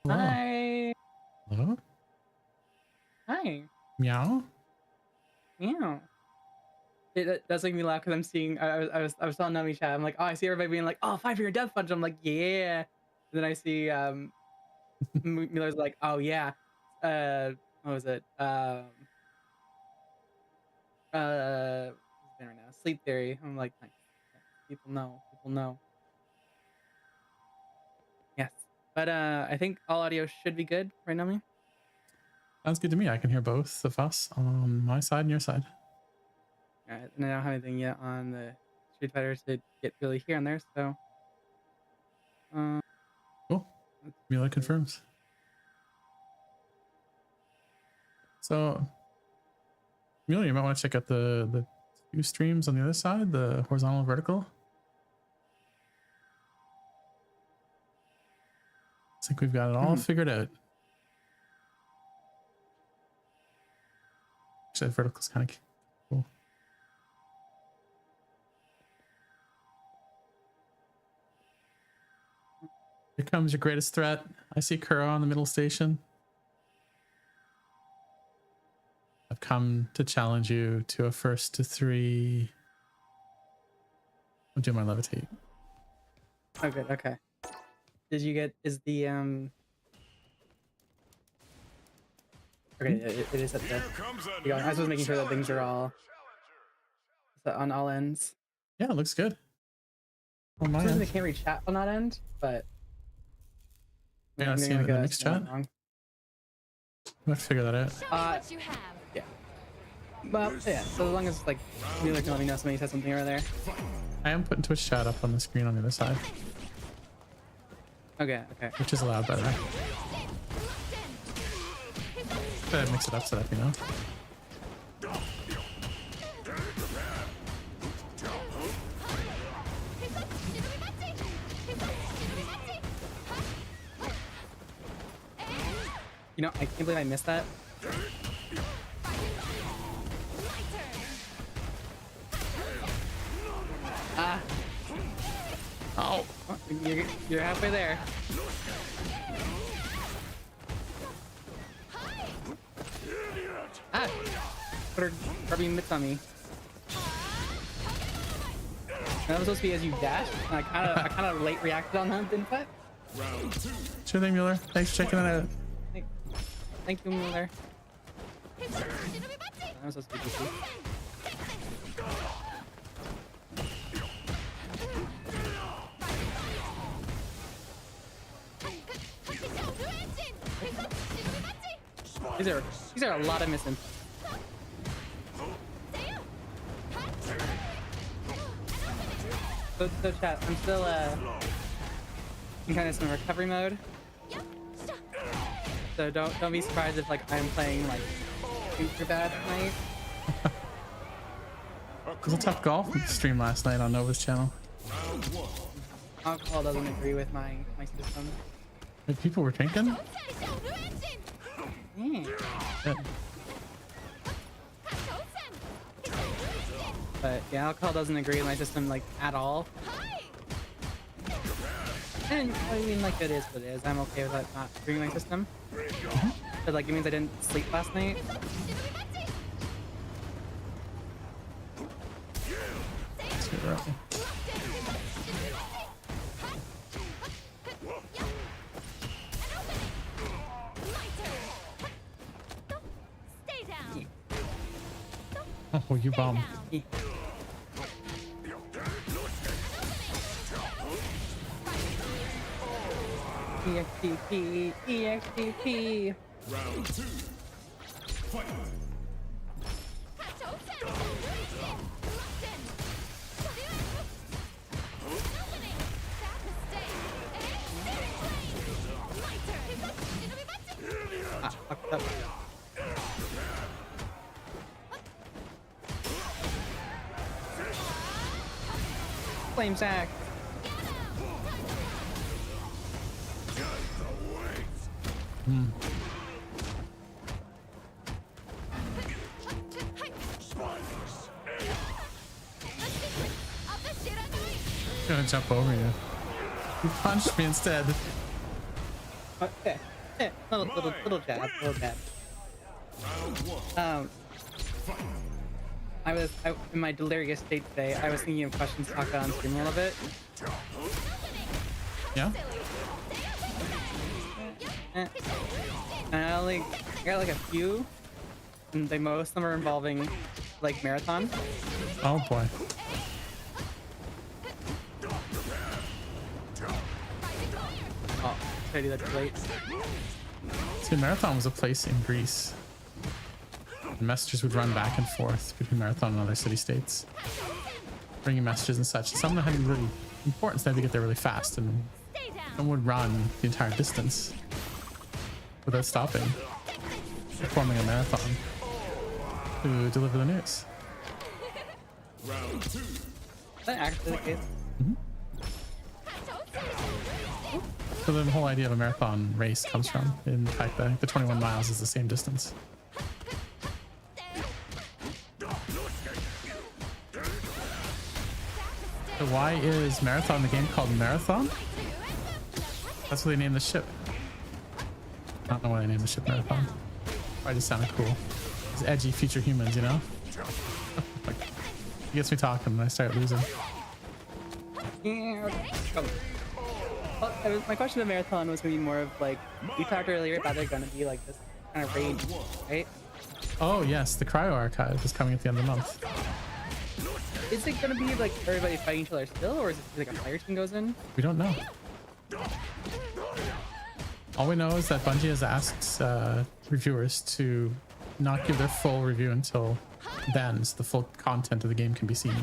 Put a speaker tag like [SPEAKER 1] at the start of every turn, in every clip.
[SPEAKER 1] Hello.
[SPEAKER 2] Hi.
[SPEAKER 1] Hello?
[SPEAKER 2] Hi.
[SPEAKER 1] Meow?
[SPEAKER 2] Yeah. That's making me laugh because I'm seeing. I was telling Nami chat. I'm like, oh, I see everybody being like, oh, 5 figure death punch. I'm like, yeah. And then I see Miller's like, oh yeah. What was it? What's his name right now? Sleep Theory. I'm like, nice. Nice. People know. People know. Yes. But I think all audio should be good, right, Nami?
[SPEAKER 1] Sounds good to me. I can hear both of us on my side and your side.
[SPEAKER 2] All right. And I don't have anything yet on the Street Fighter to get really here and there. So.
[SPEAKER 1] Cool.
[SPEAKER 2] Let's
[SPEAKER 1] Mila
[SPEAKER 2] see.
[SPEAKER 1] confirms. So, Mila, you might want to check out the two streams on the other side, the horizontal and vertical. I think we've got it all figured out. Actually, vertical's kind of cool. Here comes your greatest threat. I see Kuro on the middle station. I've come to challenge you to a first to 3. I'll do my levitate.
[SPEAKER 2] Oh, good. Okay. Did you get? Is the Okay, it is at the. I was just making sure that things are all on all ends.
[SPEAKER 1] Yeah, it looks good. On my
[SPEAKER 2] Sometimes
[SPEAKER 1] end.
[SPEAKER 2] I can't read chat on that end, but
[SPEAKER 1] Yeah, I see it in the mixed chat.
[SPEAKER 2] wrong.
[SPEAKER 1] I have to figure that out.
[SPEAKER 2] Yeah. Well, yeah. So as long as like Wheeler can let me know somebody said something over there.
[SPEAKER 1] I am putting Twitch chat up on the screen on the other side,
[SPEAKER 2] Okay. Okay.
[SPEAKER 1] which is allowed by the way. But I mix it up so that you know.
[SPEAKER 2] You know, I can't believe I missed that. Ah.
[SPEAKER 1] Oh,
[SPEAKER 2] You're halfway there. Ah. Put her rubbing mitts on me. That was supposed to be as you dash. I kind of late reacted on that, didn't I?
[SPEAKER 1] sure thing, Mueller. Thanks for checking that out.
[SPEAKER 2] Thank you, Mueller. That was supposed to be DC. These are a lot of missing. So chat, I'm still in kind of some recovery mode. So don't be surprised if like I'm playing like super bad tonight.
[SPEAKER 1] It was a tough golf stream last night on Nova's channel.
[SPEAKER 2] Alcohol doesn't agree with my system.
[SPEAKER 1] Like, people were drinking.
[SPEAKER 2] Yeah.
[SPEAKER 1] Yeah.
[SPEAKER 2] But yeah, alcohol doesn't agree with my system like at all. And I mean, like, it is what it is. I'm okay with that not agreeing with my system. But like, it means I didn't sleep last night.
[SPEAKER 1] Let's get right. Oh, you bomb.
[SPEAKER 2] EXTP, EXTP.
[SPEAKER 3] Round 2. Fight.
[SPEAKER 2] Ah, fucked up. Flame sack.
[SPEAKER 1] I'm gonna jump over you. You punched me instead.
[SPEAKER 2] Okay. Little jab, little jab.
[SPEAKER 3] Round one. Fight.
[SPEAKER 2] In my delirious state today, I was thinking of questions to talk about on stream a little bit.
[SPEAKER 1] Yeah.
[SPEAKER 2] And I got like a few, and most of them are involving like marathon.
[SPEAKER 1] Oh boy.
[SPEAKER 2] Oh, should I do that too late?
[SPEAKER 1] See, Marathon was a place in Greece. Messages would run back and forth between Marathon and other city-states, bringing messages and such. Some of them had really importance. They had to get there really fast, and some would run the entire distance without stopping, performing a marathon to deliver the news.
[SPEAKER 3] Round two.
[SPEAKER 2] Is that actually the case?
[SPEAKER 1] So the whole idea of a marathon race comes from, in fact, that the 21 miles is the same distance. So why is Marathon the game called Marathon? That's what they named the ship. I don't know why they named the ship Marathon. Probably just sounded cool. These edgy future humans, you know? Like, it gets me talking and I start losing.
[SPEAKER 2] Yeah. Well, my question to marathon was gonna be more of like we talked earlier about they're gonna be like this kind of raid, right?
[SPEAKER 1] Oh yes, the Cryo Archive is coming at the end of the month.
[SPEAKER 2] Is it gonna be like everybody fighting each other still, or is it like a fire team goes in?
[SPEAKER 1] We don't know. All we know is that Bungie has asked reviewers to not give their full review until then, so the full content of the game can be seen.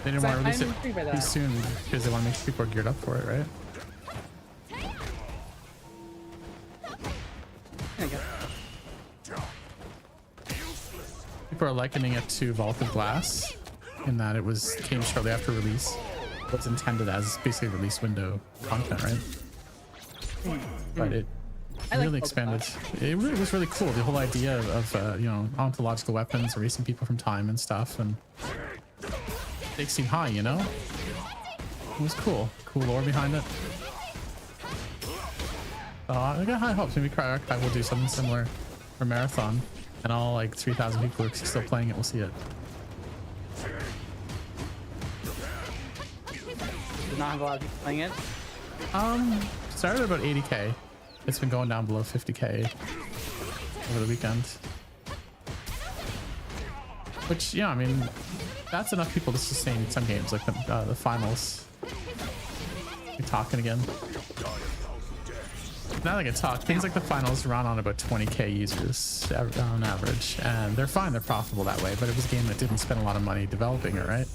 [SPEAKER 1] They didn't want to release it too soon because they want to make sure people are geared up for it, right?
[SPEAKER 2] I guess.
[SPEAKER 1] People are likening it to Vault of Glass in that came shortly after release. It was intended as basically release window content, right? But it really expanded. It really was really cool. The whole idea of you know, ontological weapons, erasing people from time and stuff, and stakes seem high, you know? It was cool. Cool lore behind it. I got high hopes. Maybe Cryo Archive will do something similar for Marathon, and all like 3,000 people who are still playing it will see it.
[SPEAKER 2] Did not have a lot of people playing it.
[SPEAKER 1] Started at about 80k. It's been going down below 50k over the weekend. Which, yeah, I mean, that's enough people to sustain some games like the finals. You're talking again. Now that I can talk, things like the finals run on about 20k users on average, and they're fine, they're profitable that way, but it was a game that didn't spend a lot of money developing it, right?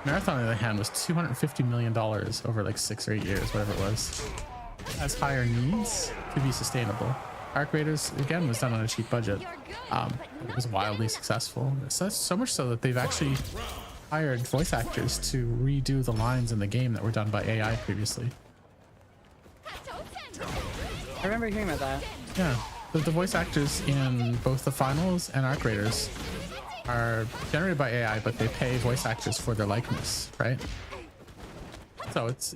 [SPEAKER 1] Marathon, on the other hand, was $250 million over like 6 or 8 years, whatever it was. It has higher needs to be sustainable. Arc Raiders, again, was done on a cheap budget. It was wildly successful. So much so that they've actually hired voice actors to redo the lines in the game that were done by AI previously.
[SPEAKER 2] I remember hearing about that.
[SPEAKER 1] Yeah, the voice actors in both the finals and Arc Raiders are generated by AI, but they pay voice actors for their likeness, right? So it's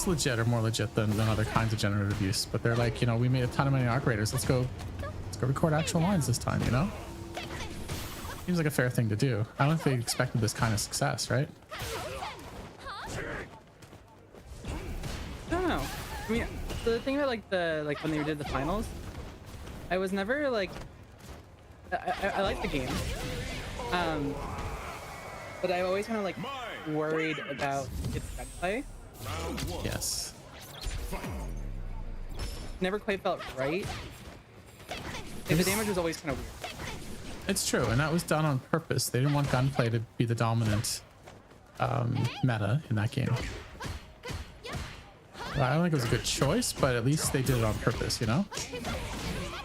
[SPEAKER 1] legit, or more legit than other kinds of generative use. But they're like, you know, we made a ton of money on Arc Raiders. Let's go record actual lines this time, you know? Seems like a fair thing to do. I don't think they expected this kind of success, right?
[SPEAKER 2] I don't know. I mean, the thing about like when they did the finals, I was never like I like the game, but I always kind of like worried about its gunplay.
[SPEAKER 1] Yes.
[SPEAKER 2] Never quite felt right. Like, the damage was always kind of weird.
[SPEAKER 1] It's true, and that was done on purpose. They didn't want gunplay to be the dominant meta in that game. Well, I don't think it was a good choice, but at least they did it on purpose, you know?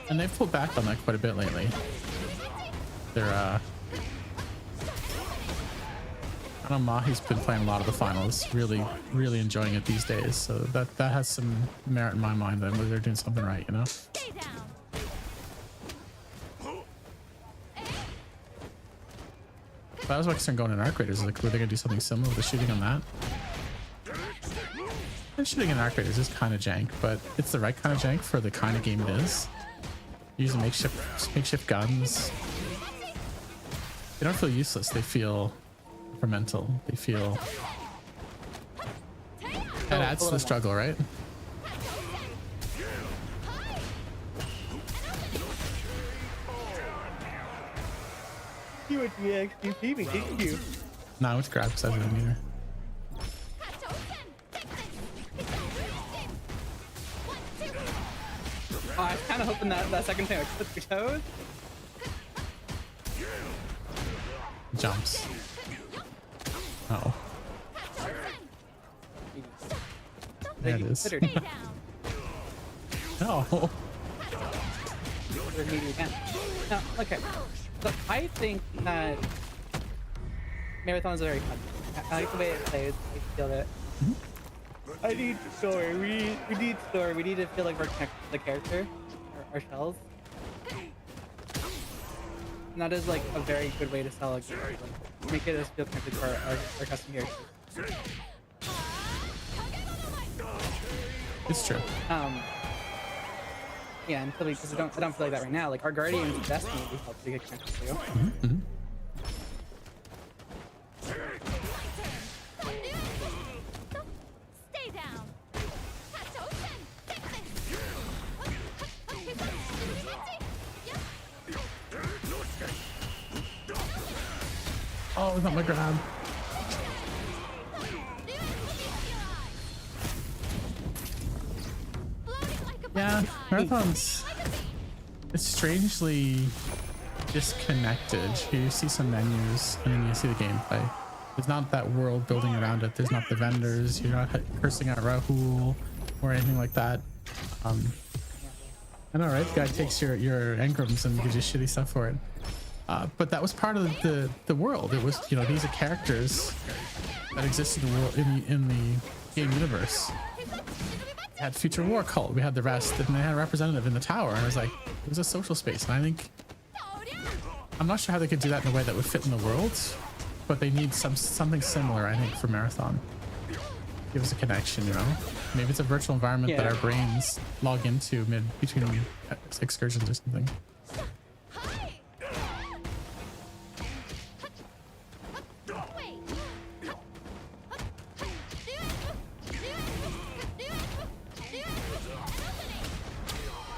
[SPEAKER 1] And they've pulled back on that quite a bit lately. They're, I know Mahi's been playing a lot of the finals, really enjoying it these days, so that has some merit in my mind that they're doing something right, you know? That was my concern going in Arc Raiders, like, were they gonna do something similar with the shooting on that? Weapon shooting in Arc Raiders is kind of jank, but it's the right kind of jank for the kind of game it is. Using makeshift guns. They don't feel useless. They feel incremental. They feel that adds to the struggle, right?
[SPEAKER 2] You went to the XQC me, didn't you?
[SPEAKER 1] No, it's grab because I didn't either.
[SPEAKER 2] Oh, I was kind of hoping that second time I clipped your toes.
[SPEAKER 1] Jumps. Oh. There it is.
[SPEAKER 2] Considered.
[SPEAKER 1] No.
[SPEAKER 2] No, okay. So I think that Marathon's very fun. I like the way it plays. I feel that. I need story. We need story. We need to feel like we're connected to the character ourselves. And that is like a very good way to sell a game. Like, make it us feel connected to our custom characters.
[SPEAKER 1] It's true.
[SPEAKER 2] Yeah, until because I don't feel like that right now. Like our Guardians of Destiny would help to get connected to.
[SPEAKER 4] Stay down.
[SPEAKER 1] Oh, it's not my grab. Yeah, Marathon's it's strangely disconnected. You see some menus and then you see the gameplay. There's not that world building around it. There's not the vendors. You're not cursing out Rahul or anything like that. I know, right? The guy takes your engrams and gives you shitty stuff for it. But that was part of the world. It was, you know, these are characters that exist in the world in the game universe. We had Future War Cult, we had the rest, and they had a representative in the tower, and it was like, it was a social space. And I think, I'm not sure how they could do that in a way that would fit in the world, but they need something similar, I think, for Marathon. Give us a connection, you know? Maybe it's a virtual environment that our brains log into between excursions or something.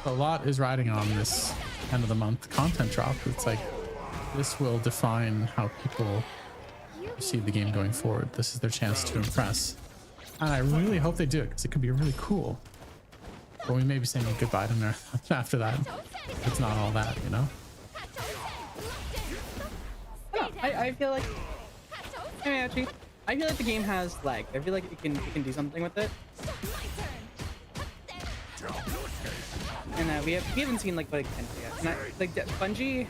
[SPEAKER 1] A lot is riding on this end of the month content drop. It's like this will define how people perceive the game going forward. This is their chance to impress, and I really hope they do it because it could be really cool. But we may be saying goodbye to Marathon after that. It's not all that, you know.
[SPEAKER 2] I feel like actually, I feel like the game has lag. I feel like it can do something with it. And we haven't seen like what it can do yet. And like Bungie,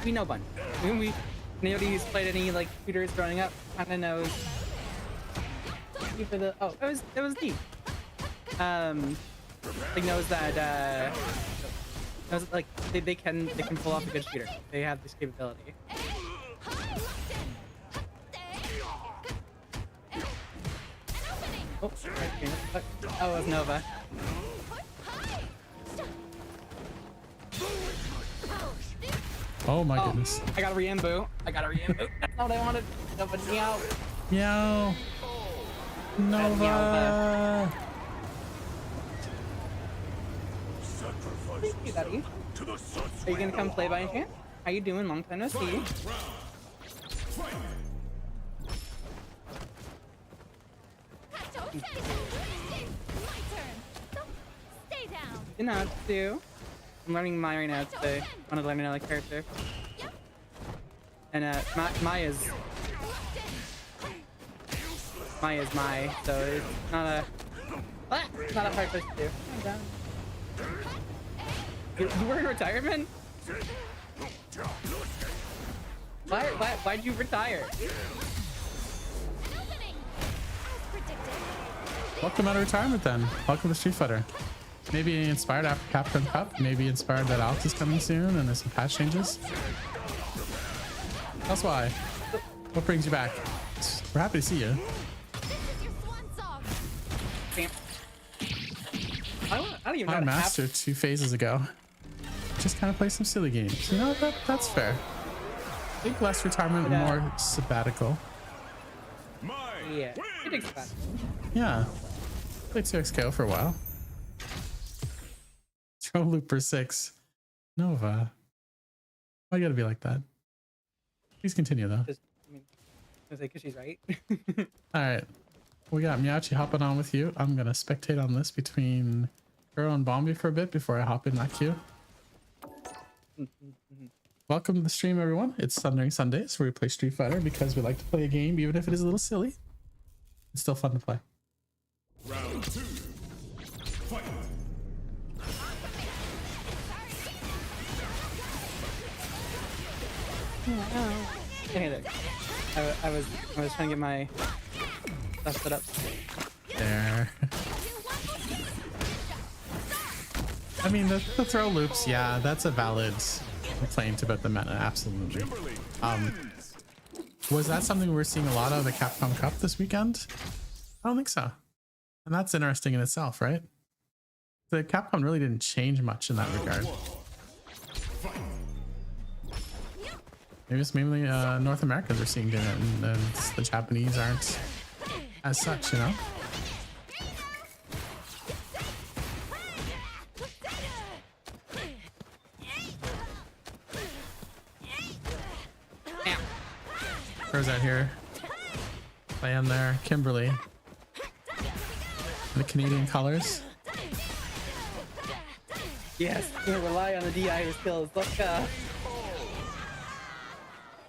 [SPEAKER 2] we know Bungie. We anybody who's played any like shooters growing up kind of knows. For the it was neat. Like knows that knows like they can pull off a good shooter. They have this capability. Oh, it was Nova.
[SPEAKER 1] Oh my goodness.
[SPEAKER 2] I got a re-embo. That's not what I wanted. Nova meow.
[SPEAKER 1] Meow. Nova.
[SPEAKER 2] Thank you, Daddy. Are you gonna come play by any chance? How you doing? Long time no see. You know what to do. I'm learning Mai right now today. I wanted to learn another character. And Maya's Mai, so it's not a hard place to do. You were in retirement? Why'd you retire?
[SPEAKER 1] Welcome out of retirement then. Welcome to Street Fighter. Maybe inspired after Capcom Cup. Maybe inspired that Alex is coming soon and there's some patch changes. That's why. What brings you back? We're happy to see you.
[SPEAKER 2] don't even know
[SPEAKER 1] I
[SPEAKER 2] what
[SPEAKER 1] mastered 2 phases ago. Just kind of play some silly games. You know, that's fair. I think less retirement, more sabbatical.
[SPEAKER 3] My
[SPEAKER 2] Yeah, it expects.
[SPEAKER 1] Yeah. Played 2XKO for a while. Throw Looper 6. Nova. Why you gotta be like that? Please continue though.
[SPEAKER 2] Just, I mean, I was like, because she's right.
[SPEAKER 1] Alright. We got Meowchi hopping on with you. I'm gonna spectate on this between Kuro and Bombi for a bit before I hop in that queue. Welcome to the stream, everyone. It's Thundering Sundays where we play Street Fighter because we like to play a game, even if it is a little silly. It's still fun to play.
[SPEAKER 3] round 2. Fight.
[SPEAKER 2] Okay, look. I was trying to get my stuff set up.
[SPEAKER 1] There. I mean, the throw loops, yeah, that's a valid complaint about the meta, absolutely. Was that something we were seeing a lot of at Capcom Cup this weekend? I don't think so. And that's interesting in itself, right? The Capcom really didn't change much in that regard. Maybe it's mainly North Americans are seeing it, and the Japanese aren't as such, you know? Where's that here? Playing there, Kimberly. The Canadian colors.
[SPEAKER 2] Yes, we rely on the DI skills. Let's go.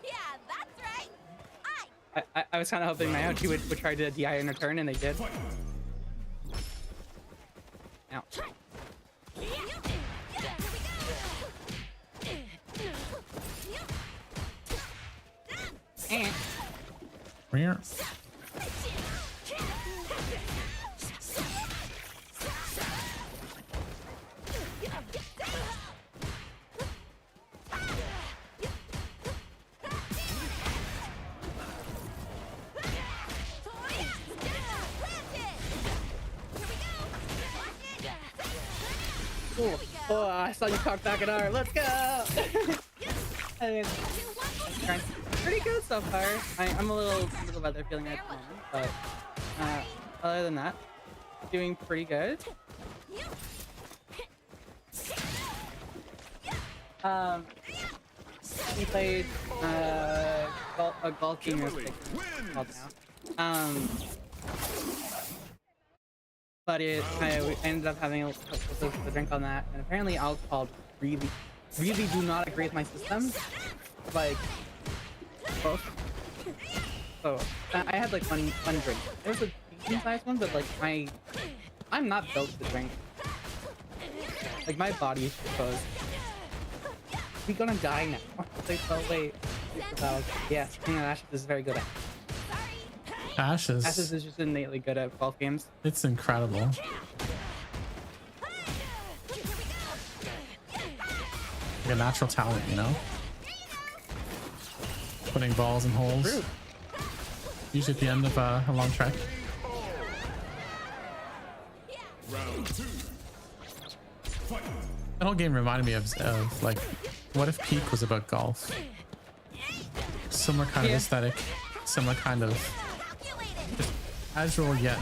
[SPEAKER 4] Yeah, that's right.
[SPEAKER 2] I was kind of hoping my Ouchie would try to DI in return, and they did. Ow.
[SPEAKER 1] Where?
[SPEAKER 2] Oh, I saw you cock back at R. Let's go! I mean, pretty good so far. I'm a little weather feeling at the moment, but other than that, doing pretty good. We played a golf game called now. But I ended up having a drink on that, and apparently alcohol really do not agree with my system. Like, both. So I had like one drink. It was a decent sized one, but like I'm not built to drink. Like my body is supposed. We're gonna die now. Like, oh wait. Yes, King of Ashes is very good at.
[SPEAKER 1] Ashes.
[SPEAKER 2] Ashes is just innately good at golf games.
[SPEAKER 1] It's incredible. Like a natural talent, you know? Putting balls in holes.
[SPEAKER 2] True.
[SPEAKER 1] Usually at the end of a long trek.
[SPEAKER 3] Round 2. Fight.
[SPEAKER 1] That whole game reminded me of like, what if Peak was about golf? Similar kind of aesthetic, similar kind of just casual yet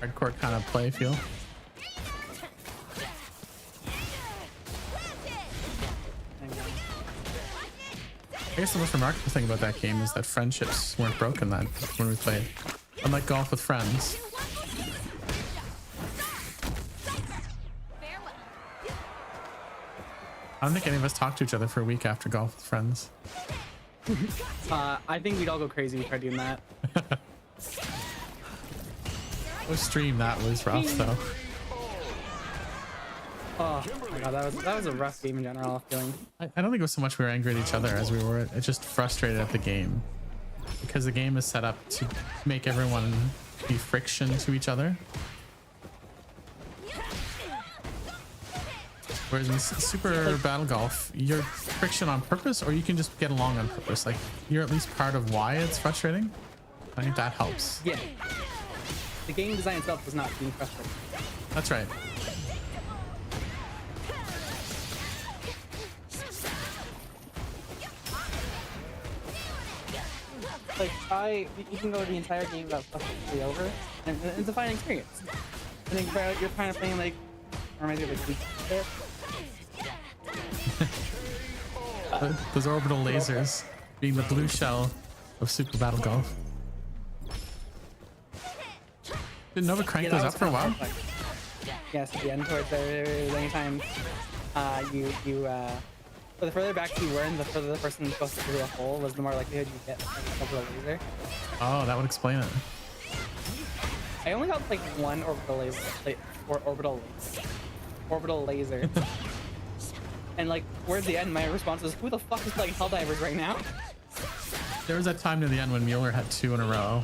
[SPEAKER 1] hardcore kind of play feel. I guess the most remarkable thing about that game is that friendships weren't broken that when we played. Unlike golf with friends. I don't think any of us talked to each other for a week after golf with friends.
[SPEAKER 2] I think we'd all go crazy if we tried doing that.
[SPEAKER 1] Oh, stream, that was rough though.
[SPEAKER 2] Oh my god, that was a rough game in general, feeling.
[SPEAKER 1] I don't think it was so much we were angry at each other as we were just frustrated at the game. Because the game is set up to make everyone be friction to each other. Whereas in Super Battle Golf, you're friction on purpose, or you can just get along on purpose. Like, you're at least part of why it's frustrating. I think that helps.
[SPEAKER 2] Yeah. The game design itself was not being frustrating.
[SPEAKER 1] That's right.
[SPEAKER 2] like you can go the entire game without fucking over, and it's a fine experience. I think you're kind of playing like, or maybe like weak bit.
[SPEAKER 1] Those orbital lasers being the blue shell of Super Battle Golf. Didn't Nova crank
[SPEAKER 2] Yeah,
[SPEAKER 1] those
[SPEAKER 2] that
[SPEAKER 1] up
[SPEAKER 2] was
[SPEAKER 1] for a
[SPEAKER 2] kinda
[SPEAKER 1] while?
[SPEAKER 2] fun. Yes, at the end towards there, anytime so the further back you were and the further the person was supposed to through a hole was the more likelihood you get like, over the laser.
[SPEAKER 1] Oh, that would explain it.
[SPEAKER 2] I only got like one orbital laser. And like towards the end my response was, who the fuck is playing Helldivers right now?
[SPEAKER 1] There was that time near the end when Mueller had 2 in a row.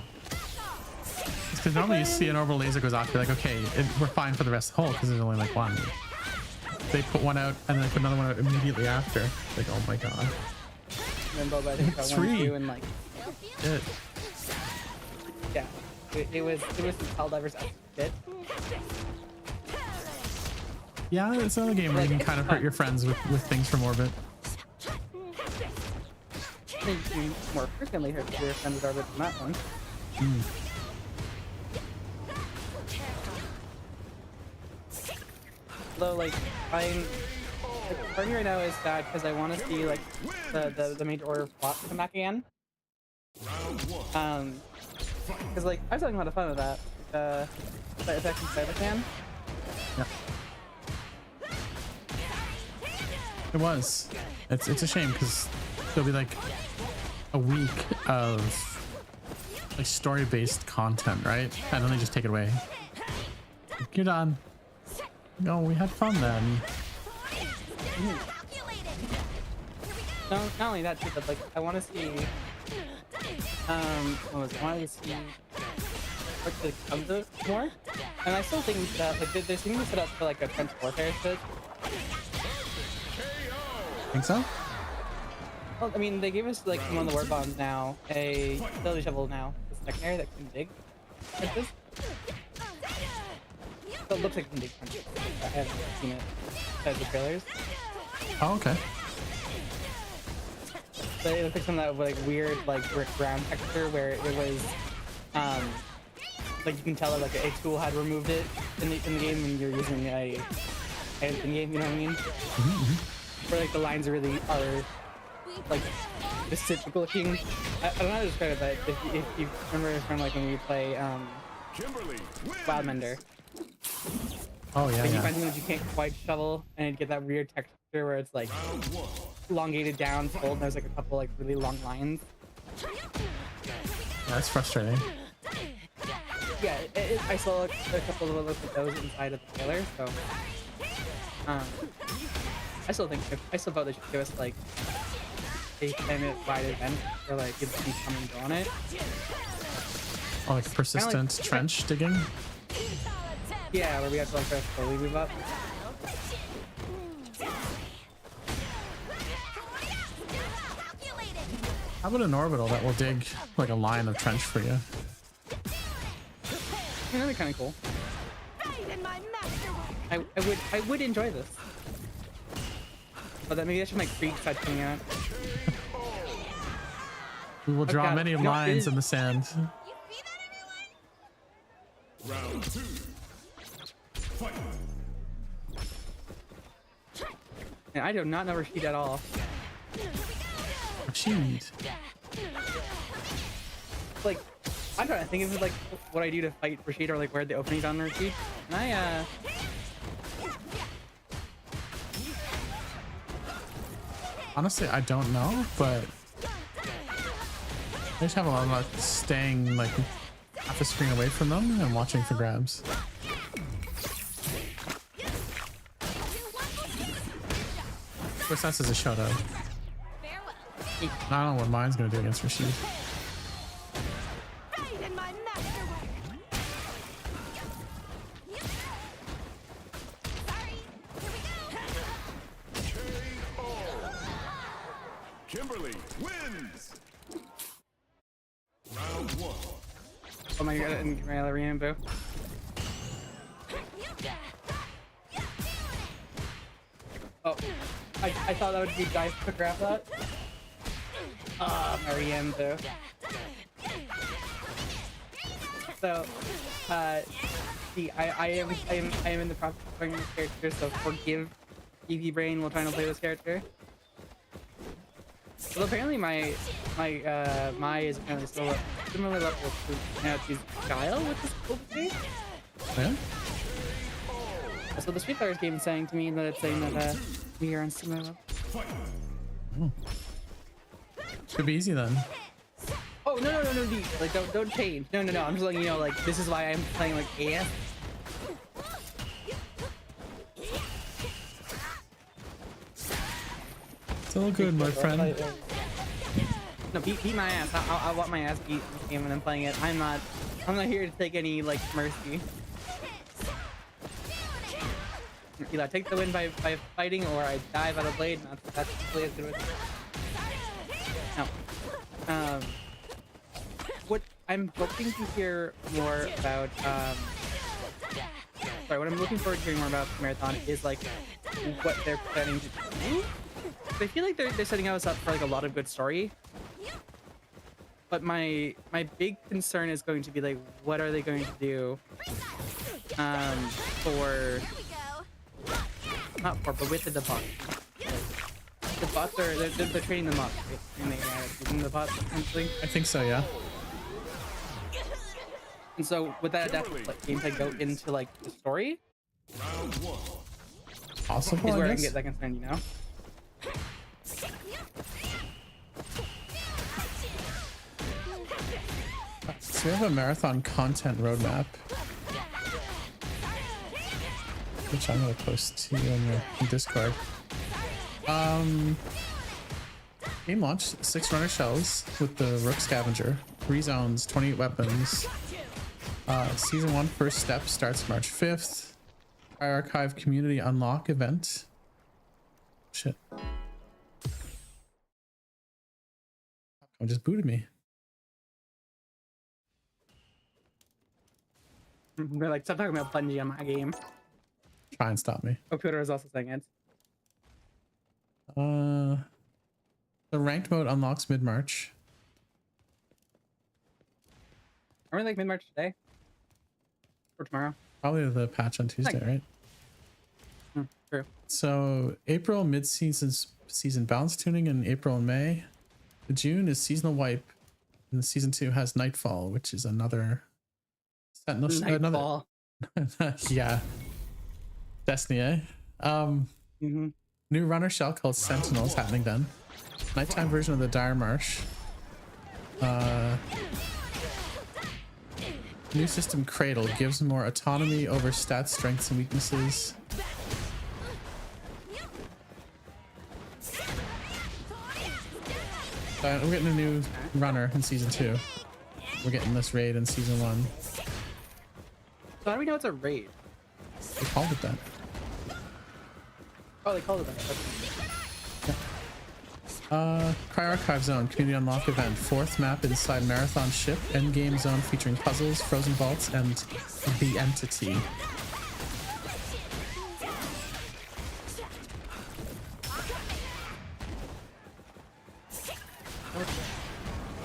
[SPEAKER 1] Because normally you see an orbital laser goes off, you're like, okay, we're fine for the rest of the hole because there's only like one. They put one out and then they put another one out immediately after. Like, oh my god.
[SPEAKER 2] And then Boba, I think got 1
[SPEAKER 1] 3.
[SPEAKER 2] 2 and like
[SPEAKER 1] Shit.
[SPEAKER 2] yeah. It was some Helldivers as shit.
[SPEAKER 1] Yeah, it's another game where you can kind of hurt your friends with things from orbit.
[SPEAKER 2] I think you more frequently hurt your friends with orbit than that one. Though like I'm part of me right now is sad because I want to see like the major order plot come back again. Because like I was having a lot of fun with that. That effect in Cybercan.
[SPEAKER 1] Yeah. It was. It's a shame because there'll be like a week of like story-based content, right? And then they just take it away. You're done. No, we had fun then.
[SPEAKER 2] No, not only that too, but like I want to see. What was it? I wanted to see what the comes of it more. And I still think that like they're seeming to set up for like a trench warfare shit.
[SPEAKER 1] Think so?
[SPEAKER 2] Well, I mean, they gave us like one of the war bombs now, a utility shovel now, the secondary that can dig. Like this. So it looks like it can dig. I haven't seen it besides the trailers.
[SPEAKER 1] Oh, okay.
[SPEAKER 2] So it looks like some of that like weird like brick ground texture where it was like you can tell that like a tool had removed it in the game when you're using a in game, you know what I mean? Where like the lines really are like specific looking. I don't know how to describe it, but if you remember from like when we play
[SPEAKER 3] Kimberly wins.
[SPEAKER 2] Wildmender,
[SPEAKER 1] Oh yeah,
[SPEAKER 2] like you
[SPEAKER 1] yeah.
[SPEAKER 2] find things you can't quite shovel and you get that weird texture where it's like elongated down, fold, and there's like a couple like really long lines.
[SPEAKER 1] That's frustrating.
[SPEAKER 2] Yeah, I saw a couple of those inside of the trailer, so I still thought they should give us like a 10-minute wide event where like you can come and go on it.
[SPEAKER 1] Oh, like persistent trench digging.
[SPEAKER 2] Yeah, where we have to like slowly move up.
[SPEAKER 1] How about an orbital that will dig like a line of trench for you?
[SPEAKER 2] I mean, that'd be kind of cool. I would enjoy this. But then maybe I should like freak start coming out.
[SPEAKER 1] We will draw
[SPEAKER 2] God,
[SPEAKER 1] many
[SPEAKER 2] you know,
[SPEAKER 1] lines in the sand.
[SPEAKER 4] You see that, everyone?
[SPEAKER 3] Round 2. Fight.
[SPEAKER 2] And I do not know Rashid at all.
[SPEAKER 1] Rashid.
[SPEAKER 2] Like, I'm trying to think of like what I do to fight Rashid or like where the openings on Rashid. And I
[SPEAKER 1] Honestly, I don't know, but I just have a lot of luck staying like half a screen away from them and watching for grabs. Of course, that's as a shout out.
[SPEAKER 4] Farewell.
[SPEAKER 1] I don't know what mine's gonna do against Rashid.
[SPEAKER 4] Right in my masterwork. Sorry. Here we go.
[SPEAKER 3] Kimberly wins. Round 1.
[SPEAKER 2] oh my god, and Rambo. Oh, I thought that would be dice to grab that. Mariam though. So, see, I am in the process of playing this character, so forgive EV Brain while trying to play this character. Well, apparently my is apparently still a similar level to now she's Guile, which is cool to see.
[SPEAKER 1] Yeah.
[SPEAKER 2] So the Street Fighters game is saying to me that it's saying that we are on similar level.
[SPEAKER 1] Should be easy then.
[SPEAKER 2] Oh no, D. Like don't change. No. I'm just letting you know, like, this is why I'm playing like AF.
[SPEAKER 1] It's all good, my friend.
[SPEAKER 2] No, beat my ass. I want my ass beat in this game when I'm playing it. I'm not here to take any like mercy. Either I take the win by fighting, or I die by the blade. And that's really as good with it. No. What I'm hoping to hear more about, sorry, what I'm looking forward to hearing more about Marathon is like what they're planning to do. I feel like they're setting us up for like a lot of good story. But my big concern is going to be like, what are they going to do for, not for, but with the bots. The bots are, they're training them up, right? And they using the bots essentially.
[SPEAKER 1] I think so, yeah.
[SPEAKER 2] And so would that adaptive like, gameplay go into like the story?
[SPEAKER 1] Possible,
[SPEAKER 2] Is where
[SPEAKER 1] I
[SPEAKER 2] I
[SPEAKER 1] guess.
[SPEAKER 2] can get that concerned, you know?
[SPEAKER 1] So we have a marathon content roadmap, which I'm gonna post to you on your Discord. Game launched 6 runner shells with the Rook Scavenger, 3 zones, 28 weapons. Season 1 first step starts March 5th. Archive community unlock event. Shit. Capcom just booted me.
[SPEAKER 2] They're like, stop talking about Bungie on my game.
[SPEAKER 1] Try and stop me.
[SPEAKER 2] Oh, Twitter is also saying it.
[SPEAKER 1] The ranked mode unlocks mid-March.
[SPEAKER 2] Are we like mid-March today? Or tomorrow?
[SPEAKER 1] Probably the patch on Tuesday, right?
[SPEAKER 2] True.
[SPEAKER 1] So April season balance tuning in April and May. June is seasonal wipe, and the season 2 has Nightfall, which is another Sentinel.
[SPEAKER 2] Nightfall.
[SPEAKER 1] Yeah, Destiny. Eh? New runner shell called Sentinels happening then. Nighttime version of the Dire Marsh. New system Cradle gives more autonomy over stats, strengths, and weaknesses. We're getting a new runner in season 2. We're getting this raid in season 1.
[SPEAKER 2] So how do we know it's a raid?
[SPEAKER 1] They called it that.
[SPEAKER 2] Oh, they called it that.
[SPEAKER 1] Cry Archive Zone community unlock event, 4th map inside Marathon ship, endgame zone featuring puzzles, frozen vaults, and the entity.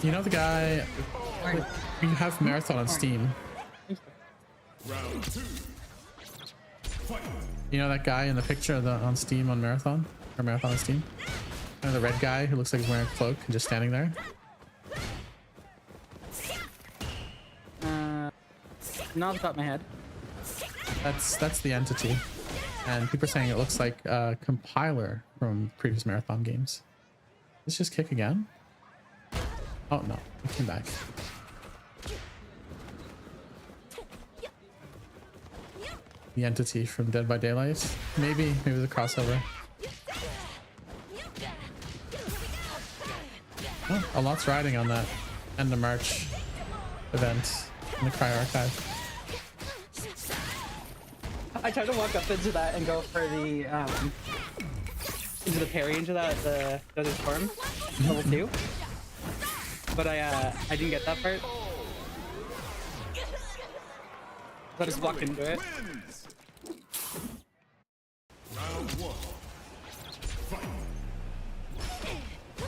[SPEAKER 1] You know the guy? You have Marathon on Steam.
[SPEAKER 3] Round 2. Fight.
[SPEAKER 1] You know that guy in the picture of on Steam on Marathon? Or Marathon on Steam? You know the red guy who looks like he's wearing a cloak and just standing there?
[SPEAKER 2] Not off the top of my head.
[SPEAKER 1] That's the entity. And people are saying it looks like a compiler from previous Marathon games. Let's just kick again. Oh no, it came back. The entity from Dead by Daylight. Maybe the crossover. Oh, a lot's riding on that end of March event in the Cry Archive.
[SPEAKER 2] I tried to walk up into that and go for the into the parry into that the Desert Storm level 2, but I didn't get that part. So I just walked into it.
[SPEAKER 3] Wins. Round 1. Fight.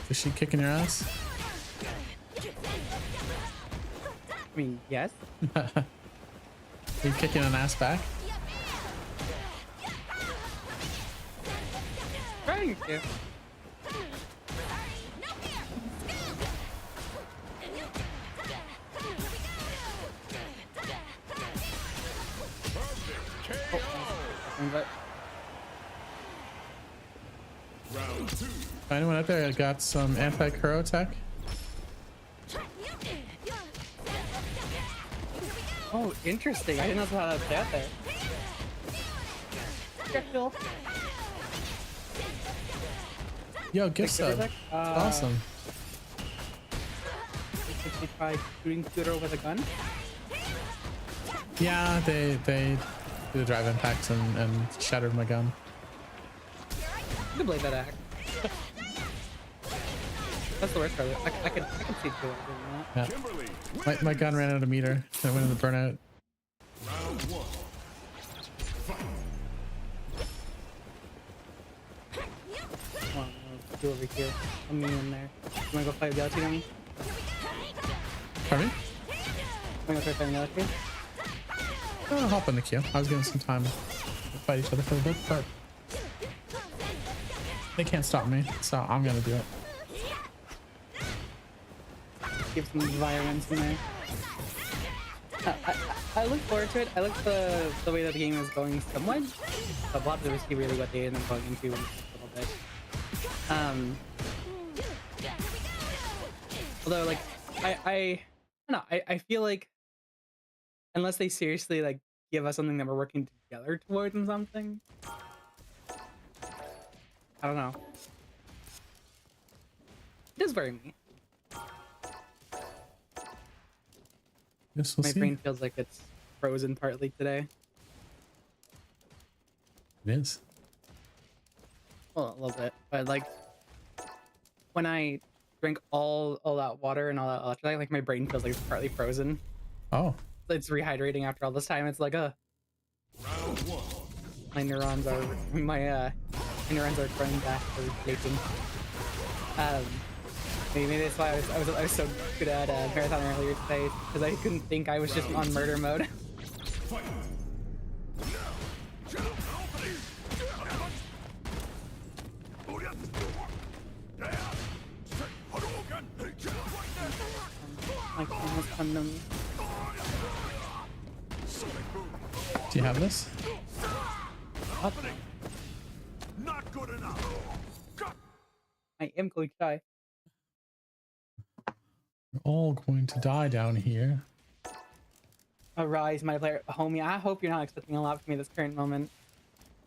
[SPEAKER 1] Is she kicking your ass?
[SPEAKER 2] I mean, yes.
[SPEAKER 1] Are you kicking an ass back?
[SPEAKER 2] Trying to. But
[SPEAKER 3] Round two.
[SPEAKER 1] Anyone out there got some anti-Kuro tech?
[SPEAKER 2] oh, interesting. I didn't know how that's out there. Phil.
[SPEAKER 1] Yo, gift sub.
[SPEAKER 2] Tech?
[SPEAKER 1] Awesome.
[SPEAKER 2] Did you try shooting Kuro with a gun?
[SPEAKER 1] Yeah, they did the drive impacts and shattered my gun.
[SPEAKER 2] You can blade that axe. That's the worst part of it. I can see Kuro doing that.
[SPEAKER 1] Yeah.
[SPEAKER 3] Kimberly.
[SPEAKER 1] My gun ran out of meter. I went into burnout.
[SPEAKER 3] Round one. Fight.
[SPEAKER 2] Come on, let's do over here. I'm me in there. You wanna go fight the other team?
[SPEAKER 1] Pardon me?
[SPEAKER 2] Wanna go try fighting the other team?
[SPEAKER 1] I'll hop in the queue. I was getting some time to fight each other for a bit, but they can't stop me, so I'm gonna do it.
[SPEAKER 2] Give some violence in there. I look forward to it. I like the way that the game is going somewhat. But we'll have to see really what they end up going into in a little bit. Although, like, I don't know. I feel like unless they seriously like give us something that we're working together towards and something, I don't know. It is very me.
[SPEAKER 1] Yes, we'll
[SPEAKER 2] My
[SPEAKER 1] see.
[SPEAKER 2] brain feels like it's frozen partly today.
[SPEAKER 1] It is.
[SPEAKER 2] Well, a little bit, but like when I drink all that water and all that electrolyte, like my brain feels like it's partly frozen.
[SPEAKER 1] Oh,
[SPEAKER 2] It's rehydrating after all this time. It's like
[SPEAKER 3] Round one.
[SPEAKER 2] my neurons are my neurons are running back or leaking. Maybe that's why I was so good at marathon earlier today because I couldn't think. I was just on murder mode.
[SPEAKER 3] Fight.
[SPEAKER 2] My phone was unknown.
[SPEAKER 1] do you have this?
[SPEAKER 3] Not good enough.
[SPEAKER 2] I am going to die.
[SPEAKER 1] We're all going to die down here.
[SPEAKER 2] Arise, my player homie. I hope you're not expecting a lot from me this current moment.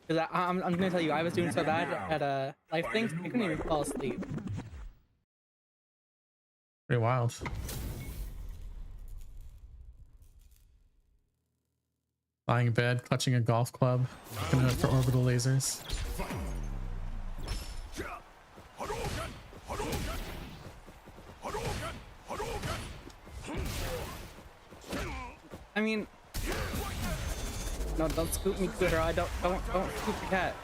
[SPEAKER 2] Because I'm gonna tell you, I was doing so bad at life things, I couldn't even fall asleep.
[SPEAKER 1] Pretty wild. Lying in bed, clutching a golf club, looking out for orbital lasers.
[SPEAKER 2] I mean, no, don't scoop me, Twitter. I don't scoop the cat.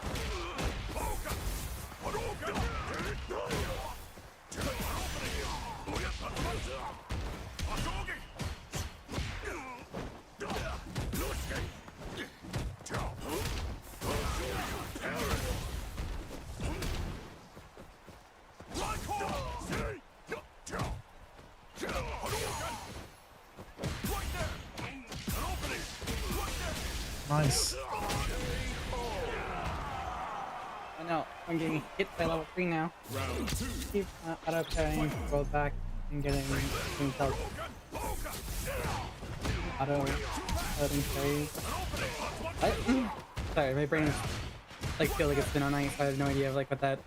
[SPEAKER 1] Nice.
[SPEAKER 2] I know, I'm getting hit by level 3 now.
[SPEAKER 3] Round two.
[SPEAKER 2] Keep auto-carrying, go back and getting health. Auto-loading carry. What? Sorry, my brain is, like, feel like it's been on ice, so I have no idea of, like, what that...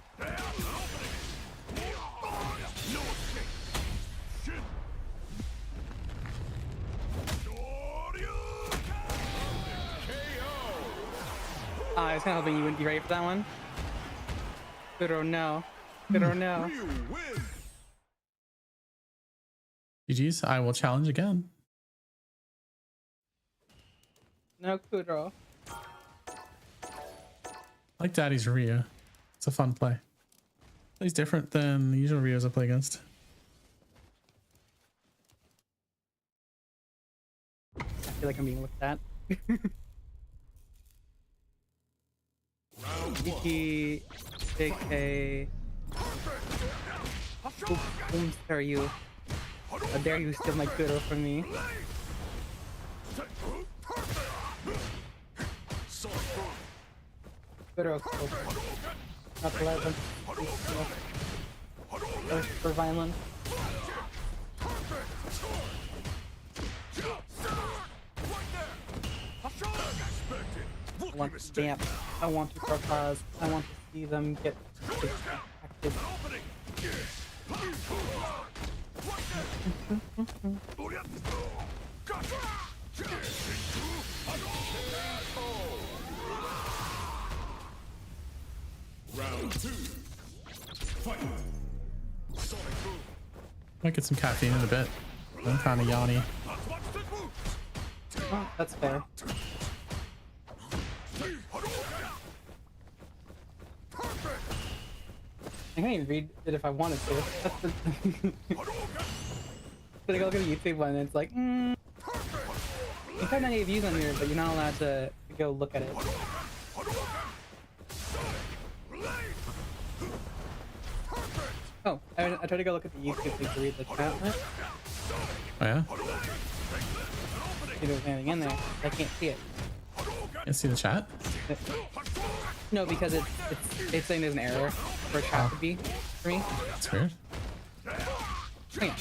[SPEAKER 2] I was kind of hoping you wouldn't be ready for that one. Kuro, no. Kuro, no.
[SPEAKER 3] You win.
[SPEAKER 1] GG's, I will challenge again.
[SPEAKER 2] No, Kuro.
[SPEAKER 1] I like Daddy's Ryu. It's a fun play. He's different than the usual Ryus I play against.
[SPEAKER 2] feel like I'm being looked at. Iki, JK. Whom are you? How dare you steal my Kuro from me? Kuro, not pleasant. That was super violent. I want to stamp. I want to throw claws. I want to see them get active.
[SPEAKER 3] Round 2. Fight. Sonic boom.
[SPEAKER 1] Might get some caffeine in a bit. I'm kind of yawny.
[SPEAKER 2] Oh, that's fair. I can't even read it if I wanted to. That's the But I go look at the YouTube one and it's like, you have 98 views on here, but you're not allowed to go look at it. Oh, I tried to go look at the YouTube thing to read the chat.
[SPEAKER 1] Oh yeah?
[SPEAKER 2] See if there's anything in there. I can't see it.
[SPEAKER 1] Can't see the chat?
[SPEAKER 2] No, because it's saying there's an error for a chat to be for me.
[SPEAKER 1] That's weird.
[SPEAKER 2] Hang on.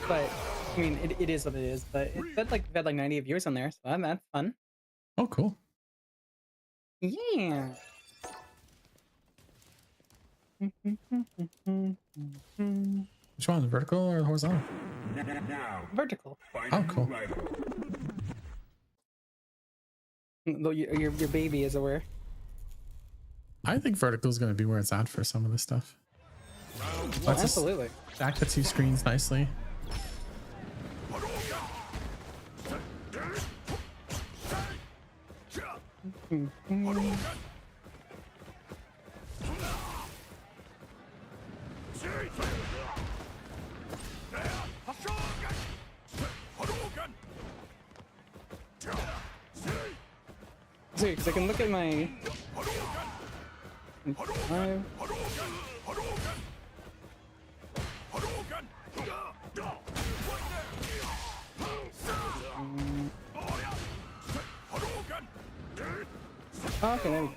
[SPEAKER 2] But I mean, it is what it is. But it said like we've had like 90 viewers on there, so that's fun.
[SPEAKER 1] Oh, cool.
[SPEAKER 2] Yeah.
[SPEAKER 1] Which one? Vertical or horizontal?
[SPEAKER 2] Vertical.
[SPEAKER 1] Oh, cool.
[SPEAKER 2] Though your baby is aware.
[SPEAKER 1] I think vertical is going to be where it's at for some of this stuff.
[SPEAKER 2] Well,
[SPEAKER 1] Let's just
[SPEAKER 2] absolutely.
[SPEAKER 1] stack the two screens nicely.
[SPEAKER 2] See, because I can look at my. Oh, okay, there we go.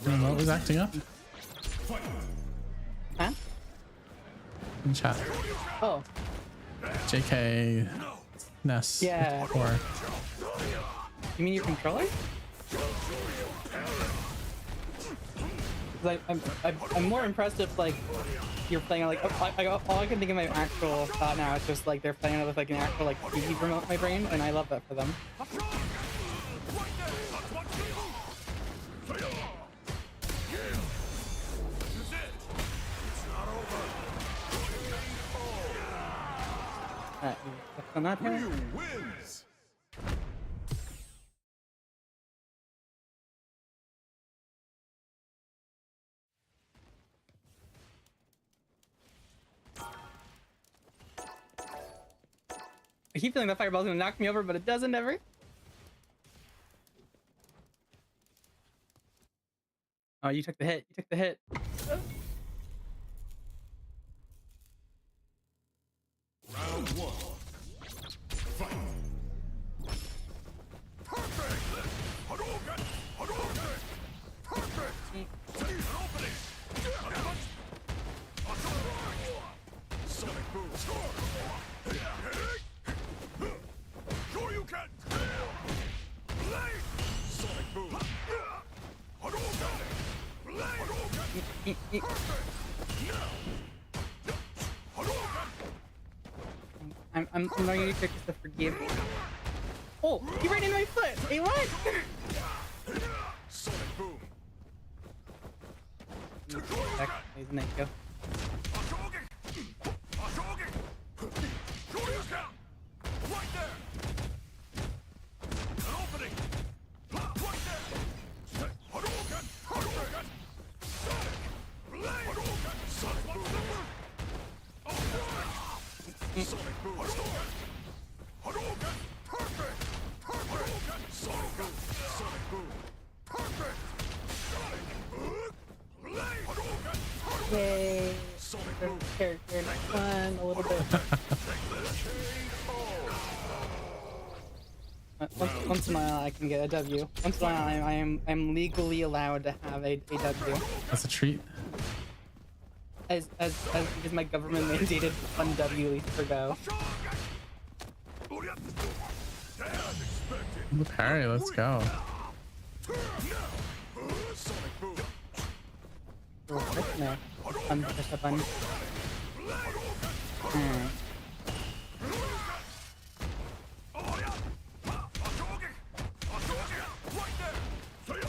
[SPEAKER 1] What was acting up
[SPEAKER 2] Huh?
[SPEAKER 1] in chat?
[SPEAKER 2] Oh,
[SPEAKER 1] JK, Ness,
[SPEAKER 2] Yeah.
[SPEAKER 1] or
[SPEAKER 2] you mean your controller? 'Cause I'm more impressed if like you're playing like all I can think of my actual thought now is just like they're playing it with like an actual like TV remote in my brain, and I love that for them. Alright, on that here.
[SPEAKER 3] Ryu wins.
[SPEAKER 2] I keep feeling that fireball's gonna knock me over, but it doesn't ever. Oh, you took the hit. You took the hit.
[SPEAKER 3] Round 1. Fight. Perfect. Hadouken. Hadouken. Perfect. Opening. Sonic boom. Sure you can. Blade. Sonic boom. Hadouken. Hadouken.
[SPEAKER 2] I'm learning new tricks to forgive. Oh, you ran into my foot. Hey, what?
[SPEAKER 3] Sonic boom.
[SPEAKER 2] There's an echo.
[SPEAKER 3] Hadouken. Hadouken. Shoryuken. Right there. An opening. Sonic Boom. Hadouken! Perfect! Hadouken! Sonic Boom! Sonic Boom! Perfect! Blade! Hadouken!
[SPEAKER 2] Yay!
[SPEAKER 3] Sonic Boom!
[SPEAKER 2] Character fun a little bit. Once in a while I can get a W. Once in a while I'm legally allowed to have a W.
[SPEAKER 1] That's a treat.
[SPEAKER 2] As because my government mandated one W at least per go.
[SPEAKER 1] The parry, let's go.
[SPEAKER 3] Sonic Boom!
[SPEAKER 2] No. Push the button.
[SPEAKER 3] Oh yeah! Hadouken! Hadouken! Right there!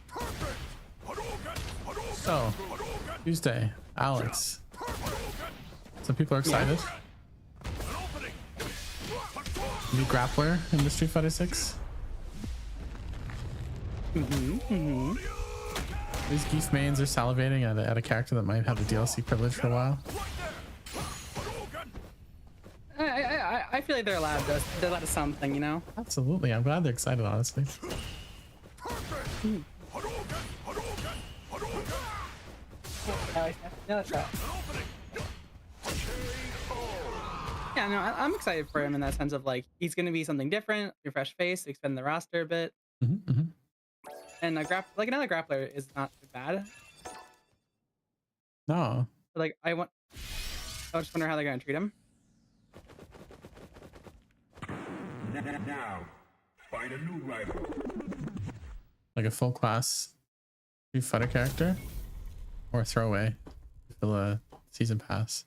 [SPEAKER 3] Perfect! Hadouken! Hadouken!
[SPEAKER 1] So, Tuesday, Alex. Some people are excited. New grappler in the Street Fighter 6. These geef mains are salivating at a character that might have the DLC privilege for a while.
[SPEAKER 2] I feel like they're allowed to something, you know?
[SPEAKER 1] Absolutely, I'm glad they're excited, honestly.
[SPEAKER 2] Yeah, no, I'm excited for him in that sense of like he's gonna be something different, a fresh face, expand the roster a bit, and like another grappler is not too bad.
[SPEAKER 1] No,
[SPEAKER 2] But like I just wonder how they're gonna treat him.
[SPEAKER 3] Now, find a new rival.
[SPEAKER 1] like a full class Street Fighter character or a throwaway. Fill a season pass.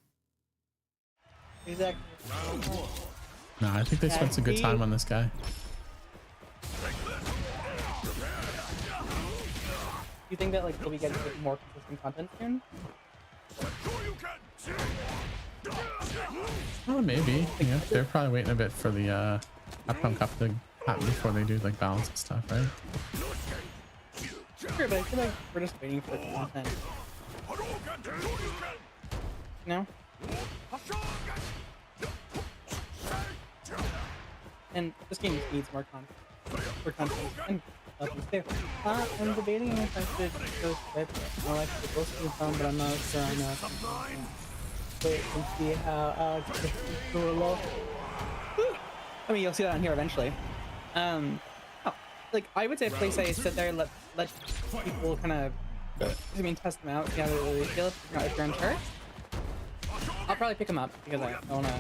[SPEAKER 2] Exactly.
[SPEAKER 1] No, I think they spent some good time on this guy.
[SPEAKER 2] You think that like we'll be getting more consistent content soon?
[SPEAKER 1] Oh, maybe. Yeah, they're probably waiting a bit for the Capcom Cup to happen before they do like balance and stuff, right?
[SPEAKER 2] Sure, but I feel like we're just waiting for the content. No? And this game needs more content. For content. And weapons too. I'm debating if I should go Skype. I like to go to the phone, but I'm not sure I know. Wait and see how Alex gets to a low. I mean, you'll see that on here eventually. Like I would say, please say sit there, let people kind of, test them out, see how they really feel. If you're unsure, I'll probably pick them up because I don't want to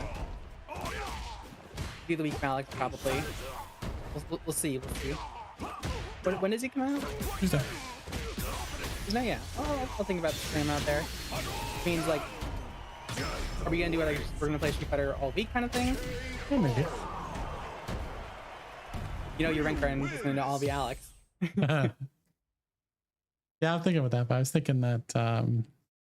[SPEAKER 2] be the weak Alex probably. We'll see. When does he come out?
[SPEAKER 1] Tuesday.
[SPEAKER 2] He's not yet. I'll think about putting him out there. Which means like, are we gonna do it like we're gonna play Street Fighter all week kind of thing?
[SPEAKER 1] Yeah, maybe.
[SPEAKER 2] You know, your rank friend is gonna all be Alex.
[SPEAKER 1] Yeah, I'm thinking about that, but I was thinking that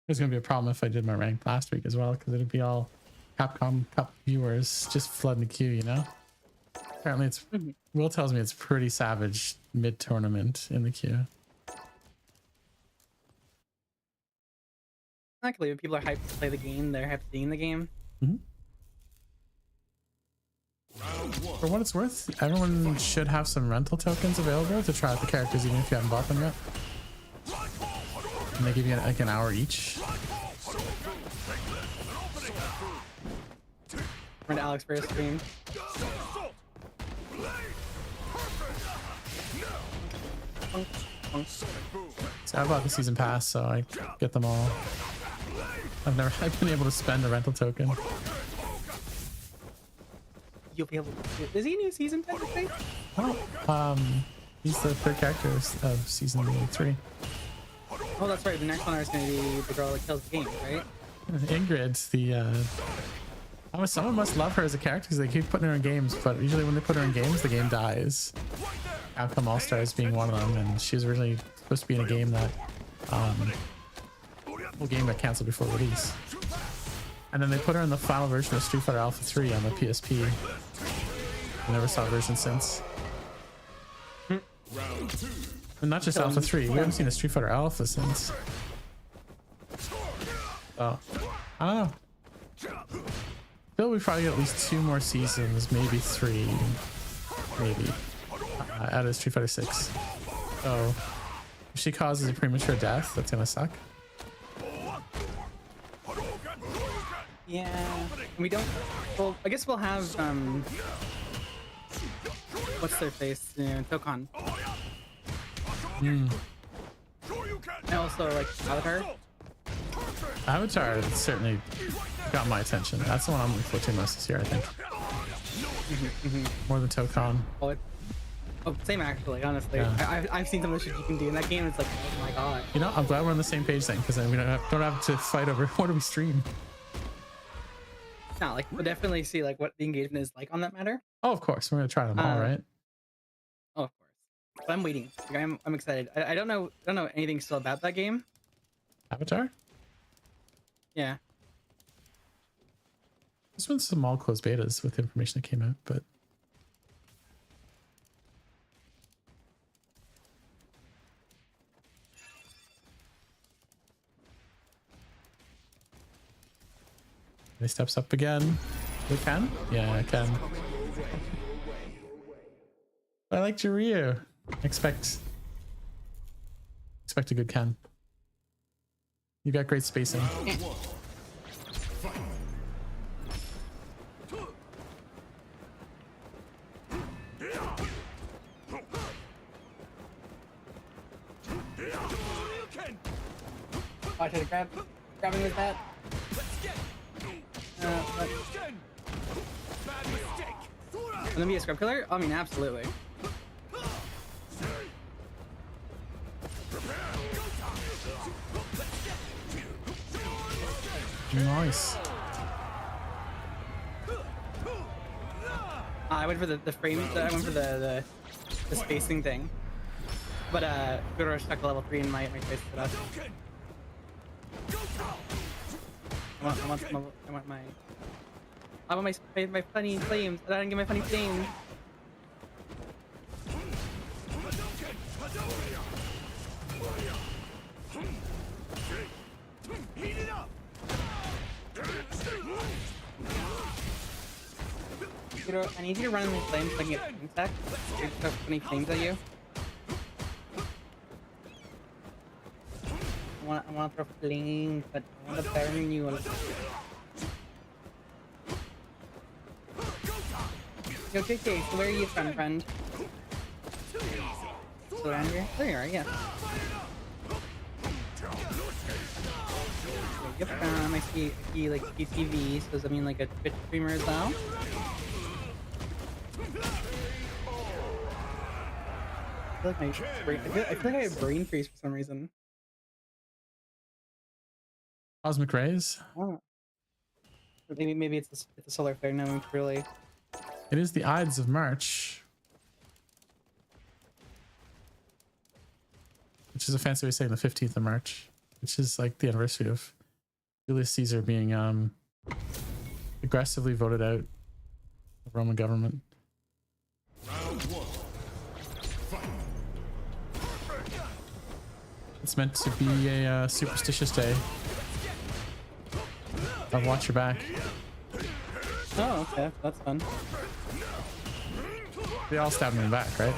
[SPEAKER 1] there's gonna be a problem if I did my rank last week as well, because it'd be all Capcom Cup viewers just flooding the queue, you know? Apparently it's Will tells me it's pretty savage mid-tournament in the queue.
[SPEAKER 2] Luckily, when people are hyped to play the game, they're hyped seeing the game.
[SPEAKER 1] For what it's worth, everyone should have some rental tokens available to try out the characters even if you haven't bought them yet. And they give you like an hour each.
[SPEAKER 2] Run to Alex for his stream.
[SPEAKER 1] So I bought the season pass, so I get them all. I've been able to spend a rental token.
[SPEAKER 2] You'll be able to. Is he a new season technically?
[SPEAKER 1] Oh, he's the third character of season 3.
[SPEAKER 2] Oh, that's right. The next one is going to be the girl that kills the game, right?
[SPEAKER 1] Ingrid, someone must love her as a character because they keep putting her in games, but usually when they put her in games, the game dies. Outcome All Stars being one of them, and she was originally supposed to be in a game that, whole game got canceled before release. And then they put her in the final version of Street Fighter Alpha 3 on the PSP. I never saw a version since. And not just Alpha 3, we haven't seen a Street Fighter Alpha since. Oh, I don't know. feel we probably get at least 2 more seasons, maybe 3, maybe, out of Street Fighter 6. So if she causes a premature death, that's gonna suck.
[SPEAKER 2] Yeah, we don't. Well, I guess we'll have what's their face? Tokon. And also like Avatar.
[SPEAKER 1] Avatar certainly got my attention. That's the one I'm looking forward to most this year, I think. More than Tokon.
[SPEAKER 2] Oh, same actually. Honestly,
[SPEAKER 1] Yeah.
[SPEAKER 2] I've seen some of the shit you can do in that game. It's like, oh my god.
[SPEAKER 1] You know, I'm glad we're on the same page then, because then we don't have to fight over what do we stream.
[SPEAKER 2] No, like we'll definitely see like what the engagement is like on that matter.
[SPEAKER 1] Oh, of course, we're gonna try them all, right?
[SPEAKER 2] Oh, of course. But I'm waiting. Like, I'm excited. I don't know anything still about that game.
[SPEAKER 1] Avatar?
[SPEAKER 2] Yeah.
[SPEAKER 1] There's been some all closed betas with information that came out, but he steps up again. We can? Yeah, I can. I like Jiryu. Expect a good Ken. You got great spacing.
[SPEAKER 2] Oh, I should have grabbing with that. Let me be a scrub killer? I mean, absolutely.
[SPEAKER 1] Nice.
[SPEAKER 2] I went for the frame. I went for the spacing thing. But Goro stuck a level 3 in my face for that. I want my funny flames. I didn't get my funny flames. I need you to run in the flames so I can get flame stack. There's so funny flames at you. I want to throw flames, but I want to burn you. Okay, so where are you from, friend? Still around here? There you are, yeah. Yep, I see like TV, so does that mean like a Twitch streamer as well? I feel like I have brain freeze for some reason.
[SPEAKER 1] Cosmic Rays.
[SPEAKER 2] Oh. Maybe it's the solar flare now, really.
[SPEAKER 1] It is the Ides of March, which is a fancy way of saying the 15th of March, which is like the anniversary of Julius Caesar being aggressively voted out of the Roman government. It's meant to be a superstitious day. I'll watch your back.
[SPEAKER 2] Oh, okay, that's fun.
[SPEAKER 1] They all stab me in the back, right?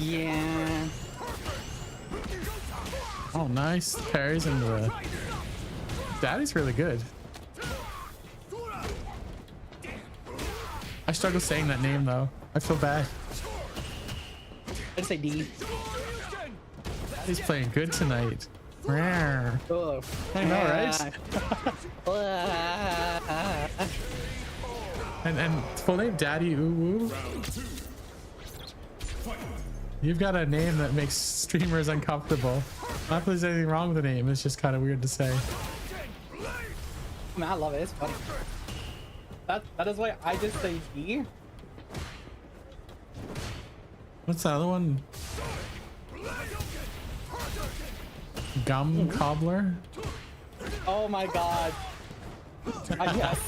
[SPEAKER 2] Yeah.
[SPEAKER 1] Oh, nice. The parries and the... Daddy's really good. I struggle saying that name, though. I feel bad.
[SPEAKER 2] I'd say D.
[SPEAKER 1] Daddy's playing good tonight. Rare.
[SPEAKER 2] Oh.
[SPEAKER 1] I know, right? And full name Daddy Uwu. You've got a name that makes streamers uncomfortable. Not that there's anything wrong with the name, it's just kind of weird to say.
[SPEAKER 2] I love it, it's funny. That is why I just say D.
[SPEAKER 1] What's the other one? Gum Cobbler?
[SPEAKER 2] Oh my god. I guess.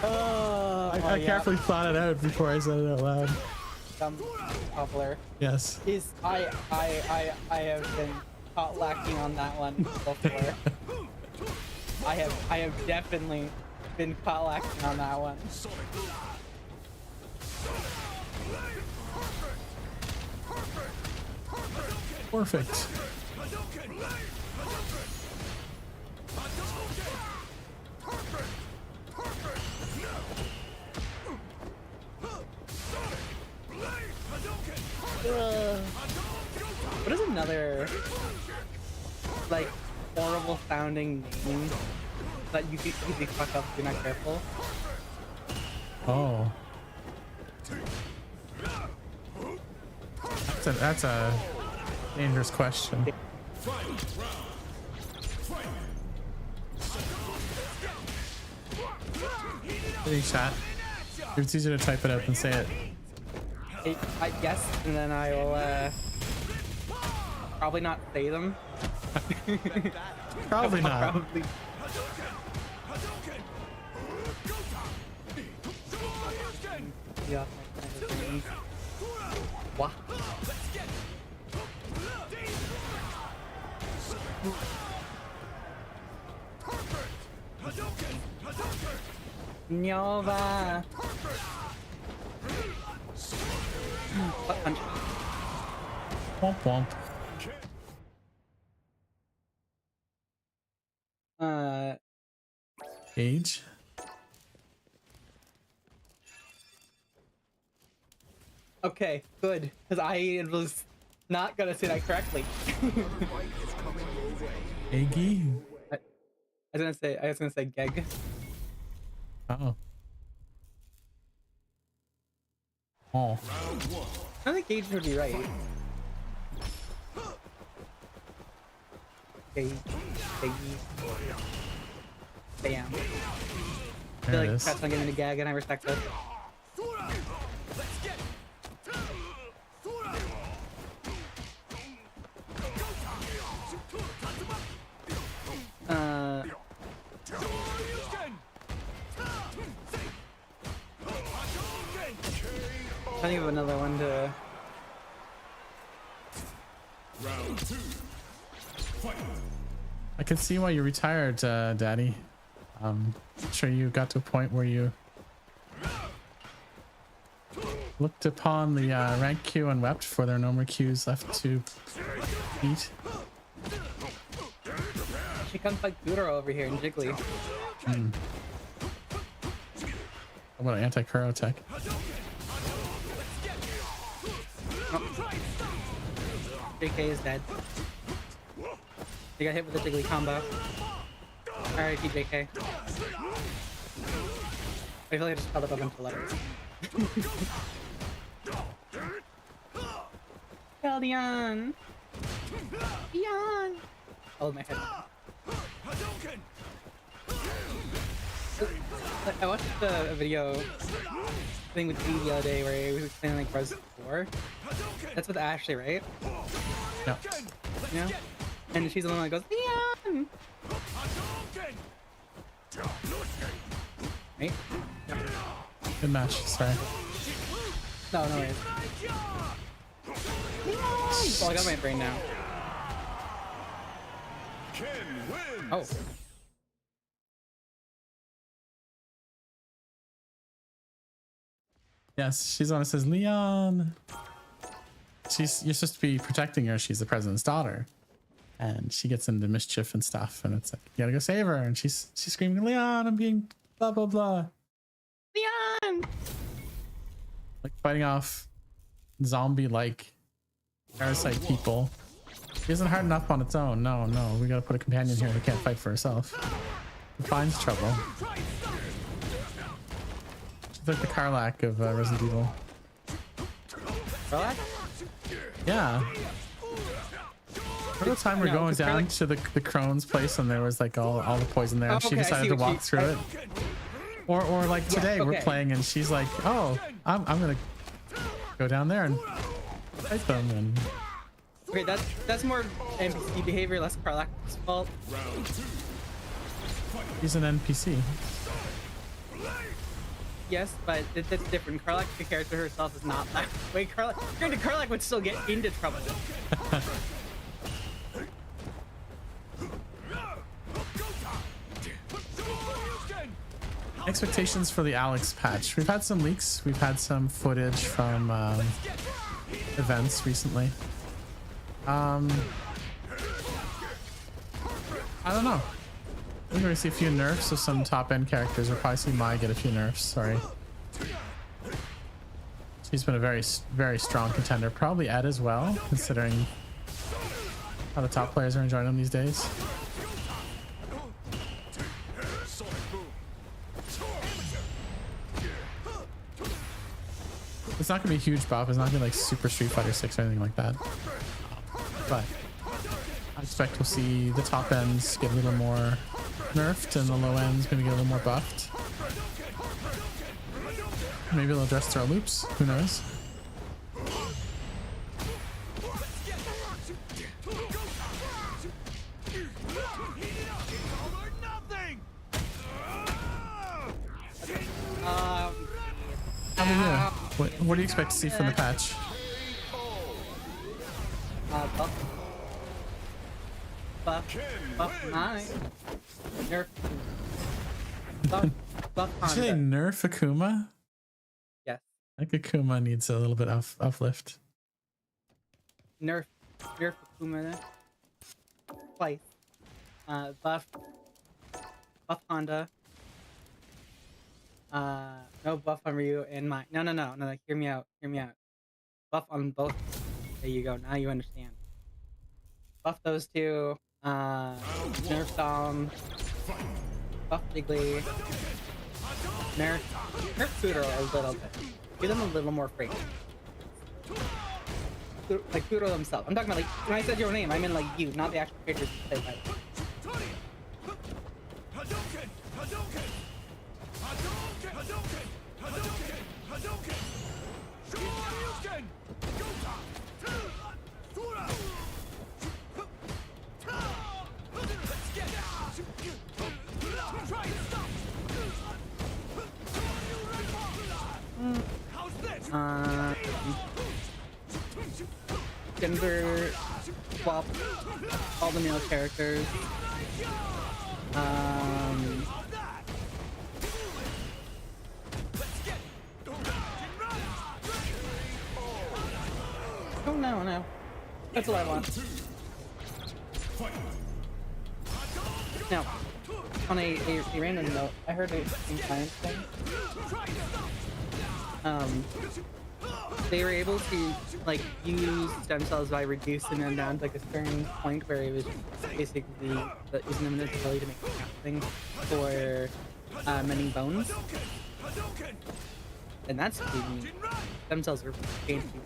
[SPEAKER 1] I carefully thought it out before I said it out loud.
[SPEAKER 2] Cobbler
[SPEAKER 1] Yes.
[SPEAKER 2] is I have been taught caught lacking on that one before. I have definitely been caught lacking on that one.
[SPEAKER 1] Perfect.
[SPEAKER 2] What is another like horrible sounding name that you could easily fuck up if you're not careful?
[SPEAKER 1] Oh. That's a dangerous question. Hey, chat. If it's easier to type it out than say it.
[SPEAKER 2] I guess, and then I will probably not say them.
[SPEAKER 1] Probably not.
[SPEAKER 2] Probably. Yeah. What? Nova. Butt punch.
[SPEAKER 1] Womp womp. Age.
[SPEAKER 2] Okay, good, because I was not gonna say that correctly.
[SPEAKER 1] Aggie.
[SPEAKER 2] I was gonna say Geg.
[SPEAKER 1] Oh. Oh.
[SPEAKER 2] I think Gage would be right. Gage. Bam. I feel
[SPEAKER 1] There it
[SPEAKER 2] like
[SPEAKER 1] is.
[SPEAKER 2] Pat's not giving me a gag, and I respect it. I think of another one to.
[SPEAKER 1] I can see why you retired, Daddy. I'm sure you got to a point where you looked upon the rank queue and wept, for there are no more queues left to eat.
[SPEAKER 2] She comes like Gudoro over here and Jiggly.
[SPEAKER 1] What an anti-Kuro tech.
[SPEAKER 2] JK is dead. He got hit with a Jiggly combo. Alright, JK. I feel like I just spelled up a bunch of letters. Eldion! Eon! Hold my head. I watched a video thing with Steve the other day where he was explaining like Res 4. That's with Ashley, right?
[SPEAKER 1] Yeah.
[SPEAKER 2] Yeah. And she's the one that goes, Leon! Right?
[SPEAKER 1] Good match. Sorry.
[SPEAKER 2] No, no worries. Oh, I got my brain now. Oh.
[SPEAKER 1] Yes, she's the one that says, Leon. You're supposed to be protecting her. She's the president's daughter. And she gets into mischief and stuff. And it's like, you gotta go save her. And she's screaming, Leon, I'm being blah, blah, blah.
[SPEAKER 2] Leon!
[SPEAKER 1] Like fighting off zombie-like parasite people. She isn't hard enough on its own. No, we gotta put a companion here who can't fight for herself. Who finds trouble. She's like the Karlach of Resident Evil.
[SPEAKER 2] Relax?
[SPEAKER 1] Yeah. Remember the time we're
[SPEAKER 2] No,
[SPEAKER 1] going
[SPEAKER 2] 'cause
[SPEAKER 1] down
[SPEAKER 2] Karlach-
[SPEAKER 1] to the Crohn's place and there was like all the poison there, and
[SPEAKER 2] Oh,
[SPEAKER 1] she
[SPEAKER 2] okay, I
[SPEAKER 1] decided
[SPEAKER 2] see
[SPEAKER 1] to
[SPEAKER 2] what
[SPEAKER 1] walk through it. Or like today we're
[SPEAKER 2] okay.
[SPEAKER 1] playing and she's like, oh, I'm gonna go down there and fight them. And
[SPEAKER 2] Okay, that's more NPC behavior, less Karlach's fault.
[SPEAKER 1] he's an NPC.
[SPEAKER 2] Yes, but it's different. Karlach, the character herself, is not that way. Karlach would still get into trouble.
[SPEAKER 1] Expectations for the Alex patch. We've had some leaks. We've had some footage from events recently. I don't know. We're going to see a few nerfs of some top end characters. We'll probably see Mai get a few nerfs. Sorry. He's been a very, very strong contender. Probably Ed as well, considering how the top players are enjoying him these days.
[SPEAKER 3] Sonic boom.
[SPEAKER 1] It's not gonna be a huge buff. It's not gonna be like Super Street Fighter 6 or anything like that. But I expect we'll see the top ends get a little more nerfed and the low ends maybe get a little more buffed. Maybe they'll address throw loops. Who knows? How about you? What do you expect to see from the patch?
[SPEAKER 2] Buff 9. Nerf. Buff
[SPEAKER 1] Did you say
[SPEAKER 2] Honda.
[SPEAKER 1] nerf Akuma?
[SPEAKER 2] Yes.
[SPEAKER 1] I think Akuma needs a little bit of uplift.
[SPEAKER 2] Nerf Akuma twice. Buff Honda. No buff on Ryu and Mai. No. Hear me out. Buff on both. There you go. Now you understand. Buff those two. Nerf Dom. Buff Jiggly. Nerf Kuro a little bit. Give them a little more free. Like Kuro themselves. I'm talking about like when I said your name, I mean like you, not the actual characters you play by. Gender swap all the male characters. Oh no. That's what I want. Now, on a random note, I heard a science thing. They were able to like use stem cells by reducing them down to like a certain point where it was basically using them as an ability to make things for mending bones, and that's really, stem cells are painful.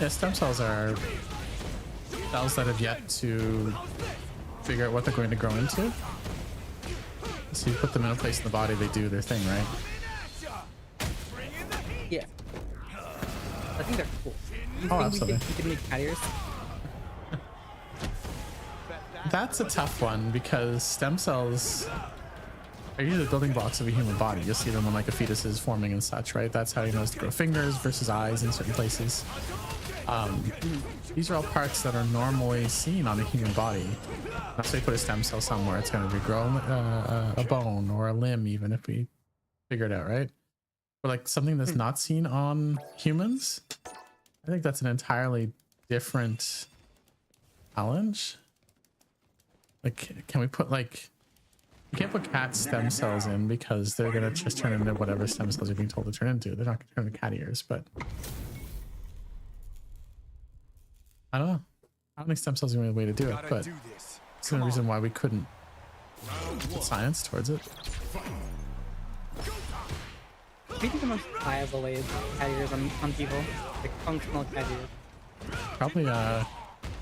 [SPEAKER 1] Yeah, stem cells are cells that have yet to figure out what they're going to grow into. So you put them in a place in the body, they do their thing, right?
[SPEAKER 2] Yeah, I think they're cool. You
[SPEAKER 1] Oh,
[SPEAKER 2] think
[SPEAKER 1] absolutely.
[SPEAKER 2] we can make carriers?
[SPEAKER 1] That's a tough one because stem cells are usually the building blocks of a human body. You'll see them when like a fetus is forming and such, right? That's how you know to grow fingers versus eyes in certain places. These are all parts that are normally seen on a human body. Now, say you put a stem cell somewhere, it's going to regrow a bone or a limb, even if we figure it out, right? But like something that's not seen on humans, I think that's an entirely different challenge. Like, can we put like, you can't put cat stem cells in because they're going to just turn into whatever stem cells you're being told to turn into. They're not going to turn into cat ears, but I don't know. I don't think stem cells are the only way to do it, but it's the reason why we couldn't put science towards it.
[SPEAKER 2] Maybe the most viable way is carriers on people, like functional carriers.
[SPEAKER 1] Probably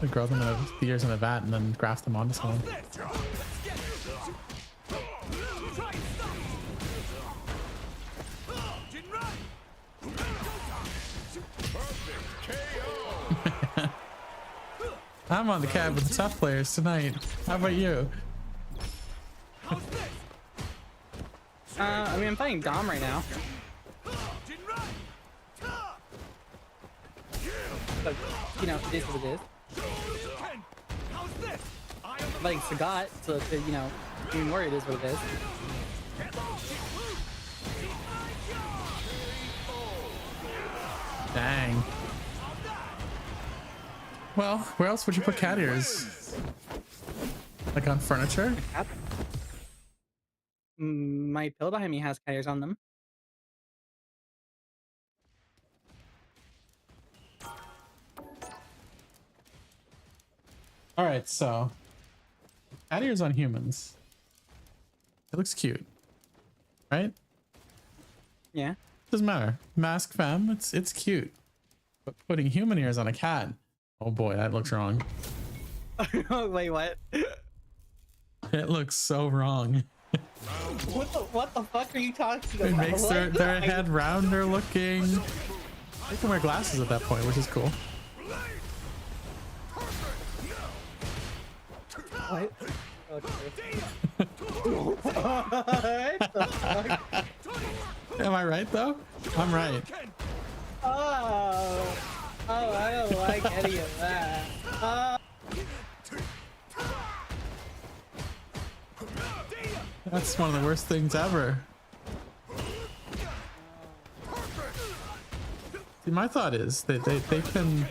[SPEAKER 1] grow them in the ears in a vat and then graft them onto someone. I'm on the cab with the tough players tonight. How about you?
[SPEAKER 2] I mean, I'm fighting Dom right now. But, you know, it is what it is. I'm fighting Sagat, so, you know, I mean, Warrior is what it is.
[SPEAKER 1] Dang. Well, where else would you put cat ears? Like on furniture?
[SPEAKER 2] Cat. My pillow behind me has cat ears on them.
[SPEAKER 1] All right, so cat ears on humans. It looks cute, right?
[SPEAKER 2] Yeah.
[SPEAKER 1] Doesn't matter. Mask femme, it's cute. But putting human ears on a cat, oh boy, that looks wrong.
[SPEAKER 2] Wait, what?
[SPEAKER 1] It looks so wrong.
[SPEAKER 2] What the fuck are you talking
[SPEAKER 1] It
[SPEAKER 2] about?
[SPEAKER 1] makes their head rounder looking. They can wear glasses at that point, which is cool.
[SPEAKER 2] What? What the fuck?
[SPEAKER 1] Am I right though? I'm right.
[SPEAKER 2] Oh, I don't like any of that.
[SPEAKER 1] That's one of the worst things ever. See, my thought is that they can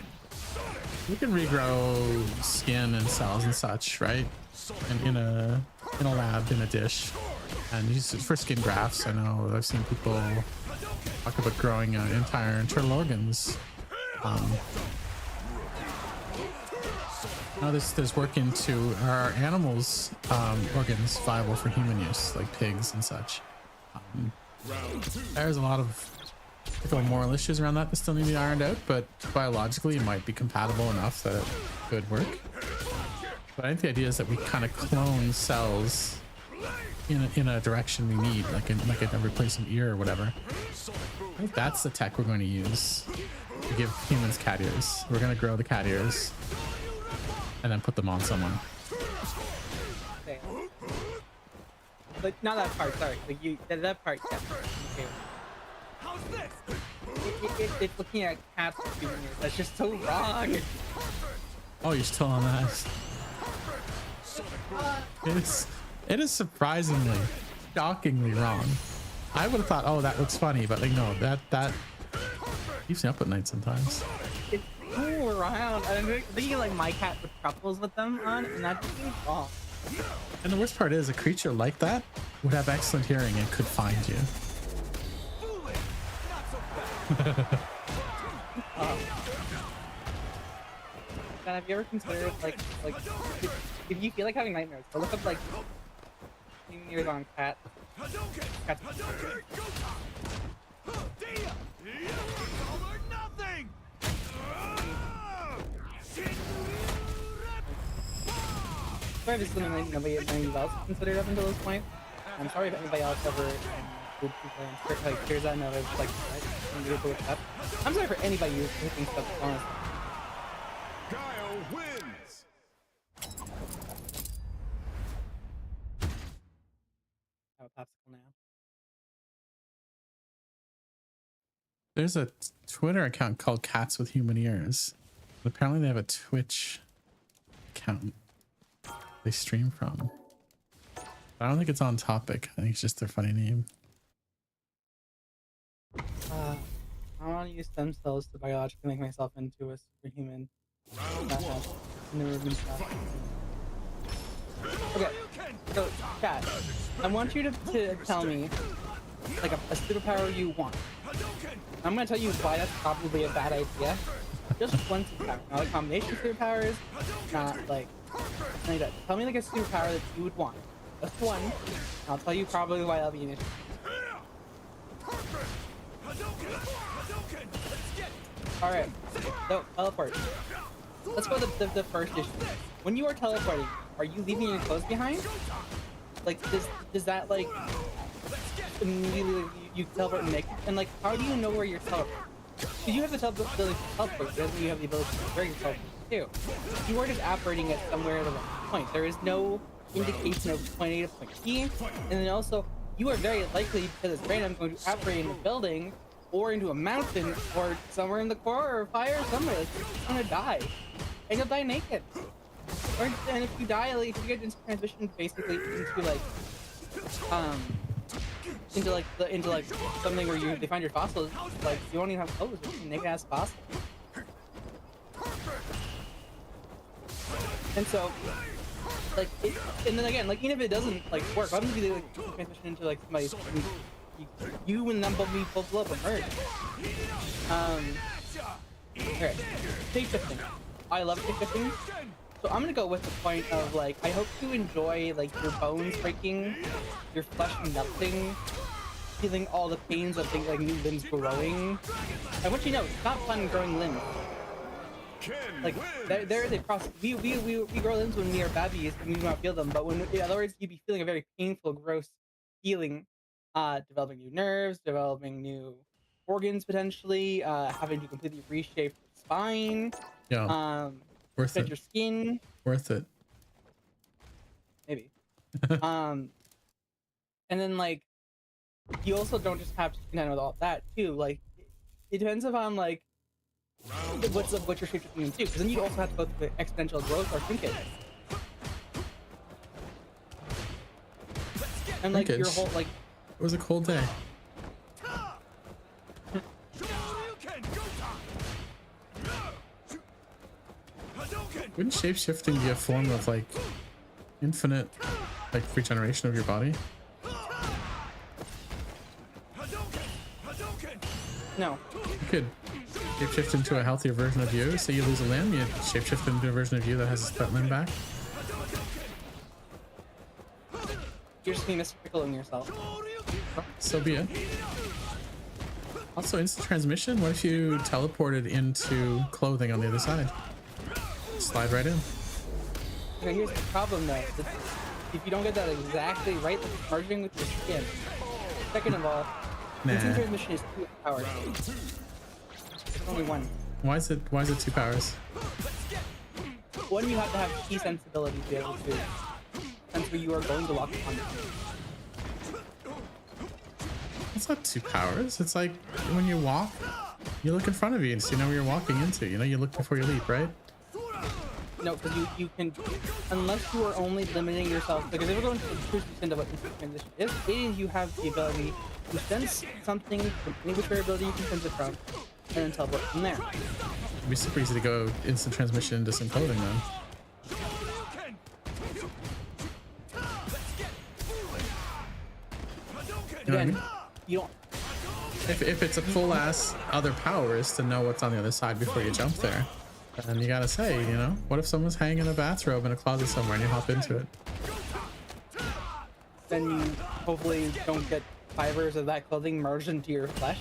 [SPEAKER 1] regrow skin and cells and such, right? In a lab, in a dish, and use it for skin grafts. I know I've seen people talk about growing entire internal organs. Now there's work into our animals' organs viable for human use, like pigs and such. There's a lot of ethical and moral issues around that still need to be ironed out, but biologically it might be compatible enough that it could work. But I think the idea is that we kind of clone cells in a direction we need, like a replacement ear or whatever. I think that's the tech we're going to use to give humans cat ears. We're going to grow the cat ears and then put them on someone.
[SPEAKER 2] Okay. Like, not that part, sorry. Like, that part, yeah. Okay.
[SPEAKER 3] How's this?
[SPEAKER 2] It's looking at cats with human ears. That's just so wrong.
[SPEAKER 1] Oh, you're still on that. It is surprisingly, shockingly wrong. I would have thought, oh, that looks funny, but like, no, that keeps me up at night sometimes.
[SPEAKER 2] It's cool around. I'm thinking like my cat with truffles with them on, and that's just wrong.
[SPEAKER 1] And the worst part is, a creature like that would have excellent hearing and could find you.
[SPEAKER 2] Dan, have you ever considered like if you feel like having nightmares, go look up like human ears on cat. Cats. Sorry if this is something nobody else considered up until this point. I'm sorry if anybody else ever like hears that and knows like I'm sorry for anybody who's thinking stuff honestly.
[SPEAKER 3] Kyle wins.
[SPEAKER 2] Have a popsicle now.
[SPEAKER 1] There's a Twitter account called Cats with Human Ears. Apparently they have a Twitch account they stream from. I don't think it's on topic. I think it's just their funny name.
[SPEAKER 2] I want to use stem cells to biologically make myself into a superhuman. That has never been tried. Okay, so chat, I want you to tell me like a superpower you want. I'm gonna tell you why that's probably a bad idea. Just one superpower, not like combination superpowers, not like something like that. Tell me like a superpower that you would want. Just one. And I'll tell you probably why that'll be an issue. Alright, so teleport. Let's go to the first issue. When you are teleporting, are you leaving your clothes behind? Like, does that like immediately you teleport naked? And like, how do you know where you're teleporting? Because you have the ability to teleport, doesn't you have the ability to bring yourself too? You are just operating at somewhere at the wrong point. There is no indication of point A to point B, and then also you are very likely, because it's random, going to operate in a building or into a mountain or somewhere in the core or fire or somewhere. Like, you're just gonna die, and you'll die naked. and if you die, like, if you get instant transmission basically into like something where they find your fossils, like you won't even have clothes. It's a naked ass fossil. And so, like, and then again, like, even if it doesn't like work, what happens if you like transition into like somebody, you and them both blow up and merge? Okay, shape shifting. I love shape shifting. So I'm gonna go with the point of like, I hope you enjoy like your bones breaking, your flesh melting, feeling all the pains of things like new limbs growing. I want you to know, it's not fun growing limbs. Like there is a process. We grow limbs when we are babies and we do not feel them, but when, in other words, you'd be feeling a very painful, gross feeling, developing new nerves, developing new organs potentially, having to completely reshape your spine.
[SPEAKER 1] Yeah. Worth
[SPEAKER 2] Fit
[SPEAKER 1] it.
[SPEAKER 2] your skin,
[SPEAKER 1] Worth it.
[SPEAKER 2] maybe. And then like, you also don't just have to contend with all that too. Like, it depends upon like what your shape shifting into, because then you also have to go through the exponential growth or shrinkage. And like your
[SPEAKER 1] Shrinkage?
[SPEAKER 2] whole like,
[SPEAKER 1] It was a cold day. Wouldn't shapeshifting be a form of like infinite like regeneration of your body?
[SPEAKER 2] no.
[SPEAKER 1] You could shapeshift into a healthier version of you. So you lose a limb, you shapeshift into a version of you that has that limb back.
[SPEAKER 2] You're just being pickling yourself.
[SPEAKER 1] So be it. Also, instant transmission. What if you teleported into clothing on the other side? Slide right in.
[SPEAKER 2] Okay, here's the problem though. If you don't get that exactly right, like merging with your skin. Second of all, instant
[SPEAKER 1] Nah.
[SPEAKER 2] transmission is 2 powers. There's only one.
[SPEAKER 1] Why is it 2 powers?
[SPEAKER 2] One, you have to have key sensibility to be able to sense where you are going to lock upon.
[SPEAKER 1] It's not 2 powers. It's like when you walk, you look in front of you so you know where you're walking into. You know, you look before you leap, right?
[SPEAKER 2] No, because you can, unless you are only limiting yourself, because if we're going to the true extent of what instant transition is you have the ability to sense something from any which variability you can sense it from, and then teleport from there.
[SPEAKER 1] It'd be super easy to go instant transmission into some clothing then. You know what I
[SPEAKER 2] Again,
[SPEAKER 1] mean?
[SPEAKER 2] you don't.
[SPEAKER 1] If it's a full ass other powers to know what's on the other side before you jump there, then you gotta say, you know, what if someone's hanging a bathrobe in a closet somewhere and you hop into it?
[SPEAKER 2] Then you hopefully don't get fibers of that clothing merged into your flesh.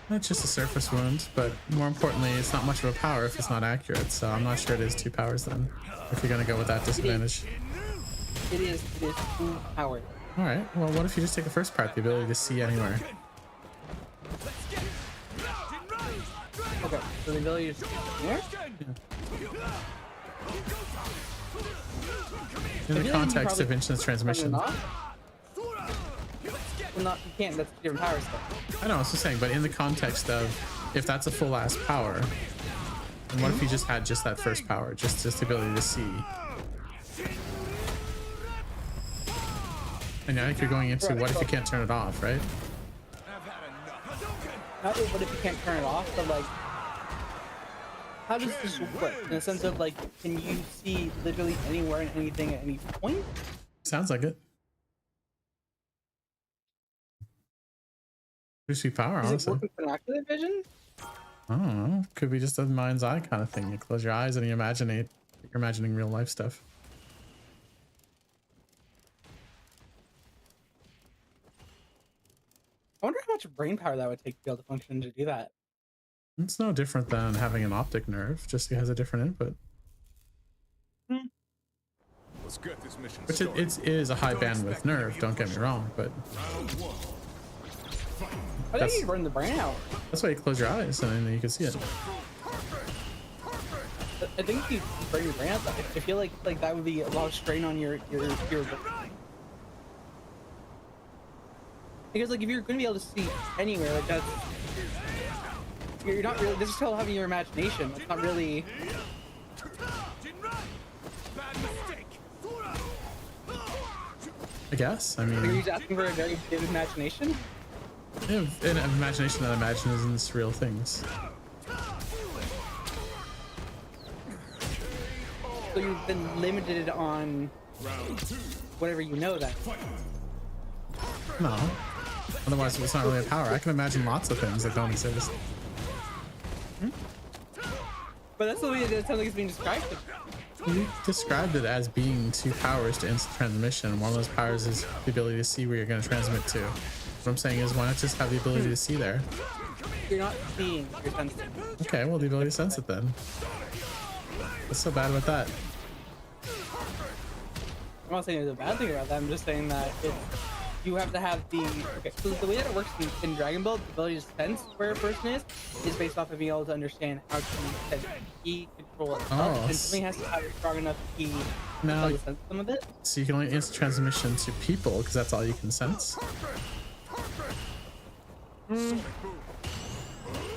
[SPEAKER 1] That's just a surface wound, but more importantly, it's not much of a power if it's not accurate. So I'm not sure it is 2 powers then, if you're gonna go with that disadvantage.
[SPEAKER 2] It is 2 powers.
[SPEAKER 1] All right. Well, what if you just take the first part, the ability to see anywhere?
[SPEAKER 2] Okay, so the ability to here?
[SPEAKER 1] In the
[SPEAKER 2] you
[SPEAKER 1] context
[SPEAKER 2] probably
[SPEAKER 1] of instant transmission.
[SPEAKER 2] Well, not, you can't, that's a different power set.
[SPEAKER 1] I know, I was just saying, but in the context of if that's a full ass power, and what if you just had just that first power, just the ability to see? And I think you're going into what if you can't turn it off, right?
[SPEAKER 2] Not what if you can't turn it off, but like, how does this work? In the sense of like, can you see literally anywhere and anything at any point?
[SPEAKER 1] Sounds like it. Pretty sweet power,
[SPEAKER 2] Is it
[SPEAKER 1] honestly.
[SPEAKER 2] work with binocular vision?
[SPEAKER 1] I don't know. Could be just a mind's eye kind of thing. You close your eyes and you you're imagining real life stuff.
[SPEAKER 2] I wonder how much brain power that would take to be able to function to do that.
[SPEAKER 1] It's no different than having an optic nerve, just it has a different input.
[SPEAKER 3] Let's get this mission
[SPEAKER 1] Which
[SPEAKER 3] started.
[SPEAKER 1] it is a high bandwidth nerve, don't get me wrong, but
[SPEAKER 2] I
[SPEAKER 1] That's-
[SPEAKER 2] think you burn the brain out.
[SPEAKER 1] that's why you close your eyes and then you can see it.
[SPEAKER 2] I think if you burn your brain out, I feel like that would be a lot of strain on your because like if you're gonna be able to see anywhere, like that's you're not really. This is still having your imagination. It's not really.
[SPEAKER 1] I guess. I
[SPEAKER 2] Are you
[SPEAKER 1] mean,
[SPEAKER 2] just asking for a very vivid imagination?
[SPEAKER 1] an imagination that imagines real things.
[SPEAKER 2] So you've been limited on whatever you know then.
[SPEAKER 1] No. Otherwise, it's not really a power. I can imagine lots of things that don't exist.
[SPEAKER 2] But that's the way it sounds like it's being described.
[SPEAKER 1] You described it as being two powers to instant transmission. One of those powers is the ability to see where you're going to transmit to. What I'm saying is, why not just have the ability to see there?
[SPEAKER 2] You're not seeing, you're sensing.
[SPEAKER 1] Okay, well, the ability to sense it then. What's so bad about that?
[SPEAKER 2] I'm not saying there's a bad thing about that. I'm just saying that you have to have the okay. So the way that it works in Dragon Ball, the ability to sense where a person is based off of being able to understand how to sense key control itself.
[SPEAKER 1] Oh,
[SPEAKER 2] And something has to have a strong enough key
[SPEAKER 1] Now-
[SPEAKER 2] to sense some of it.
[SPEAKER 1] So you can only instant transmission to people because that's all you can sense?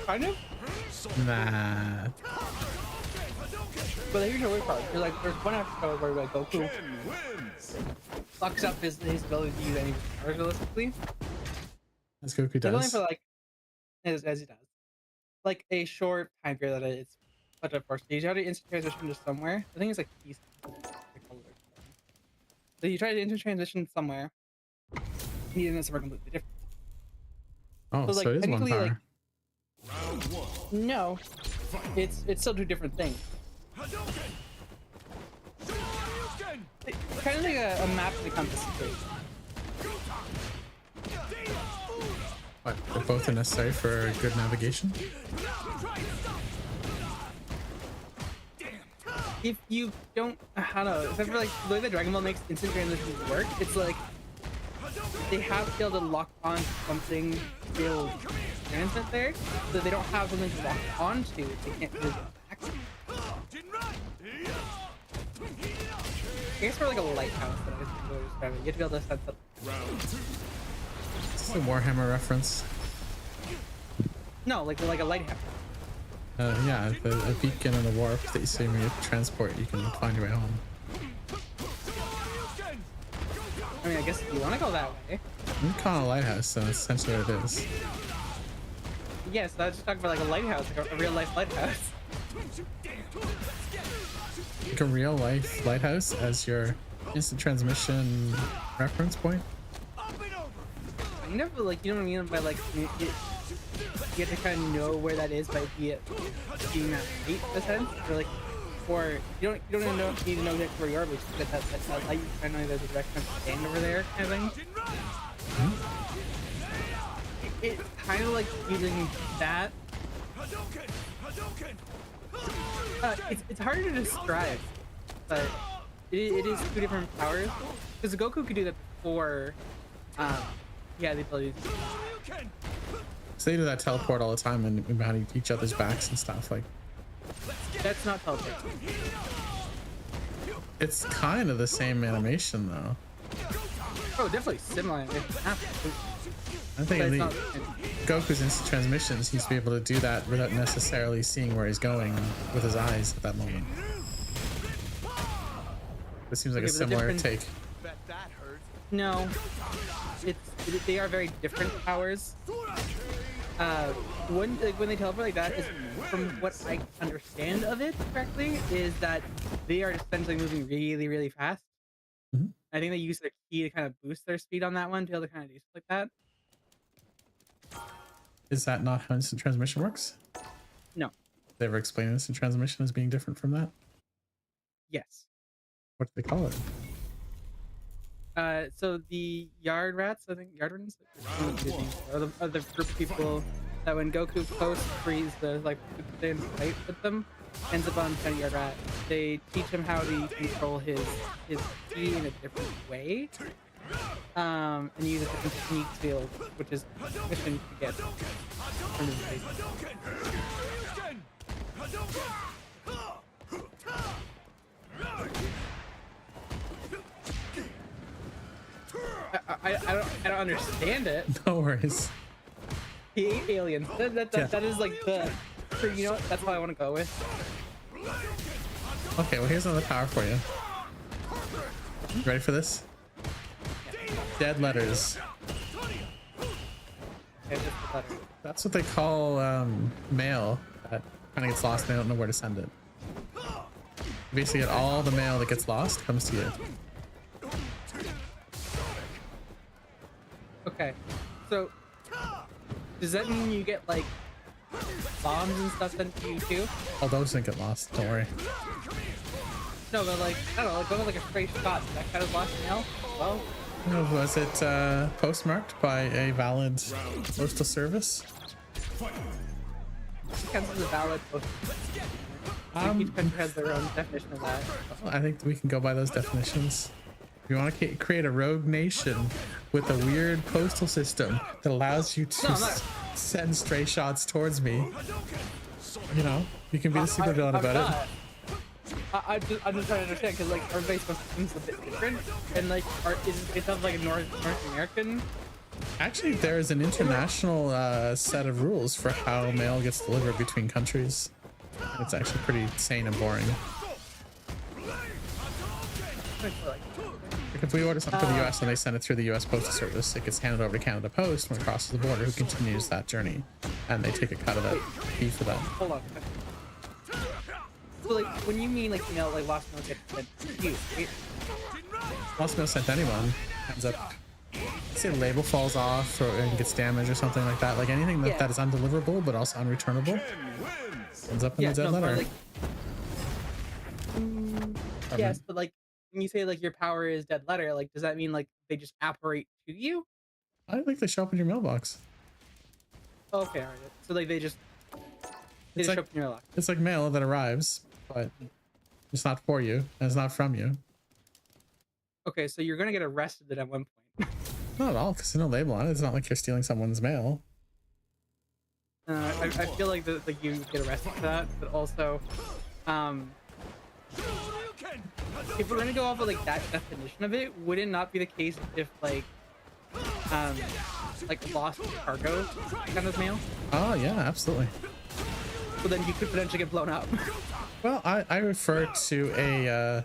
[SPEAKER 2] Kind of.
[SPEAKER 1] Nah.
[SPEAKER 2] But here's the weird part. There's one episode where like Goku fucks up his ability to use any powers realistically.
[SPEAKER 1] As Goku
[SPEAKER 2] It's only
[SPEAKER 1] does.
[SPEAKER 2] for like as he does. Like a short time period that it's such a force. You try to instant transition to somewhere. I think it's like east. So you try to instant transition somewhere. He did somewhere completely different.
[SPEAKER 1] Oh,
[SPEAKER 2] So,
[SPEAKER 1] so
[SPEAKER 2] like,
[SPEAKER 1] it is one
[SPEAKER 2] technically,
[SPEAKER 1] power.
[SPEAKER 2] like- No, it's still two different things. It's kind of like a map to the compass situation.
[SPEAKER 1] What, they're both are necessary for good navigation?
[SPEAKER 2] If you don't, I don't know, except for like the way that Dragon Ball makes instant transitions work, it's like they have to be able to lock on to something to be able to transmit there, so they don't have something to lock onto. They can't really get back. I guess for like a lighthouse, that I guess people are describing. You have to be able to sense that.
[SPEAKER 1] It's a Warhammer reference.
[SPEAKER 2] No, like a lighthouse.
[SPEAKER 1] Yeah, a beacon and a warp that you see when you transport, you can find your way home.
[SPEAKER 2] I mean, I guess if you want to go that way.
[SPEAKER 1] You call it a lighthouse, so that's essentially what it is.
[SPEAKER 2] Yes, I was just talking about like a lighthouse, like a real life lighthouse.
[SPEAKER 1] Like a real life lighthouse as your instant transmission reference point.
[SPEAKER 2] You never like, you know what I mean by like, you have to kind of know where that is by being that light, in a sense, or like, or you don't even need to know exactly where you are, but just get that light. You kind of know there's a direction of stand over there, kind of thing. It's kind of like using that. It's harder to describe, but it is two different powers. Because Goku could do that before. Yeah, the ability to.
[SPEAKER 1] So they do that teleport all the time and behind each other's backs and stuff. Like,
[SPEAKER 2] That's not teleport.
[SPEAKER 1] it's kind of the same animation though.
[SPEAKER 2] Oh, definitely similar. Absolutely.
[SPEAKER 1] I think
[SPEAKER 2] But
[SPEAKER 1] in
[SPEAKER 2] it's
[SPEAKER 1] the
[SPEAKER 2] not.
[SPEAKER 1] Goku's instant transmissions, he's be able to do that without necessarily seeing where he's going with his eyes at that moment. It seems like
[SPEAKER 2] Okay,
[SPEAKER 1] a
[SPEAKER 2] but the
[SPEAKER 1] similar
[SPEAKER 2] difference-
[SPEAKER 1] take.
[SPEAKER 2] No, they are very different powers. When they teleport like that, is from what I understand of it correctly, is that they are essentially moving really, really fast.
[SPEAKER 1] Mhm.
[SPEAKER 2] I think they use their key to kind of boost their speed on that one, to be able to kind of do stuff like that.
[SPEAKER 1] Is that not how instant transmission works?
[SPEAKER 2] No.
[SPEAKER 1] They ever explain instant transmission as being different from that?
[SPEAKER 2] Yes.
[SPEAKER 1] What do they call it?
[SPEAKER 2] So the Yard Rats, I think Yard Rats, are the group of people that when Goku post frees the like stay in fight with them, ends up on Tiny Yard Rat. They teach him how to control his ki in a different way, and use a different technique field, which is mission to get from his face. I don't understand it.
[SPEAKER 1] No worries.
[SPEAKER 2] He ate aliens. That is like the, you know what? That's how I want to go with.
[SPEAKER 1] Okay, well here's another power for you. You ready for this? Dead letters.
[SPEAKER 2] Okay, just the letter.
[SPEAKER 1] That's what they call mail that kind of gets lost and they don't know where to send it. Basically, all the mail that gets lost comes to you.
[SPEAKER 2] Okay, so does that mean you get like bombs and stuff sent to you too?
[SPEAKER 1] All those didn't get lost. Don't worry.
[SPEAKER 2] No, but like I don't know, like going like a stray shot. That kind of lost mail. Well,
[SPEAKER 1] Was it postmarked by a valid postal service?
[SPEAKER 2] it counts as a valid post. Each country has their own definition of that.
[SPEAKER 1] I think we can go by those definitions. If you want to create a rogue nation with a weird postal system that allows you to
[SPEAKER 2] No, I'm not-
[SPEAKER 1] send stray shots towards me, you know, you can be the super villain about it.
[SPEAKER 2] I'm just trying to understand because like everybody's system's a bit different, and like is it sounds like a North American.
[SPEAKER 1] Actually, there is an international set of rules for how mail gets delivered between countries. It's actually pretty sane and boring. Like if we order something for the US and they send it through the US Postal Service, it gets handed over to Canada Post when it crosses the border, who continues that journey, and they take a cut of that fee for that.
[SPEAKER 2] Hold on. So like when you mean like like lost mail gets sent to you, right?
[SPEAKER 1] Lost mail sent to anyone ends up, say, a label falls off or and gets damaged or something like that. Like anything that,
[SPEAKER 2] Yeah.
[SPEAKER 1] that is undeliverable but also unreturnable ends up in the dead
[SPEAKER 2] but,
[SPEAKER 1] letter.
[SPEAKER 2] like, yes, but like when you say like your power is dead letter, like does that mean like they just apparate to you?
[SPEAKER 1] I think they show up in your mailbox.
[SPEAKER 2] Okay, alright. So like they just
[SPEAKER 1] It's
[SPEAKER 2] show
[SPEAKER 1] like
[SPEAKER 2] up in your lock.
[SPEAKER 1] it's like mail that arrives, but it's not for you and it's not from you.
[SPEAKER 2] Okay, so you're gonna get arrested at one point.
[SPEAKER 1] Not at all, because there's no label on it. It's not like you're stealing someone's mail.
[SPEAKER 2] I feel like like you get arrested for that, but also, if we're gonna go off of like that definition of it, would it not be the case if like lost cargo kind of mail?
[SPEAKER 1] Oh yeah, absolutely.
[SPEAKER 2] So then you could potentially get blown up.
[SPEAKER 1] Well, I refer to a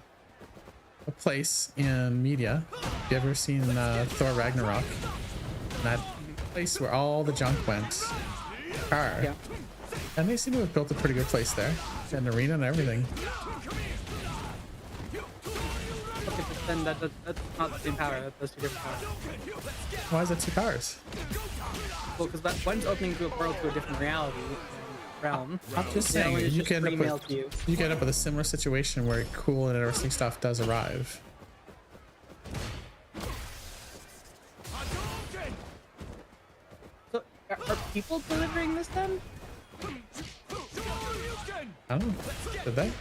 [SPEAKER 1] place in media. Have you ever seen Thor Ragnarok? That place where all the junk went. Car.
[SPEAKER 2] Yeah.
[SPEAKER 1] And they seem to have built a pretty good place there. An arena and everything.
[SPEAKER 2] Okay, but then that's not the same power. That's two different powers.
[SPEAKER 1] Why is that 2 powers?
[SPEAKER 2] Well, because one's opening to a portal to a different reality realm.
[SPEAKER 1] I'm just
[SPEAKER 2] The other
[SPEAKER 1] saying,
[SPEAKER 2] one is
[SPEAKER 1] you
[SPEAKER 2] just
[SPEAKER 1] can,
[SPEAKER 2] free
[SPEAKER 1] end
[SPEAKER 2] mail
[SPEAKER 1] up
[SPEAKER 2] to you.
[SPEAKER 1] with, you can end up with a similar situation where cool and interesting stuff does arrive.
[SPEAKER 2] So are people delivering this then?
[SPEAKER 1] I don't know. Did they?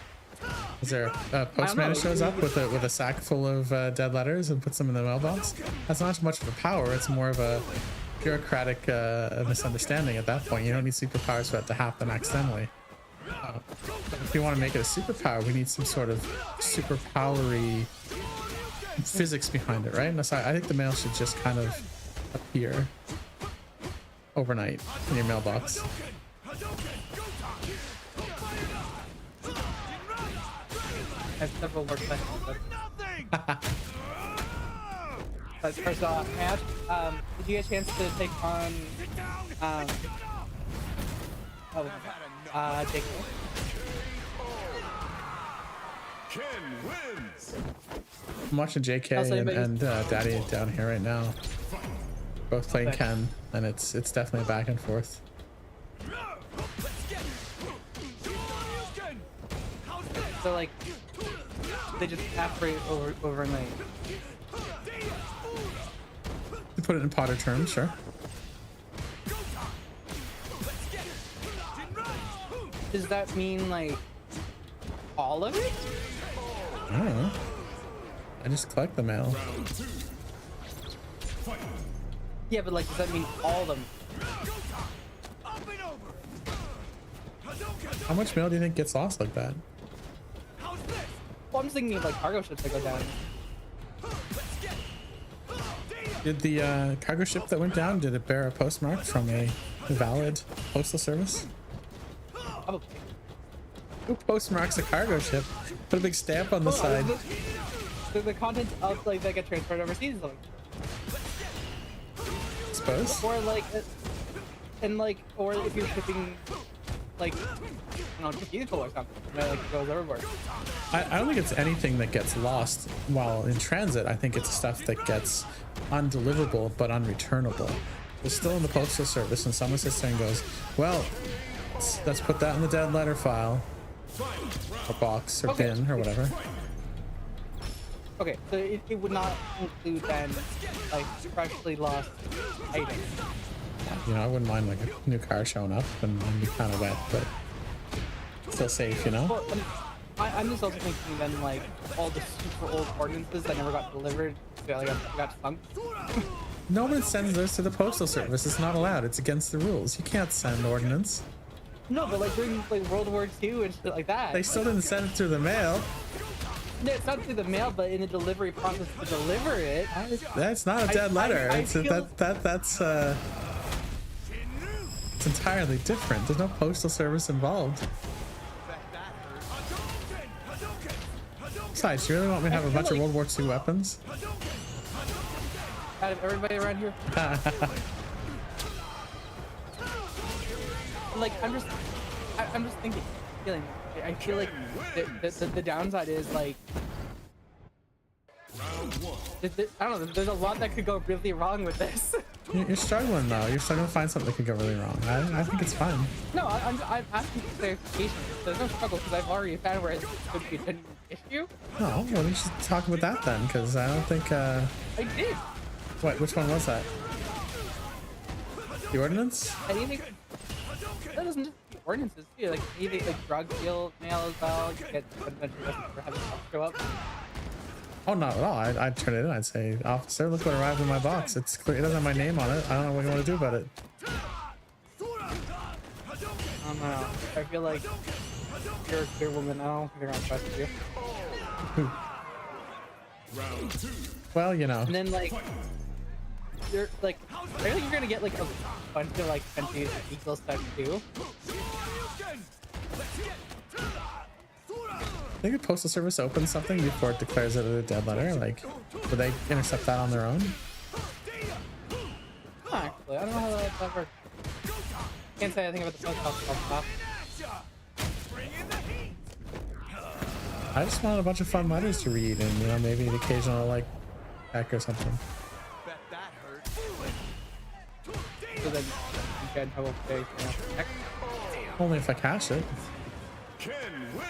[SPEAKER 1] Is there a postman who shows up with a sack full of dead letters and puts them in the mailbox? That's not much of a power. It's more of a bureaucratic misunderstanding at that point. You don't need superpowers for that to happen accidentally. If you want to make it a superpower, we need some sort of superpowery physics behind it, right? And so I think the mail should just kind of appear overnight in your mailbox.
[SPEAKER 2] I have several more questions. But first off, Matt, did you get a chance to take on Jake?
[SPEAKER 3] Ken wins.
[SPEAKER 1] I'm watching JK
[SPEAKER 2] Also,
[SPEAKER 1] and,
[SPEAKER 2] anybody's-
[SPEAKER 1] Daddy down here right now. Both playing
[SPEAKER 2] Okay.
[SPEAKER 1] Ken, and it's definitely a back and forth.
[SPEAKER 2] So like, they just apparate overnight.
[SPEAKER 1] To put it in Potter terms, sure.
[SPEAKER 2] Does that mean like all of it?
[SPEAKER 1] I don't know. I just collect the mail.
[SPEAKER 2] Yeah, but like, does that mean all of them?
[SPEAKER 1] How much mail do you think gets lost like that?
[SPEAKER 2] Well, I'm just thinking of like cargo ships that go down.
[SPEAKER 1] Did the cargo ship that went down, did it bear a postmark from a valid postal service?
[SPEAKER 2] Probably.
[SPEAKER 1] Who postmarks a cargo ship? Put a big stamp on the
[SPEAKER 2] Well,
[SPEAKER 1] side.
[SPEAKER 2] the contents of like that get transferred overseas. Like,
[SPEAKER 1] suppose.
[SPEAKER 2] Or like, and like, or if you're shipping, like, I don't know, just vehicle or something, that like goes overboard.
[SPEAKER 1] I don't think it's anything that gets lost while in transit. I think it's stuff that gets undeliverable but unreturnable. It's still in the postal service, and someone sits there and goes, "Well, let's put that in the dead letter file, or box, or
[SPEAKER 2] Okay.
[SPEAKER 1] bin, or whatever."
[SPEAKER 2] Okay, so it would not include then like freshly lost items.
[SPEAKER 1] You know, I wouldn't mind like a new car showing up and be kind of wet, but still safe, you know?
[SPEAKER 2] Well, I'm just also thinking then like all the super old ordinances that never got delivered, so like got sunk.
[SPEAKER 1] No one sends those to the postal service. It's not allowed. It's against the rules. You can't send ordnance.
[SPEAKER 2] No, but like during like World War II and shit like that.
[SPEAKER 1] They still didn't send it through the mail.
[SPEAKER 2] No, it's not through the mail, but in the delivery process to deliver it.
[SPEAKER 1] That's not a dead letter.
[SPEAKER 2] I
[SPEAKER 1] It's
[SPEAKER 2] feel-
[SPEAKER 1] that's it's entirely different. There's no postal service involved. Besides, you really want me to have a bunch of World War II weapons?
[SPEAKER 2] Out of everybody around here. Like I'm just thinking, feeling. I feel like the downside is like. I don't know. There's a lot that could go really wrong with this.
[SPEAKER 1] You're struggling though. You're struggling to find something that could go really wrong. I think it's fine.
[SPEAKER 2] No, I'm asking for clarification. There's no struggle because I've already found where it could be an issue.
[SPEAKER 1] Oh, well, we should talk about that then, because I don't think.
[SPEAKER 2] I did.
[SPEAKER 1] What? Which one was that? The ordinance?
[SPEAKER 2] Anything. That doesn't just be ordinances too. Like anything like drug deal mail as well. You get a bunch of lists for having stuff show up.
[SPEAKER 1] Oh, not at all. I'd turn it in. I'd say, "Officer, look what arrived in my box. It's clear. It doesn't have my name on it. I don't know what you want to do about it."
[SPEAKER 2] I don't know. I feel like you're a clear woman. I don't think they're gonna trust you.
[SPEAKER 1] Well, you know.
[SPEAKER 2] And then like you're like, I feel like you're gonna get like a bunch of like countries equal stuff too.
[SPEAKER 1] I think the postal service opens something before it declares it a dead letter. Like, would they intercept that on their own?
[SPEAKER 2] Actually, I don't know how that works. Can't say anything about the post office stuff.
[SPEAKER 1] I just wanted a bunch of fun letters to read, and you know, maybe an occasional like check or something.
[SPEAKER 2] So then you get in trouble for days, you know, check.
[SPEAKER 1] Only if I cash it.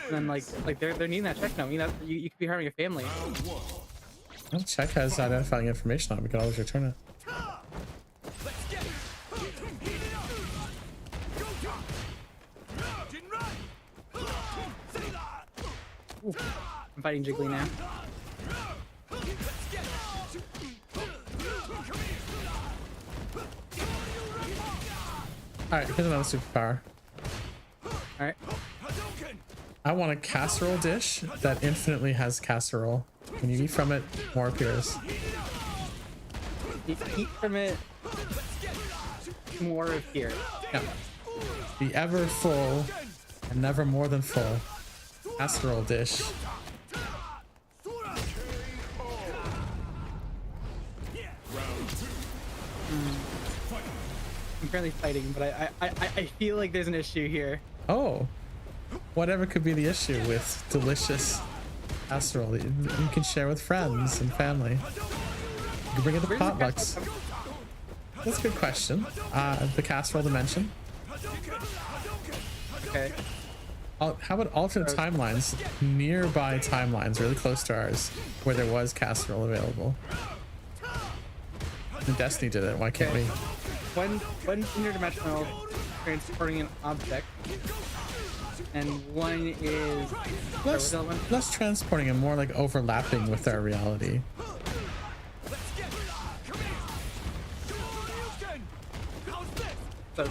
[SPEAKER 2] And then like they're needing that check now. You know, you could be harming a family.
[SPEAKER 1] Well, check has identifying information on it. We can always return it.
[SPEAKER 2] Ooh, I'm fighting Jiggly now.
[SPEAKER 1] All right, here's another superpower.
[SPEAKER 2] All right.
[SPEAKER 1] I want a casserole dish that infinitely has casserole. When you eat from it, more appears.
[SPEAKER 2] You eat from it. More appear.
[SPEAKER 1] Yeah. The ever full and never more than full casserole dish.
[SPEAKER 2] I'm currently fighting, but I feel like there's an issue here.
[SPEAKER 1] Oh, whatever could be the issue with delicious casserole that you can share with friends and family. You can bring it to
[SPEAKER 2] Where's the
[SPEAKER 1] potlucks.
[SPEAKER 2] casserole coming
[SPEAKER 1] That's a good question. The casserole dimension.
[SPEAKER 2] from? Okay.
[SPEAKER 1] How about alternate timelines, nearby timelines, really close to ours, where there was casserole available? And Destiny did it. Why can't
[SPEAKER 2] Okay.
[SPEAKER 1] we?
[SPEAKER 2] One interdimensional transporting an object, and one is.
[SPEAKER 1] Less,
[SPEAKER 2] the other one?
[SPEAKER 1] less transporting and more like overlapping with our reality.
[SPEAKER 2] So,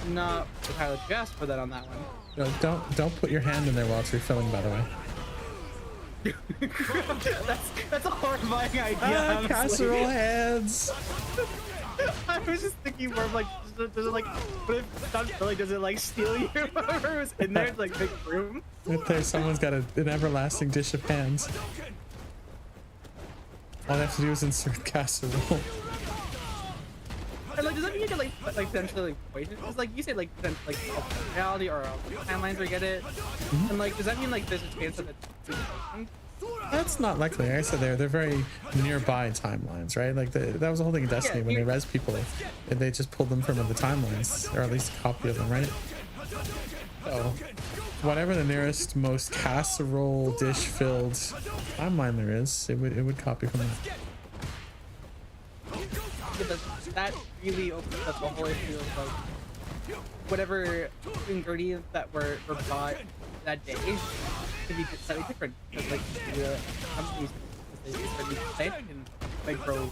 [SPEAKER 2] not the pilot you asked for that on that one.
[SPEAKER 1] No, don't put your hand in there while it's refilling. By the way.
[SPEAKER 2] That's a horrifying idea. honestly.
[SPEAKER 1] Casserole hands.
[SPEAKER 2] I was just thinking more of like, does it like, what if it's not filling? Does it like steal you? Whoever was in there, it's like big room.
[SPEAKER 1] Right there, someone's got an everlasting dish of hands. All they have to do is insert casserole.
[SPEAKER 2] And like, does that mean you can like potentially like poison? Because like you said like potentially like reality or timelines where you get it, and like does that mean like there's a chance that it's poisoned?
[SPEAKER 1] That's not likely. Like I said, they're very nearby timelines, right? Like that was the whole thing in Destiny when they res people, they just pulled them from the timelines, or at least a copy of them, right? So whatever the nearest, most casserole dish filled timeline there is, it would copy from that.
[SPEAKER 2] Yeah, but that really opens up the whole issue of like whatever ingredients that were bought that day could be slightly different. Because like the companies they can like grow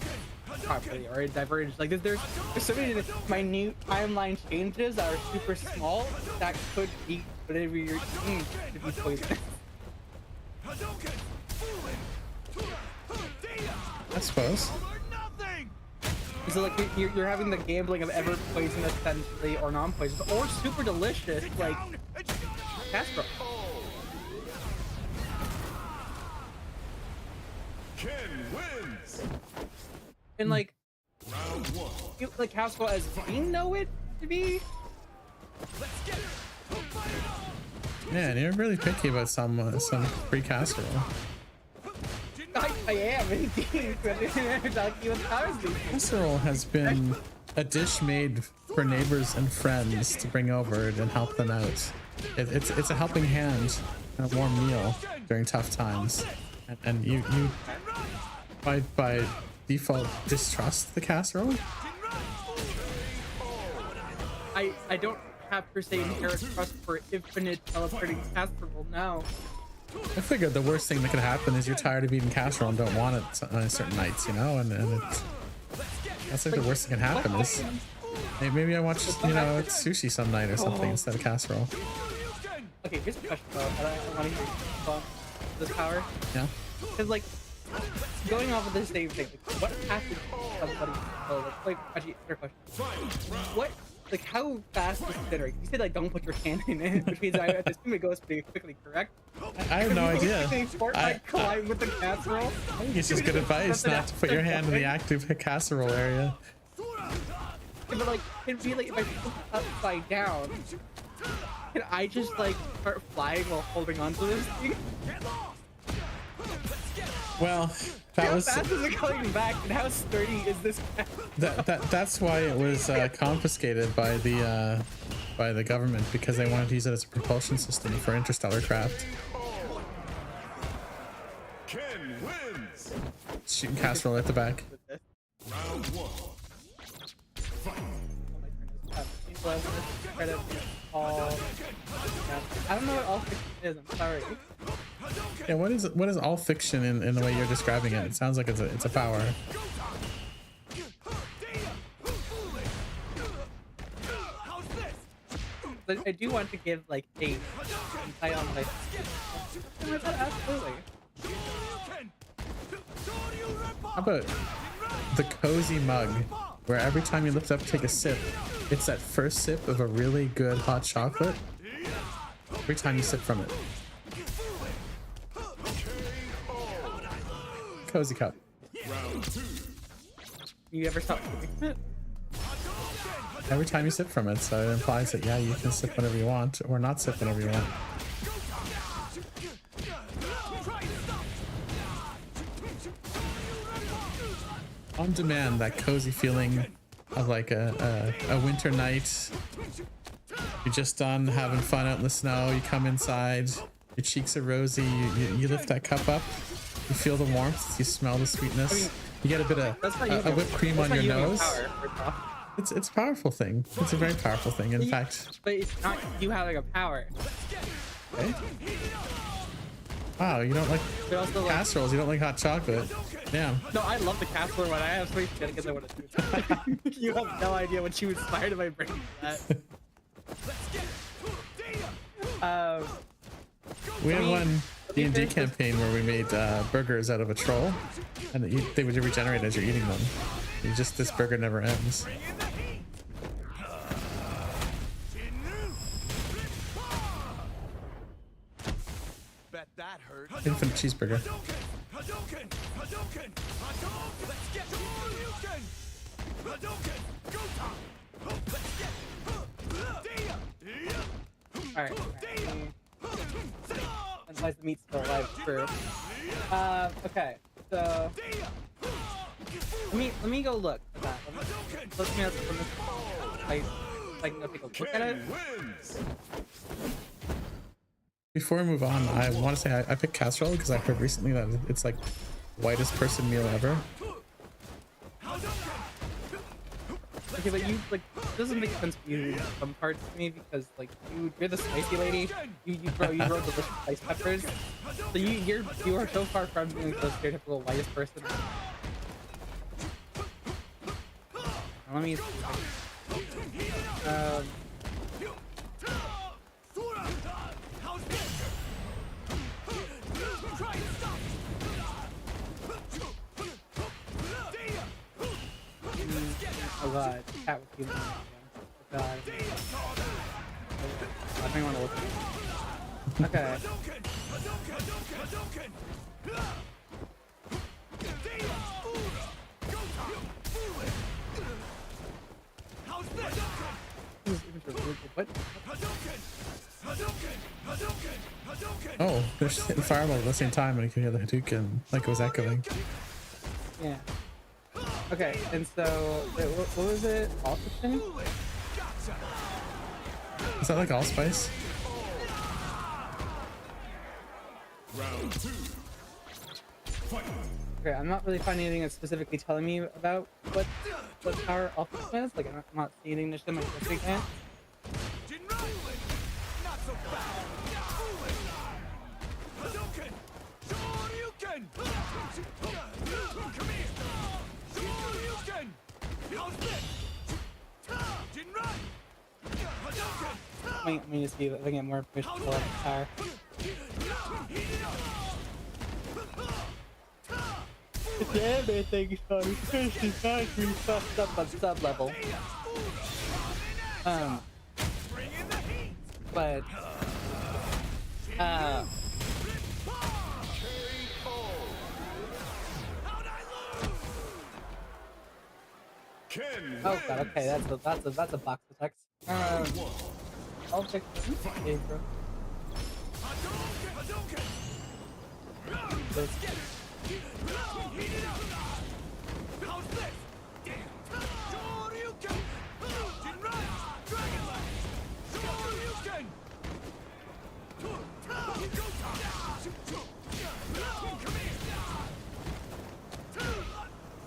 [SPEAKER 2] properly or diverge. Like there's so many minute timeline changes that are super small that could be whatever you're eating to be poisonous.
[SPEAKER 1] I suppose.
[SPEAKER 2] So like you're having the gambling of ever poisonous essentially or non-poisonous or super delicious like casserole.
[SPEAKER 3] Ken wins.
[SPEAKER 2] And like like casserole as we know it to be.
[SPEAKER 1] Man, you're really picky about some free casserole.
[SPEAKER 2] I am indeed.
[SPEAKER 1] Casserole has been a dish made for neighbors and friends to bring over and help them out. It's a helping hand and a warm meal during tough times. And you by default distrust the casserole?
[SPEAKER 2] I don't have per se inherent trust for infinite teleporting casserole now.
[SPEAKER 1] I figured the worst thing that could happen is you're tired of eating casserole and don't want it on certain nights, you know, and that's like the worst that can happen is maybe I watch, you know, sushi some night or something instead of casserole.
[SPEAKER 2] Okay, here's a question though, that I want to hear about this power.
[SPEAKER 1] Yeah.
[SPEAKER 2] Because like going off of the same thing, like, what happens to somebody? Oh, like actually, fair question. What? Like how fast is considering? You said like don't put your hand in it, which means I assume it goes pretty quickly, correct?
[SPEAKER 1] I have no idea.
[SPEAKER 2] I collide with the casserole.
[SPEAKER 1] I think it's just good advice not to put your hand in the active casserole area.
[SPEAKER 2] Yeah, but like it'd be like if I flip it upside down, can I just like start flying while holding on to this thing?
[SPEAKER 1] Well, that
[SPEAKER 2] How
[SPEAKER 1] was
[SPEAKER 2] fast is it coming back, and how sturdy is this?
[SPEAKER 1] that's why it was confiscated by the government, because they wanted to use it as a propulsion system for interstellar craft.
[SPEAKER 3] Ken wins.
[SPEAKER 1] Shooting casserole at the back.
[SPEAKER 3] Round one.
[SPEAKER 2] I don't know what all fiction is. I'm sorry.
[SPEAKER 1] Yeah, what is all fiction in the way you're describing it? It sounds like it's a power.
[SPEAKER 2] But I do want to give like a insight on like. Absolutely.
[SPEAKER 1] How about the cozy mug, where every time you lift up, take a sip, it's that first sip of a really good hot chocolate. Every time you sip from it. Cozy cup.
[SPEAKER 2] You ever stop drinking it?
[SPEAKER 1] Every time you sip from it, so it implies that yeah, you can sip whenever you want, or not sip whenever you want. On demand, that cozy feeling of like a winter night. You're just done having fun out in the snow. You come inside, your cheeks are rosy. You lift that cup up. You feel the warmth. You smell the sweetness. You get a bit of a whipped cream on your nose. It's a powerful thing. It's a very powerful thing. In fact,
[SPEAKER 2] but it's not you having a power.
[SPEAKER 1] okay. Wow, you don't like
[SPEAKER 2] Also, like,
[SPEAKER 1] casseroles. You don't like hot chocolate. Yeah.
[SPEAKER 2] no, I love the casserole one. I have sweet because I want to do it. You have no idea what you inspired in my brain for that.
[SPEAKER 1] We had one D&D campaign where we made burgers out of a troll, and they would regenerate as you're eating them. This burger never ends.
[SPEAKER 3] Bet that hurt.
[SPEAKER 1] Infinite cheeseburger.
[SPEAKER 2] Alright. Otherwise the meat's still alive, true. Okay, so let me go look at that. Let me from this I can go take a look at it.
[SPEAKER 3] Ken wins.
[SPEAKER 1] Before we move on, I want to say I picked casserole because I heard recently that it's like whitest person meal ever.
[SPEAKER 2] Okay, but you like it doesn't make sense for you in some parts to me because like you're the spicy lady. You grow delicious spice peppers. So you are so far from being the stereotypical whitest person. Let me. Oh god, cat with human. Oh god. I don't want to look at it. Okay. What?
[SPEAKER 1] Oh, they're just hitting fireball at the same time and you can hear the Hadouken like it was echoing.
[SPEAKER 2] Yeah. Okay, and so wait, what was it? Allspice?
[SPEAKER 1] Is that like allspice?
[SPEAKER 3] Round 2. Fight.
[SPEAKER 2] Okay, I'm not really finding anything that's specifically telling me about what power Allspice is. Like I'm not seeing anything to show my specific hand.
[SPEAKER 3] Not so fast. Hadouken. Shoryuken. Come here. Shoryuken. How's this? Jinrai. Hadouken.
[SPEAKER 2] Let me just see if I can get more information about the power. Everything is factory fucked up on sub level. But
[SPEAKER 3] Ken
[SPEAKER 2] oh god, okay, that's a box of text. I'll check okay, bro.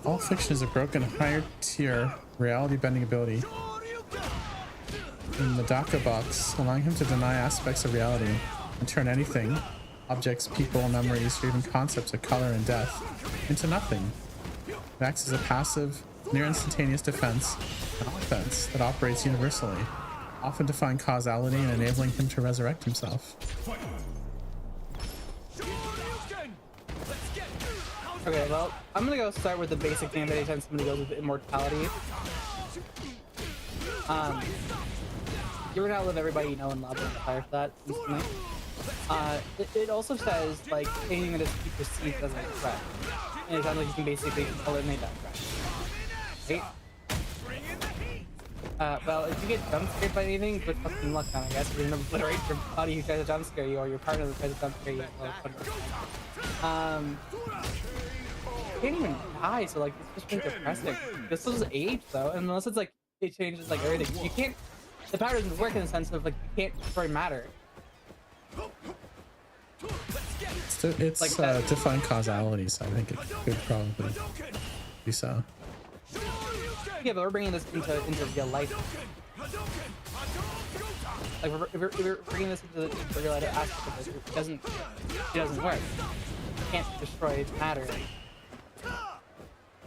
[SPEAKER 1] All fiction is a broken higher tier reality bending ability in the Daka box, allowing him to deny aspects of reality and turn anything, objects, people, memories, or even concepts of color and death, into nothing. It acts as a passive, near instantaneous defense and offense that operates universally, often defying causality and enabling him to resurrect himself.
[SPEAKER 2] Okay, well, I'm gonna go start with the basic name anytime somebody goes with immortality. You're gonna outlive everybody you know and love and fire for that instantly. It also says like anything that is perceived as a threat. And it sounds like you can basically eliminate that threat. Right? Well, if you get jump scared by anything, good fucking luck then, I guess. You're gonna obliterate your body who tries to jump scare you or your partner that tries to jump scare you. You can't even die, so like it's just really depressing. This was age though, unless it's like it changes like everything. You can't. The power doesn't work in the sense of like you can't destroy matter.
[SPEAKER 1] It's
[SPEAKER 2] Like
[SPEAKER 1] defying causality, so I think it could probably be so.
[SPEAKER 2] Yeah, but we're bringing this into real life. Like we're bringing this into real life aspect of it. It doesn't work. You can't destroy matter.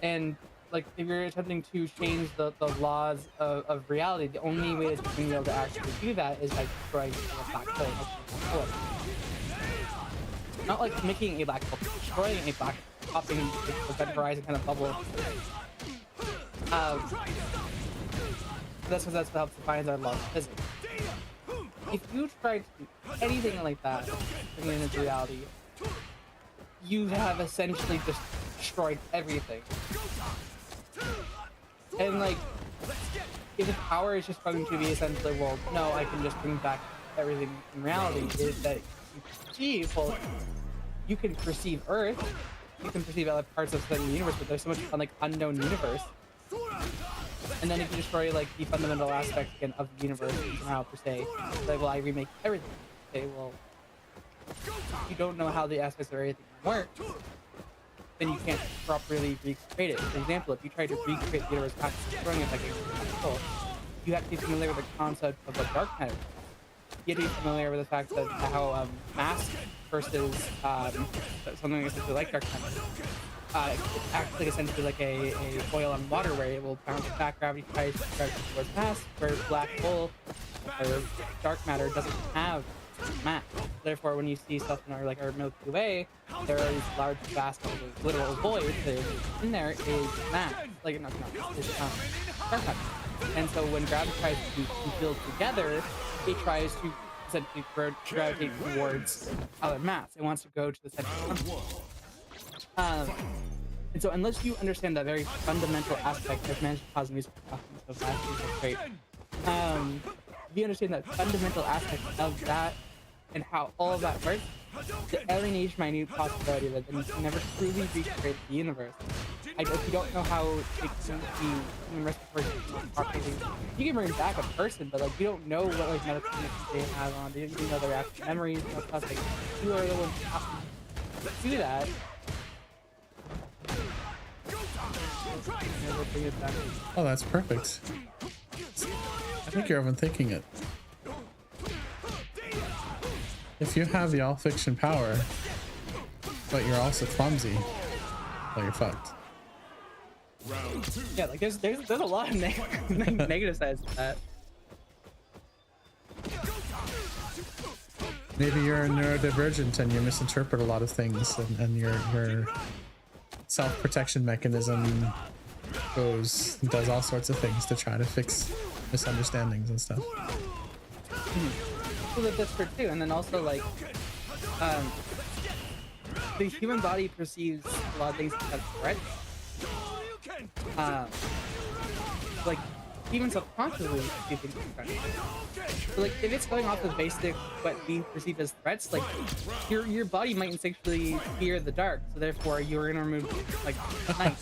[SPEAKER 2] And like if you're attempting to change the laws of reality, the only way that you're going to be able to actually do that is by destroying a black hole. Not like making a black hole, but destroying a black popping event horizon kind of bubble. That's what helps define our laws of physics. If you try to do anything like that, bringing it into reality, you have essentially just destroyed everything. And like, if the power is just going to be essentially, well, no, I can just bring back everything in reality, is that you perceive, well, you can perceive Earth, you can perceive other parts of the universe, but there's so much like unknown universe. And then if you destroy like the fundamental aspects again of the universe somehow per se, like, well, I remake everything. Okay, well, if you don't know how the aspects of everything work, then you can't properly recreate it. For example, if you try to recreate the universe after destroying it like a soul, you have to be familiar with the concept of the dark matter. You have to be familiar with the fact that how mass versus something essentially like dark matter acts like essentially like a oil on water, where it will bounce back. Gravity tries to drive towards mass, where black hole or dark matter doesn't have mass. Therefore, when you see stuff in our Milky Way, there are these large, vast, literal voids. In there is mass, like not it's dark matter. And so when gravity tries to congeal together, it tries to essentially gravitate towards other mass. It wants to go to the center of the and so unless you understand that very fundamental aspect of managed cosmos of that is great. If you understand that fundamental aspect of that and how all of that works, the alienation minute possibility that then you can never truly recreate the universe. If you don't know how the human respiratory system properly, you can bring back a person, but like you don't know what like medical conditions they have on. You don't know their actual memories and stuff. Like you are the one to do that.
[SPEAKER 1] Oh, that's perfect. I think you're overthinking it. If you have the all fiction power, but you're also clumsy, well, you're fucked.
[SPEAKER 2] Yeah, like there's a lot of negative sides to that.
[SPEAKER 1] Maybe you're neurodivergent and you misinterpret a lot of things, and your self-protection mechanism does all sorts of things to try to fix misunderstandings and stuff.
[SPEAKER 2] Well, that's true too. And then also like the human body perceives a lot of things as threats. Like even subconsciously you think it's threats. So, like if it's going off of basic what we perceive as threats, like your body might instinctually fear the dark, so therefore you're gonna remove like night.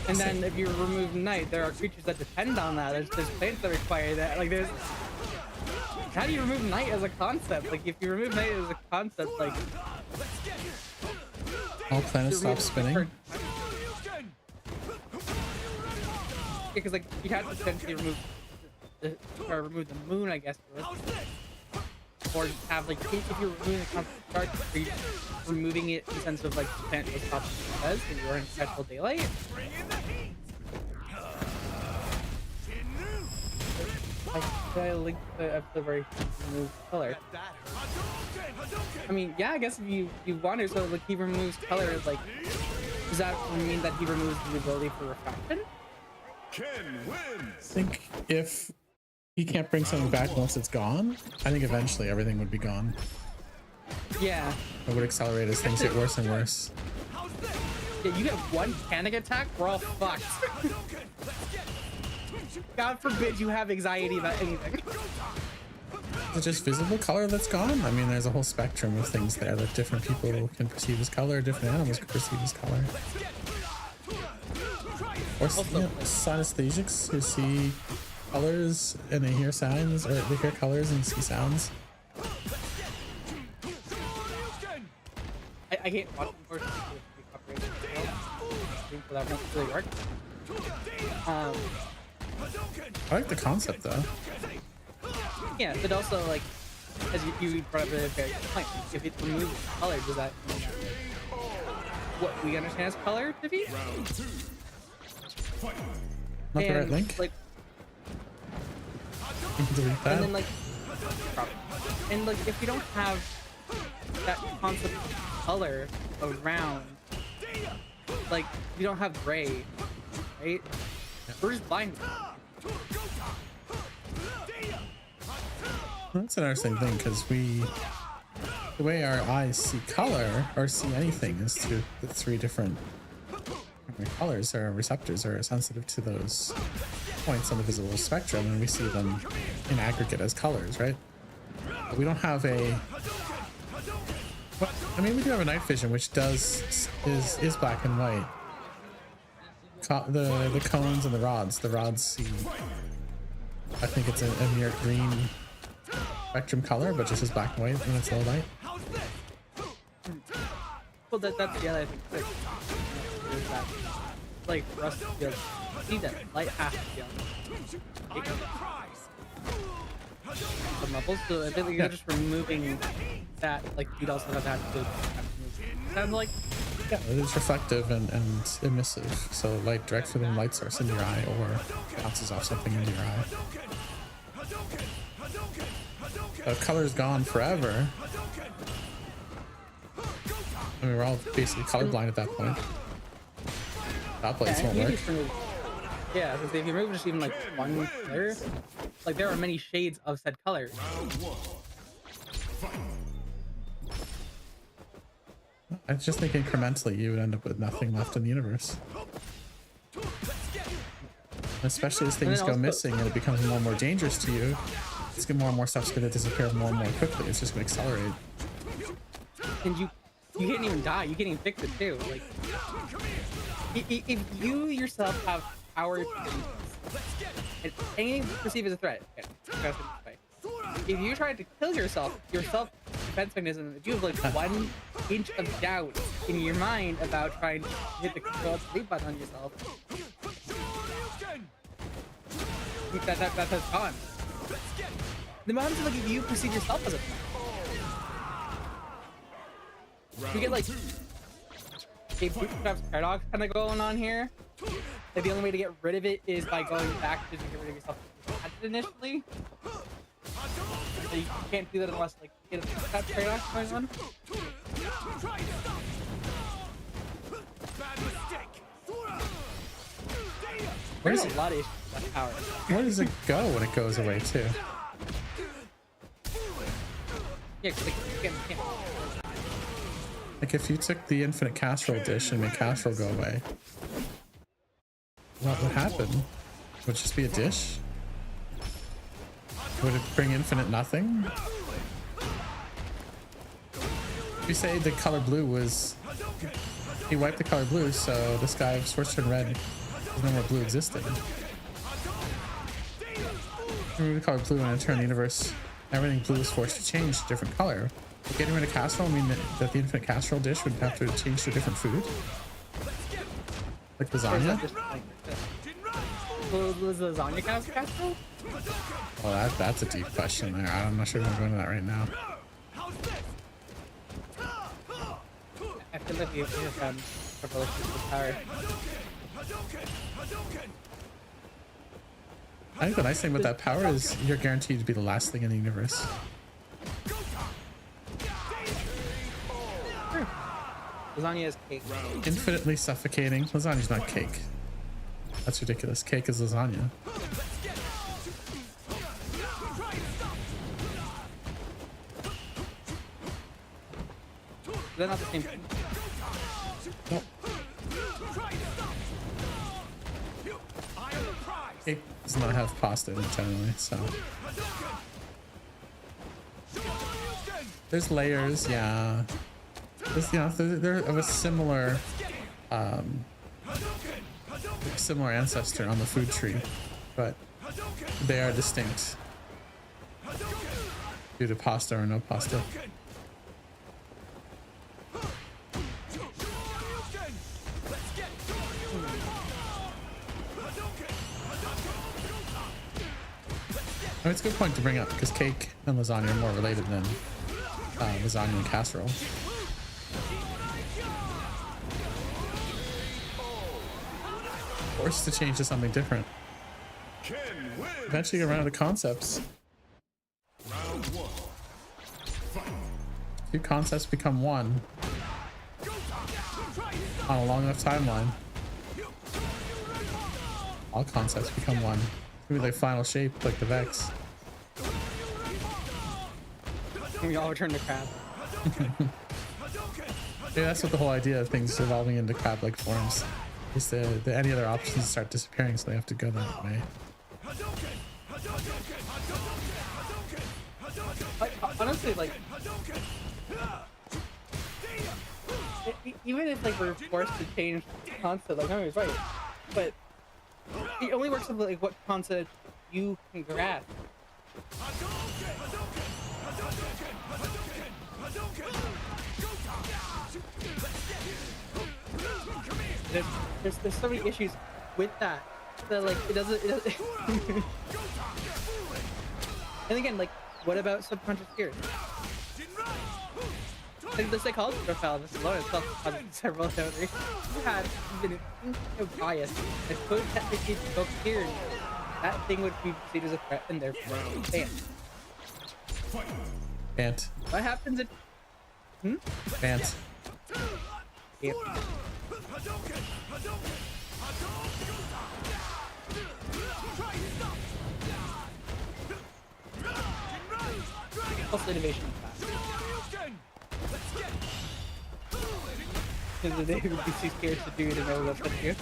[SPEAKER 2] And then if you remove night, there are creatures that depend on that. There's plants that require that. Like there's how do you remove night as a concept? Like if you remove night as a concept, like
[SPEAKER 1] all planets stop spinning.
[SPEAKER 2] Because like you have to potentially remove the moon, I guess, or have like if you're removing the concept of dark, are you removing it in the sense of like the planet will stop because you're in perpetual daylight? I link the very remove color. I mean, yeah, I guess if you want to, so like he removes color, like does that mean that he removes the ability for refraction?
[SPEAKER 1] I think if he can't bring something back once it's gone, I think eventually everything would be gone.
[SPEAKER 2] Yeah.
[SPEAKER 1] It would accelerate as things get worse and worse.
[SPEAKER 2] Yeah, you get one panic attack, we're all fucked. God forbid you have anxiety about anything.
[SPEAKER 1] Is it just visible color that's gone? I mean, there's a whole spectrum of things there that different people can perceive as color, different animals can perceive as color. Or synesthesics who see colors and they hear sounds, or they hear colors and see sounds.
[SPEAKER 2] I can't watch them for that won't really work.
[SPEAKER 1] I like the concept though.
[SPEAKER 2] Yeah, but also like as you brought up a very good point. If it removes color, does that mean that what we understand as color to be?
[SPEAKER 1] Not the right link.
[SPEAKER 2] Like,
[SPEAKER 1] Delete that.
[SPEAKER 2] and then like if you don't have that concept of color around, like you don't have gray, right? Yeah. We're just blind.
[SPEAKER 1] That's an interesting thing because the way our eyes see color or see anything is through the three different the colors or receptors are sensitive to those points on the visible spectrum, and we see them in aggregate as colors, right? But we don't have a. Well, I mean, we do have a night vision, which is black and white. The cones and the rods. The rods see. I think it's a mere green spectrum color, but just as black and white when it's low light.
[SPEAKER 2] Well, that's the other thing too. Is that, like, for us to be able to see that light has to be on some levels. So I feel like you're just removing that. Like, you'd also have had to sounds like.
[SPEAKER 1] Yeah, it is reflective and emissive. So light direct from the light source in your eye or bounces off something in your eye. If color's gone forever, I mean, we're all basically colorblind at that point. Dot plates won't work.
[SPEAKER 2] Yeah, because if you remove just even like one color, like there are many shades of said color.
[SPEAKER 1] I just think incrementally you would end up with nothing left in the universe. Especially as things go missing and it becomes more and more dangerous to you. It's more and more stuff's going to disappear more and more quickly. It's just going to accelerate.
[SPEAKER 2] And you can't even die. You can't even fix it too. Like, if you yourself have power to and anything you perceive as a threat, okay, if you try to kill yourself, your self-defense mechanism, if you have like 1 inch of doubt in your mind about trying to hit the control delete button on yourself, that's gone. The moment like if you perceive yourself as a threat, you get like a bootstrap paradox kind of going on here. Like the only way to get rid of it is by going back to get rid of yourself initially. So you can't do that unless like you get a bootstrap paradox going on. There's a lot of issues with that power.
[SPEAKER 1] Where does it go when it goes away too?
[SPEAKER 2] Yeah, because like, you can't.
[SPEAKER 1] Like if you took the infinite casserole dish and made casserole go away, what would happen? Would it just be a dish? Would it bring infinite nothing? If you say the color blue was, he wiped the color blue, so the sky of source turned red. There's no more blue existing. Remove the color blue and in turn the universe, everything blue is forced to change to a different color. But getting rid of casserole mean that the infinite casserole dish would have to change to a different food? Like lasagna?
[SPEAKER 2] Was lasagna casserole?
[SPEAKER 1] Well, that's a deep question there. I'm not sure if I'm going to that right now.
[SPEAKER 2] I feel like you have proposed with power.
[SPEAKER 1] I think the nice thing about that power is you're guaranteed to be the last thing in the universe.
[SPEAKER 2] Lasagna is cake.
[SPEAKER 1] Infinitely suffocating. Lasagna's not cake. That's ridiculous. Cake is lasagna.
[SPEAKER 2] They're not the same thing.
[SPEAKER 1] Nope. Cake does not have pasta in it generally, so. There's layers, yeah. There's, you know, they're of a similar ancestor on the food tree, but they are distinct due to pasta or no pasta. I mean, it's a good point to bring up because cake and lasagna are more related than lasagna and casserole. Forced to change to something different. Eventually you run out of concepts. Two concepts become one on a long enough timeline. All concepts become one. Maybe like final shape, like the Vex.
[SPEAKER 2] We all return to crab.
[SPEAKER 1] Yeah, that's what the whole idea of things evolving into crab-like forms Is the any other options start disappearing, so they have to go that way.
[SPEAKER 2] Honestly, like, even if like we're forced to change concept, like Nami's right, but it only works with like what concept you can grasp. There's so many issues with that like it doesn't and again, like, what about subconscious fears? Like the psychology profile of this alone itself has several theories. You had even a bias that could technically go cleared. That thing would be perceived as a threat and therefore banned.
[SPEAKER 1] Banned.
[SPEAKER 2] What happens if
[SPEAKER 1] Banned.
[SPEAKER 2] yeah. Also innovation because they would be too scared to do it and know what to do.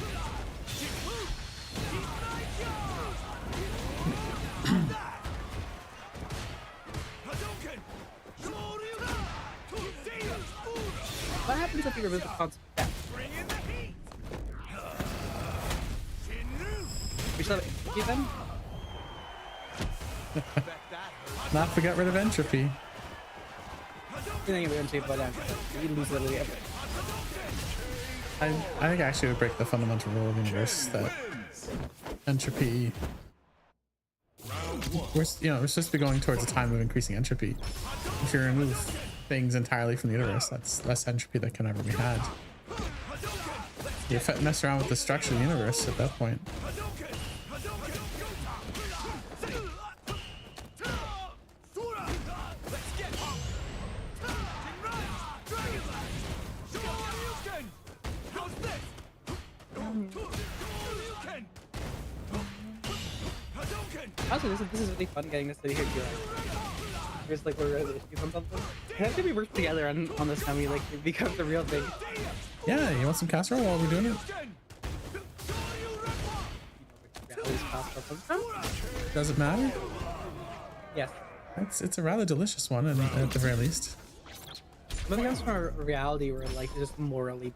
[SPEAKER 2] What happens if you remove the concept of death? We still have entropy then?
[SPEAKER 1] Not if we got rid of entropy.
[SPEAKER 2] You think we're going to you lose literally everything.
[SPEAKER 1] I think actually it would break the fundamental rule of the universe that entropy. We're supposed to be going towards a time of increasing entropy. If you remove things entirely from the universe, that's less entropy that can ever be had. You mess around with the structure of the universe at that point.
[SPEAKER 2] Also, this is really fun getting to sit here too. Just like we're really issues on something. I think we work together on this time. We like it becomes a real thing.
[SPEAKER 1] Yeah, you want some casserole while we're doing it? Does it matter?
[SPEAKER 2] Yes.
[SPEAKER 1] It's a rather delicious one, at the very least.
[SPEAKER 2] But it comes from a reality where like it's just morally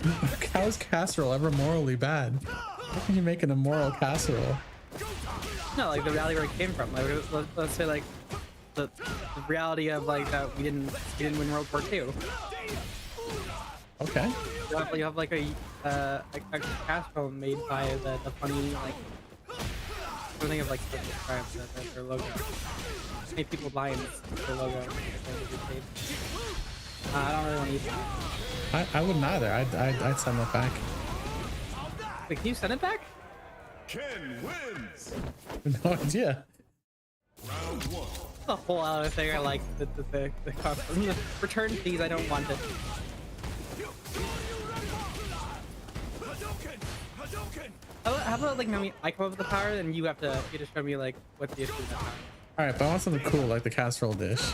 [SPEAKER 2] bad.
[SPEAKER 1] How's casserole ever morally bad? How can you make an immoral casserole?
[SPEAKER 2] No, like the reality where it came from. Like let's say like the reality of like that we didn't win World War II.
[SPEAKER 1] Okay.
[SPEAKER 2] You have like a casserole made by the funny like something of like their logo. Made people blind their logo. I don't really want to eat that.
[SPEAKER 1] I wouldn't either. I'd send that back.
[SPEAKER 2] Wait, can you send it back?
[SPEAKER 3] Ken wins.
[SPEAKER 1] No idea.
[SPEAKER 3] Round one.
[SPEAKER 2] The whole other thing I like the concept. Return these, I don't want it. How about like Nami, I come up with the power and you have to show me like what the issue with that power.
[SPEAKER 1] Alright, but I want something cool like the casserole dish.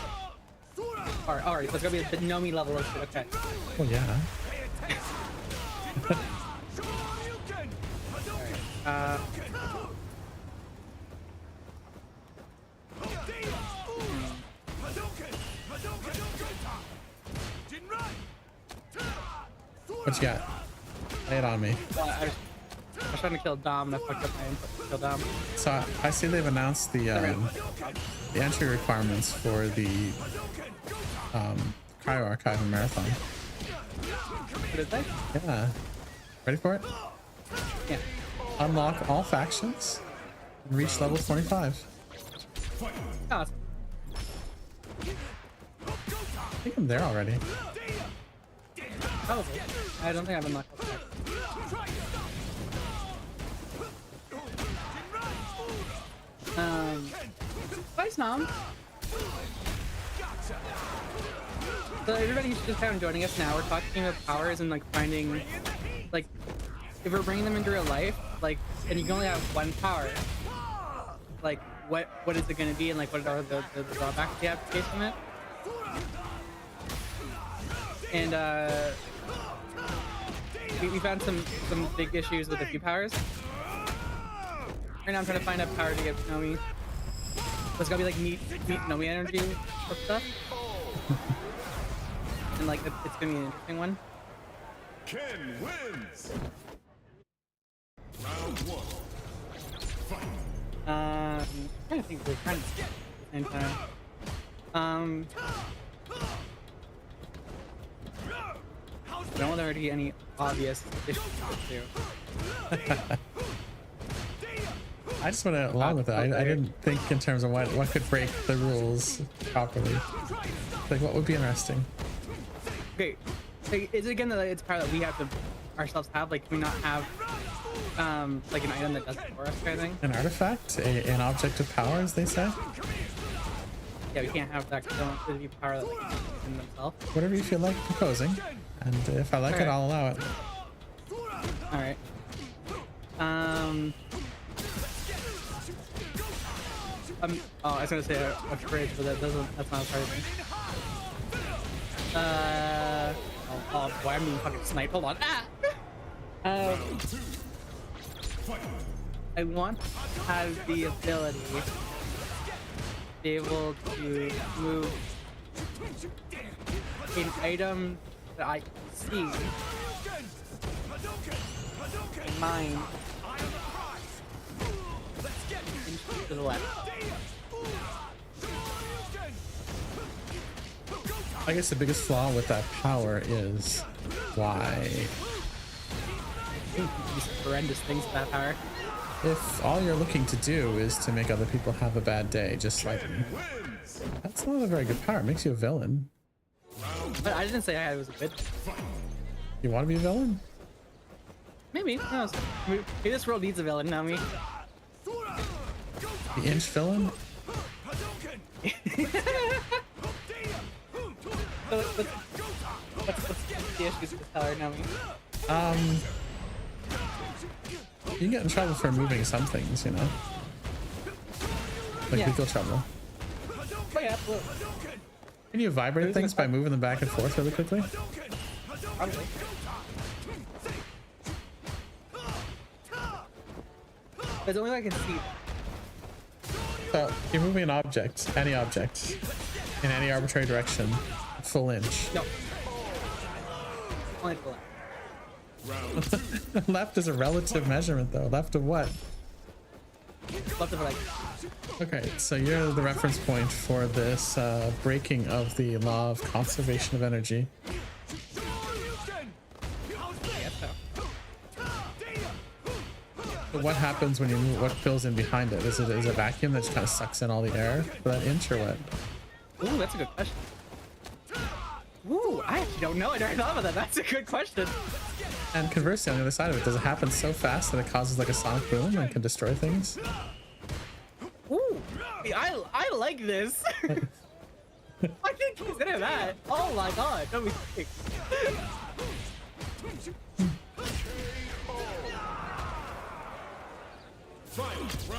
[SPEAKER 2] Alright, so it's gonna be the Nomi level of shit, okay.
[SPEAKER 1] Well, yeah. What you got? Lay it on me.
[SPEAKER 2] I was trying to kill Dom and I fucked up my input to kill Dom.
[SPEAKER 1] So I see they've announced the entry requirements for the Cryo Archive and Marathon.
[SPEAKER 2] What did they?
[SPEAKER 1] Yeah. Ready for it?
[SPEAKER 2] Yeah.
[SPEAKER 1] Unlock all factions and reach level 25.
[SPEAKER 2] Awesome.
[SPEAKER 1] I think I'm there already.
[SPEAKER 2] Probably. I don't think I've unlocked that. Thanks, Nom. So everybody's just kind of joining us now. We're talking about powers and like finding, like, if we're bringing them into real life, like, and you can only have one power, like, what is it going to be, and like, what are the drawbacks you have to face from it? we found some big issues with a few powers. Right now I'm trying to find a power to give Nomi. So it's gotta be like meet Nomi energy or stuff. And like it's gonna be an interesting one.
[SPEAKER 3] Ken wins. Round 1. Fight.
[SPEAKER 2] I'm trying to think of the kind of at the same time. I don't want there to be any obvious issues to
[SPEAKER 1] I just went along with it. I didn't think in terms of what could break the rules properly. Like what would be interesting.
[SPEAKER 2] Okay, like, is it again that it's power that we have to ourselves have? Like, can we not have like an item that does it for us, kind of thing?
[SPEAKER 1] An artifact, an object of power, as they say.
[SPEAKER 2] Yeah, we can't have that. Cause they don't be power that like, in themselves.
[SPEAKER 1] Whatever you feel like proposing, and if I like it,
[SPEAKER 2] Alright.
[SPEAKER 1] I'll allow it.
[SPEAKER 2] All right. Oh, I was gonna say a fridge, but that doesn't. That's not a part of me. Oh boy, I'm being fucking sniped. Hold on. Ah. I want to have the ability to be able to move an item that I see in mine to the left.
[SPEAKER 1] I guess the biggest flaw with that power is why,
[SPEAKER 2] These horrendous things with that power.
[SPEAKER 1] if all you're looking to do is to make other people have a bad day, just slightly,
[SPEAKER 3] Wins.
[SPEAKER 1] that's not a very good power. It makes you a villain.
[SPEAKER 2] But I didn't say I was a good.
[SPEAKER 1] You want to be a villain?
[SPEAKER 2] Maybe. Who knows? Maybe this world needs a villain, not me.
[SPEAKER 1] The inch villain?
[SPEAKER 2] So what's the issues with this power, not me?
[SPEAKER 1] You can get in trouble for moving some things, you know? Like
[SPEAKER 2] Yeah.
[SPEAKER 1] legal trouble.
[SPEAKER 2] Oh yeah, absolutely.
[SPEAKER 1] Can you vibrate things by moving them back and forth really quickly?
[SPEAKER 2] Probably. There's only way I can see.
[SPEAKER 1] So you're moving an object, any object, in any arbitrary direction, full inch.
[SPEAKER 2] No. Only to the left.
[SPEAKER 1] Left is a relative measurement though. Left of what?
[SPEAKER 2] Left of like.
[SPEAKER 1] Okay, so you're the reference point for this breaking of the law of conservation of energy.
[SPEAKER 2] Yeah, so.
[SPEAKER 1] But what happens when you move? What fills in behind it? Is it a vacuum that just kind of sucks in all the air for that inch, or what?
[SPEAKER 2] Ooh, that's a good question. Ooh, I actually don't know. I never thought about that. That's a good question.
[SPEAKER 1] And conversely, on the other side of it, does it happen so fast that it causes like a sonic boom and can destroy things?
[SPEAKER 2] Ooh, I like this. I didn't consider that. Oh my god, don't be sick.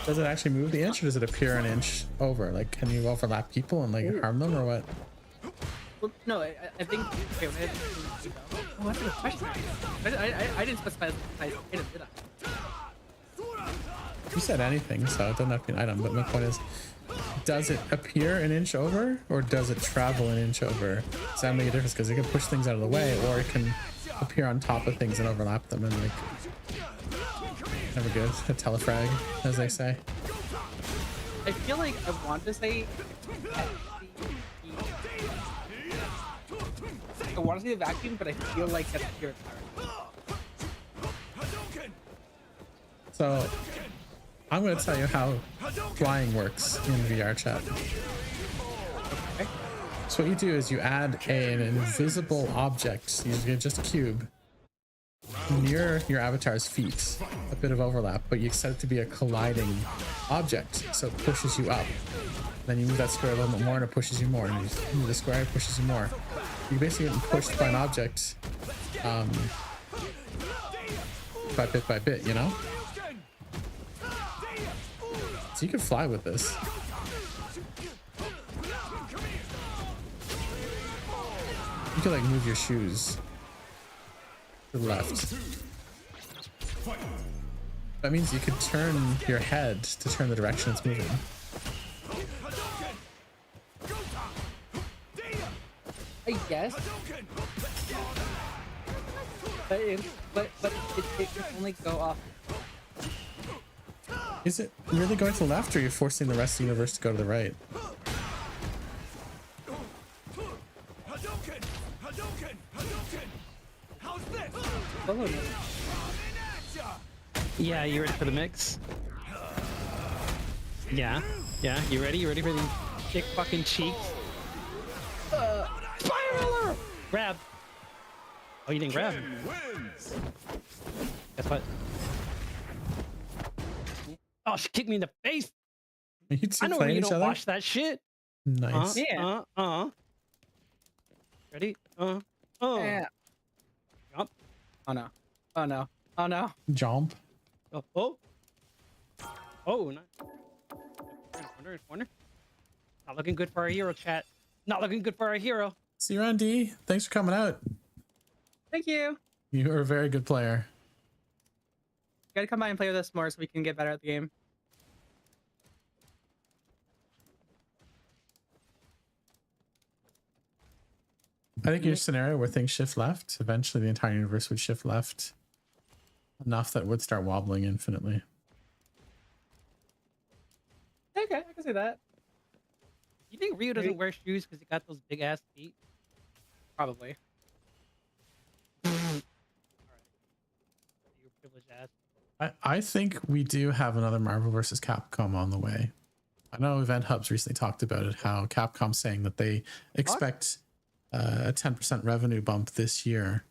[SPEAKER 1] Does it actually move the inch, or does it appear an inch over? Like, can you overlap people and like harm them, or what?
[SPEAKER 2] Well, no, I think. Okay, oh, that's a good question. I didn't specify as an item, did I?
[SPEAKER 1] You said anything, so it doesn't have to be an item. But my point is, does it appear an inch over, or does it travel an inch over? Does that make a difference? Because it can push things out of the way, or it can appear on top of things and overlap them, and like never good. A telefrag, as they say.
[SPEAKER 2] I feel like I want to say. I want to say the vacuum, but I feel like that's pure power.
[SPEAKER 1] So I'm going to tell you how flying works in VR chat.
[SPEAKER 2] Okay.
[SPEAKER 1] So what you do is you add an invisible object, usually just a cube, near your avatar's feet. A bit of overlap, but you set it to be a colliding object, so it pushes you up. Then you move that square a little bit more and it pushes you more, and you move the square, it pushes you more. You're basically getting pushed by an object by bit, you know? So you can fly with this. You can like move your shoes. To the left.
[SPEAKER 3] Fight.
[SPEAKER 1] That means you could turn your head to turn the direction it's moving.
[SPEAKER 3] Hadouken! Gota! Dia!
[SPEAKER 2] I guess,
[SPEAKER 3] Hadouken!
[SPEAKER 2] but it can only go off.
[SPEAKER 1] Is it really going to the left, or are you forcing the rest of the universe to go to the right?
[SPEAKER 3] Hadouken! Hadouken! Hadouken! How's this?
[SPEAKER 2] Oh, no.
[SPEAKER 5] Yeah, you ready for the mix? Yeah, yeah. You ready? You ready for these thick fucking cheeks? Fire roller! Grab. Oh, you didn't grab.
[SPEAKER 3] Ken wins.
[SPEAKER 5] Guess what? Oh, she kicked me in the face.
[SPEAKER 1] Are you two
[SPEAKER 5] I know
[SPEAKER 1] playing
[SPEAKER 5] you
[SPEAKER 1] each
[SPEAKER 5] don't
[SPEAKER 1] other?
[SPEAKER 5] watch that shit.
[SPEAKER 1] Nice.
[SPEAKER 2] Yeah.
[SPEAKER 5] Ready?
[SPEAKER 2] Yeah.
[SPEAKER 5] Jump.
[SPEAKER 2] Oh no. Oh no. Oh no.
[SPEAKER 1] Jump.
[SPEAKER 5] Oh. Oh, nice. Corner. Not looking good for our hero, chat. Not looking good for our hero.
[SPEAKER 1] See you around, D. Thanks for coming out.
[SPEAKER 2] Thank you.
[SPEAKER 1] You are a very good player.
[SPEAKER 2] You gotta come by and play with us more so we can get better at the game.
[SPEAKER 1] I think your scenario where things shift left, eventually the entire universe would shift left enough that it would start wobbling infinitely.
[SPEAKER 2] Okay, I can see that.
[SPEAKER 5] You think Ryu doesn't wear shoes because he got those big ass feet?
[SPEAKER 2] Probably.
[SPEAKER 5] You privileged ass.
[SPEAKER 1] I think we do have another Marvel vs. Capcom on the way. I know Event Hubs recently talked about it, how Capcom's saying that they expect a 10% revenue bump this year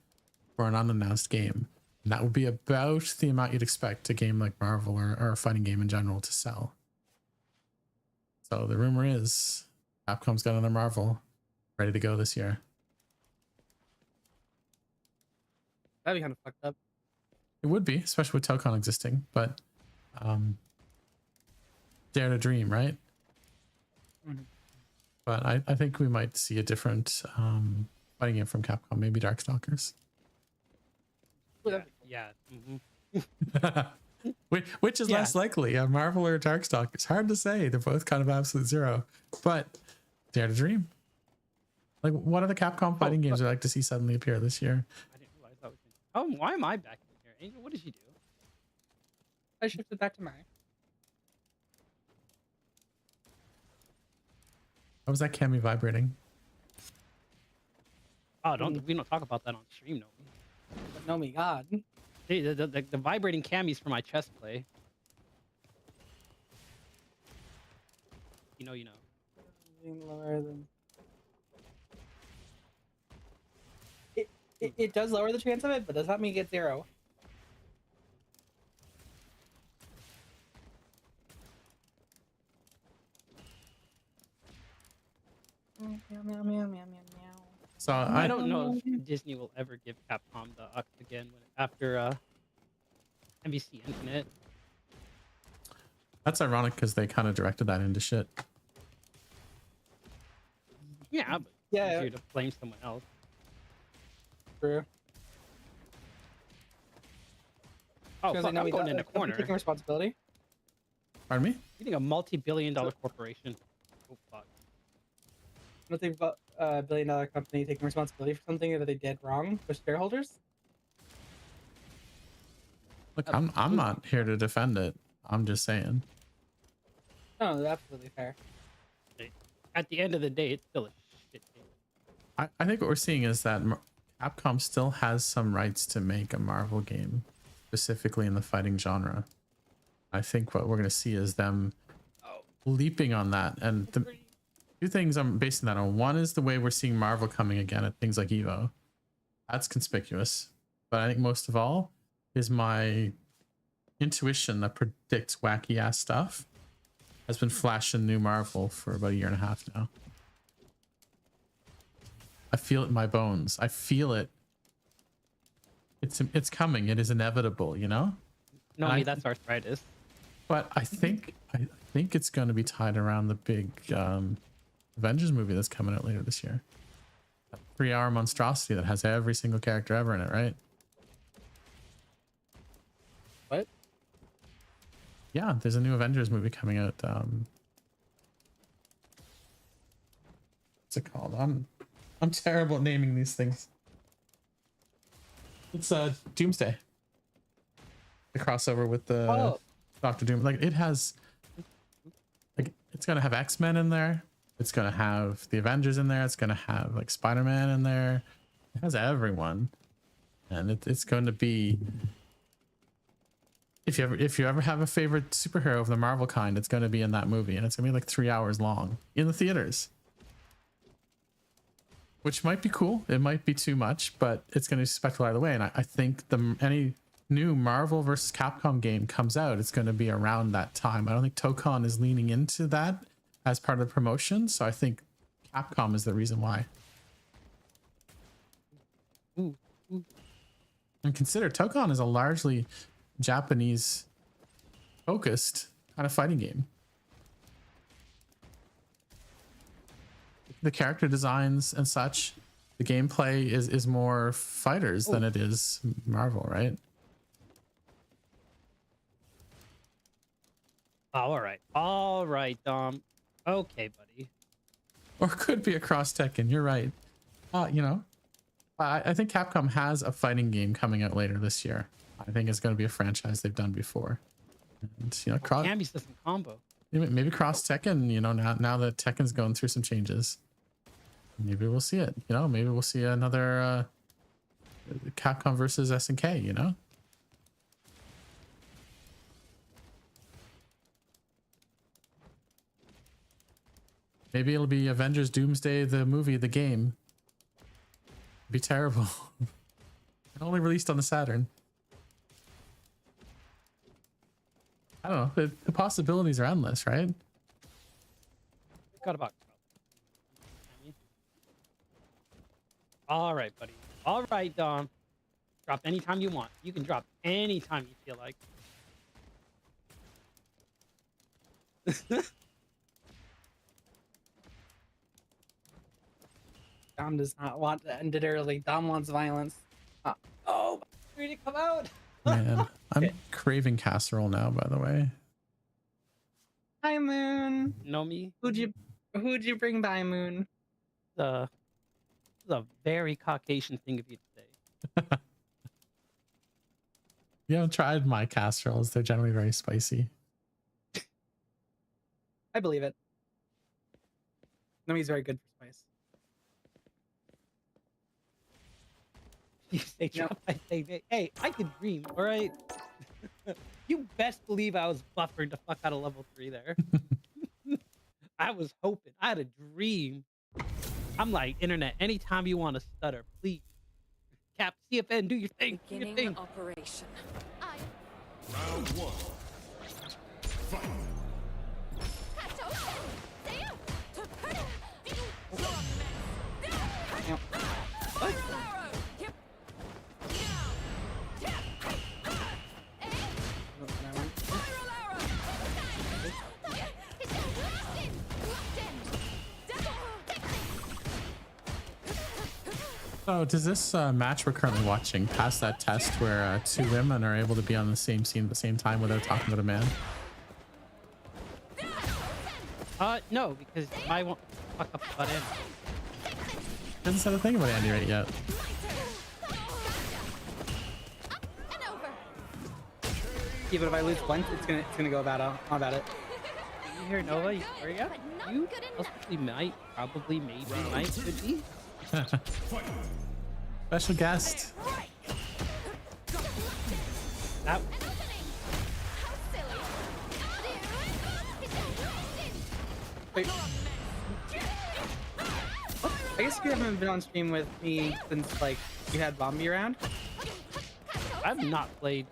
[SPEAKER 1] for an unannounced game. And that would be about the amount you'd expect a game like Marvel or a fighting game in general to sell. So the rumor is Capcom's got another Marvel ready to go this year.
[SPEAKER 2] That'd be kind of fucked up.
[SPEAKER 1] It would be, especially with Telcon existing, but dare to dream, right?
[SPEAKER 2] Mhm.
[SPEAKER 1] But I think we might see a different fighting game from Capcom, maybe Darkstalkers.
[SPEAKER 5] Yeah.
[SPEAKER 1] Which is less likely, a Marvel or a Darkstalkers. Hard to say. They're both kind of absolute zero. But dare to dream. Like, what are the Capcom fighting games I'd like to see suddenly appear this year?
[SPEAKER 5] I didn't realize that was. Oh, why am I back in here? Angel, what did you do?
[SPEAKER 2] I shifted back to mine.
[SPEAKER 1] How was that Cammy vibrating?
[SPEAKER 5] Oh, we don't talk about that on stream, no.
[SPEAKER 2] But no me God.
[SPEAKER 5] Hey, the vibrating camis for my chest play. You know.
[SPEAKER 2] Lower than... It does lower the chance of it, but does not mean get 0. Meow, meow, meow, meow, meow, meow.
[SPEAKER 1] So
[SPEAKER 5] I don't know if Disney will ever give Capcom the UC again after MVC Infinite.
[SPEAKER 1] That's ironic because they kind of directed that into shit.
[SPEAKER 5] Yeah, but
[SPEAKER 2] Yeah.
[SPEAKER 5] easier to blame someone else.
[SPEAKER 2] True.
[SPEAKER 5] Oh,
[SPEAKER 2] Because
[SPEAKER 5] fuck, I'm going in the corner.
[SPEAKER 2] Taking responsibility.
[SPEAKER 1] Pardon me?
[SPEAKER 5] Eating a multi-billion-dollar corporation. Oh fuck.
[SPEAKER 2] I don't think about a billion-dollar company taking responsibility for something that they did wrong with shareholders.
[SPEAKER 1] Look, I'm not here to defend it. I'm just saying.
[SPEAKER 2] No, that's absolutely fair.
[SPEAKER 5] At the end of the day, it's still a shit game.
[SPEAKER 1] I think what we're seeing is that Capcom still has some rights to make a Marvel game, specifically in the fighting genre. I think what we're going to see is them leaping on that. And the two things I'm basing that on. One is the way we're seeing Marvel coming again at things like Evo. That's conspicuous. But I think most of all is my intuition that predicts wacky ass stuff has been flashing new Marvel for about 1.5 years now. I feel it in my bones. I feel it. It's coming. It is inevitable, you know?
[SPEAKER 5] No,
[SPEAKER 1] And
[SPEAKER 5] that's arthritis.
[SPEAKER 1] But I think it's going to be tied around the big Avengers movie that's coming out later this year. That 3-hour monstrosity that has every single character ever in it, right? Yeah, there's a new Avengers movie coming out. What's it called? I'm terrible at naming these things. It's Doomsday. The crossover with the
[SPEAKER 5] Oh.
[SPEAKER 1] Doctor Doom. Like it has, like it's gonna have X-Men in there. It's gonna have the Avengers in there. It's gonna have like Spider-Man in there. It has everyone, and it's going to be. If you ever have a favorite superhero of the Marvel kind, it's going to be in that movie, and it's going to be like 3 hours long in the theaters, which might be cool. It might be too much, but it's going to be spectacular either way. And I think any new Marvel versus Capcom game comes out, it's going to be around that time. I don't think Tokon is leaning into that as part of the promotion, so I think Capcom is the reason why.
[SPEAKER 5] Ooh.
[SPEAKER 1] And consider Tokon is a largely Japanese focused kind of fighting game. The character designs and such, the gameplay is more fighters than it is Marvel, right?
[SPEAKER 5] All right, Dom. Okay, buddy.
[SPEAKER 1] Or it could be across Tekken. You're right. You know, I think Capcom has a fighting game coming out later this year. I think it's going to be a franchise they've done before. And, you know,
[SPEAKER 5] Camby's doesn't combo.
[SPEAKER 1] maybe cross Tekken, you know, now that Tekken's going through some changes. Maybe we'll see it, you know, maybe we'll see another Capcom versus SNK, you know? Maybe it'll be Avengers Doomsday, the movie, the game. It'd be terrible. It only released on the Saturn. I don't know. The possibilities are endless, right?
[SPEAKER 5] Got about. All right, buddy. All right, Dom. Drop anytime you want. You can drop anytime you feel like.
[SPEAKER 2] Dom does not want to end it early. Dom wants violence. Oh, ready to come out.
[SPEAKER 1] Man, I'm
[SPEAKER 2] Okay.
[SPEAKER 1] craving casserole now, by the way.
[SPEAKER 2] Hi, Moon.
[SPEAKER 5] Know me?
[SPEAKER 2] Who'd you bring by, Moon?
[SPEAKER 5] This is a very Caucasian thing of you to say.
[SPEAKER 1] You haven't tried my casseroles. They're generally very spicy.
[SPEAKER 2] I believe it. No, he's very good for spice.
[SPEAKER 5] You say
[SPEAKER 2] Yeah.
[SPEAKER 5] drop, I say, hey, I could dream, all right? You best believe I was buffering the fuck out of level 3 there. I was hoping. I had a dream. I'm like, internet, anytime you want to stutter, please. Cap, CFN, do your thing. Do your
[SPEAKER 6] Beginning
[SPEAKER 5] thing.
[SPEAKER 6] operation.
[SPEAKER 4] I
[SPEAKER 3] Round one. Fight.
[SPEAKER 4] Hadouken! Damn!
[SPEAKER 2] Yeah. What?
[SPEAKER 1] So does this match we're currently watching pass that test where two women are able to be on the same scene at the same time without talking about a man?
[SPEAKER 5] No, because I won't fuck up the butt end.
[SPEAKER 1] Hasn't said a thing about Andy right yet.
[SPEAKER 2] Yeah, but if I lose once, it's gonna go about it.
[SPEAKER 5] You hear Nova? You swear ya? You possibly might, probably, maybe, might, could be.
[SPEAKER 1] Special guest.
[SPEAKER 5] That
[SPEAKER 2] Wait. I guess you haven't been on stream with me since like you had Bombi around.
[SPEAKER 5] I've not played.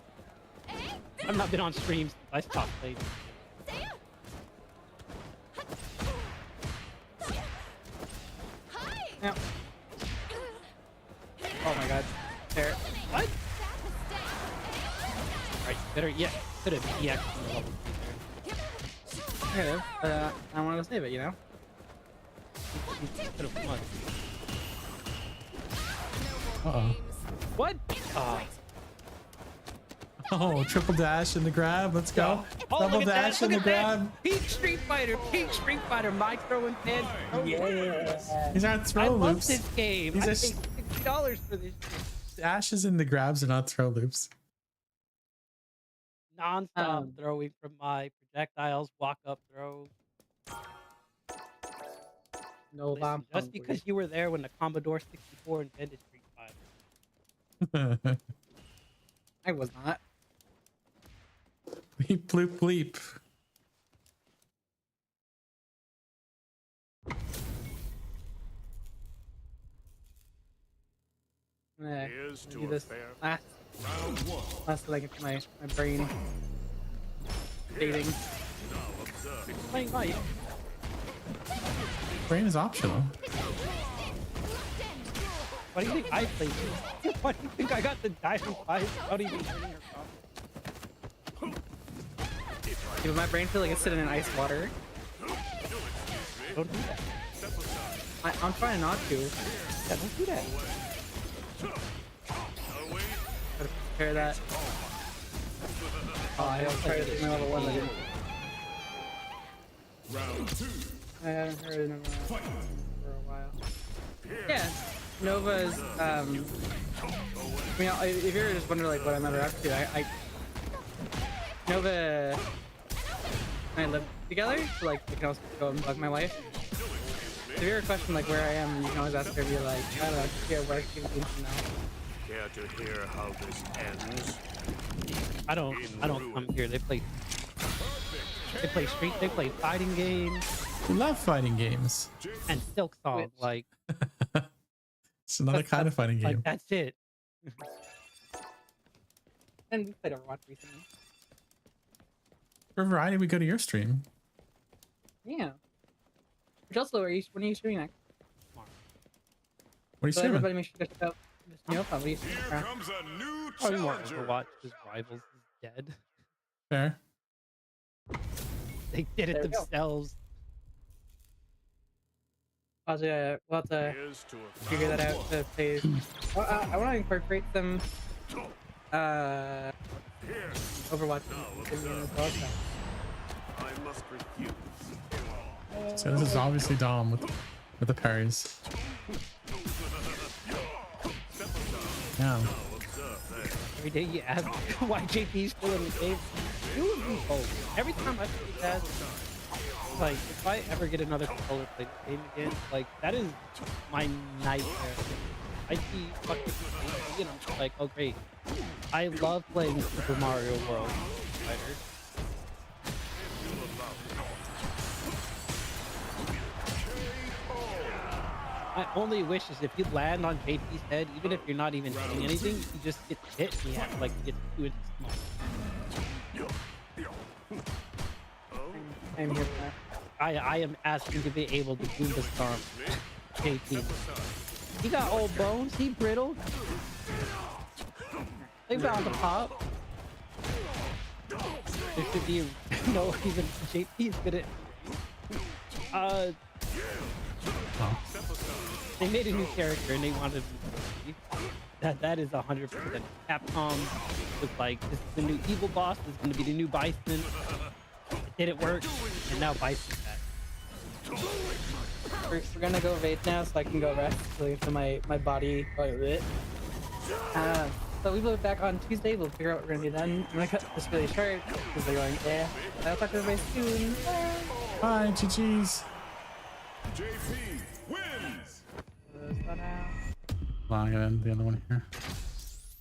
[SPEAKER 5] I've not been on streams since I stopped playing.
[SPEAKER 2] Yeah. Oh my god. There.
[SPEAKER 5] What? Right, better yet. Could have EX on the level 3 there.
[SPEAKER 2] Okay, I wanted to save it, you know?
[SPEAKER 5] Could have won.
[SPEAKER 1] Uh-oh.
[SPEAKER 5] What?
[SPEAKER 1] Oh, triple dash in the grab. Let's go.
[SPEAKER 5] Oh,
[SPEAKER 1] Double
[SPEAKER 5] look at
[SPEAKER 1] dash
[SPEAKER 5] that.
[SPEAKER 1] in
[SPEAKER 5] Look
[SPEAKER 1] the
[SPEAKER 5] at that.
[SPEAKER 1] grab.
[SPEAKER 5] Peak Street Fighter. Peak Street Fighter. My throwing fans.
[SPEAKER 2] Yeah.
[SPEAKER 1] These aren't
[SPEAKER 5] I
[SPEAKER 1] throw
[SPEAKER 5] love
[SPEAKER 1] loops.
[SPEAKER 5] this game.
[SPEAKER 1] These
[SPEAKER 5] I
[SPEAKER 1] are
[SPEAKER 5] paid $60 for this shit.
[SPEAKER 1] Dashes in the grabs are not throw loops.
[SPEAKER 5] Non-stop throwing from my projectiles, walk up throw.
[SPEAKER 2] No,
[SPEAKER 5] Listen,
[SPEAKER 2] I'm
[SPEAKER 5] just because you were there when the Commodore 64 invented Street Fighter.
[SPEAKER 2] I was not.
[SPEAKER 1] Bleep bloop bleep.
[SPEAKER 3] Here's to
[SPEAKER 2] do
[SPEAKER 3] a
[SPEAKER 2] this
[SPEAKER 3] fair
[SPEAKER 2] last,
[SPEAKER 3] round one.
[SPEAKER 2] last till I get my brain dating.
[SPEAKER 3] Now observe.
[SPEAKER 5] Explain why.
[SPEAKER 1] Brain is optional.
[SPEAKER 5] Why do you think I played this? Why do you think I got the Diamond 5 without even hitting her combo?
[SPEAKER 2] Yeah, but my brain feels like it's sitting in ice water.
[SPEAKER 5] Don't do that.
[SPEAKER 2] I'm trying not to.
[SPEAKER 5] Yeah, don't do that.
[SPEAKER 2] Gotta prepare that. Oh, I don't try to do my level 1. I didn't.
[SPEAKER 3] Round two.
[SPEAKER 2] I haven't heard of Nova for a while. Yeah, Nova's. I mean, if you're just wondering like what I'm ever up to, I Nova and I live together, so like I can also go and bug my wife. So if you're a question like where I am, you can always ask her. Be like, I don't know, just here work, give me now.
[SPEAKER 3] Care to hear how this ends?
[SPEAKER 5] I don't come here. They play street, they play fighting games
[SPEAKER 1] We love fighting games.
[SPEAKER 5] and Silk Song.
[SPEAKER 2] Which-
[SPEAKER 5] Like
[SPEAKER 1] It's another kind of fighting game.
[SPEAKER 5] that's it.
[SPEAKER 2] And we played Overwatch recently.
[SPEAKER 1] For variety, we go to your stream.
[SPEAKER 2] Yeah. Which also, when are you streaming next?
[SPEAKER 1] What are you
[SPEAKER 2] So
[SPEAKER 1] streaming?
[SPEAKER 2] everybody make sure to check out this new What are you streaming?
[SPEAKER 3] Here comes a new
[SPEAKER 5] Probably more
[SPEAKER 3] challenger.
[SPEAKER 5] Overwatch because Rivals is dead.
[SPEAKER 1] Fair.
[SPEAKER 5] They did it
[SPEAKER 2] There we go.
[SPEAKER 5] themselves.
[SPEAKER 2] We'll have to
[SPEAKER 3] Here's to a
[SPEAKER 2] figure that
[SPEAKER 3] round
[SPEAKER 2] out to play. I want to incorporate some
[SPEAKER 3] Here,
[SPEAKER 2] Overwatch in as well. So.
[SPEAKER 3] I must refuse.
[SPEAKER 1] So this is obviously Dom with the parries. Yeah.
[SPEAKER 3] Observe that.
[SPEAKER 5] Every day you ask why JP's still in the game. You would be both. Every time I play that, like if I ever get another controller to play the game again, like that is my nightmare. I see fucking, you know, like, oh great. I love playing Super Mario World Fighter. My only wish is if you land on JP's head, even if you're not even doing anything, you just get hit and you have to like get 2 inches small.
[SPEAKER 2] I'm here for that.
[SPEAKER 5] I am asking to be able to boom the storm. JP. He got old bones, he brittle. They bound to pop. There should be no even JP's good at
[SPEAKER 1] Oh.
[SPEAKER 5] they made a new character and they wanted that is 100%. Capcom was like, this is the new evil boss, this is gonna be the new Bison. It didn't work, and now Bison's back.
[SPEAKER 2] We're gonna go raid now, so I can go rest so my body. So we will be back on Tuesday. We'll figure out what we're gonna do then. I'm gonna cut this really short because they're going. Yeah. I'll talk to everybody soon. Bye.
[SPEAKER 1] Bye, GG's.
[SPEAKER 3] JP wins.
[SPEAKER 2] Close that out.
[SPEAKER 1] Well, I'm gonna end the other one here.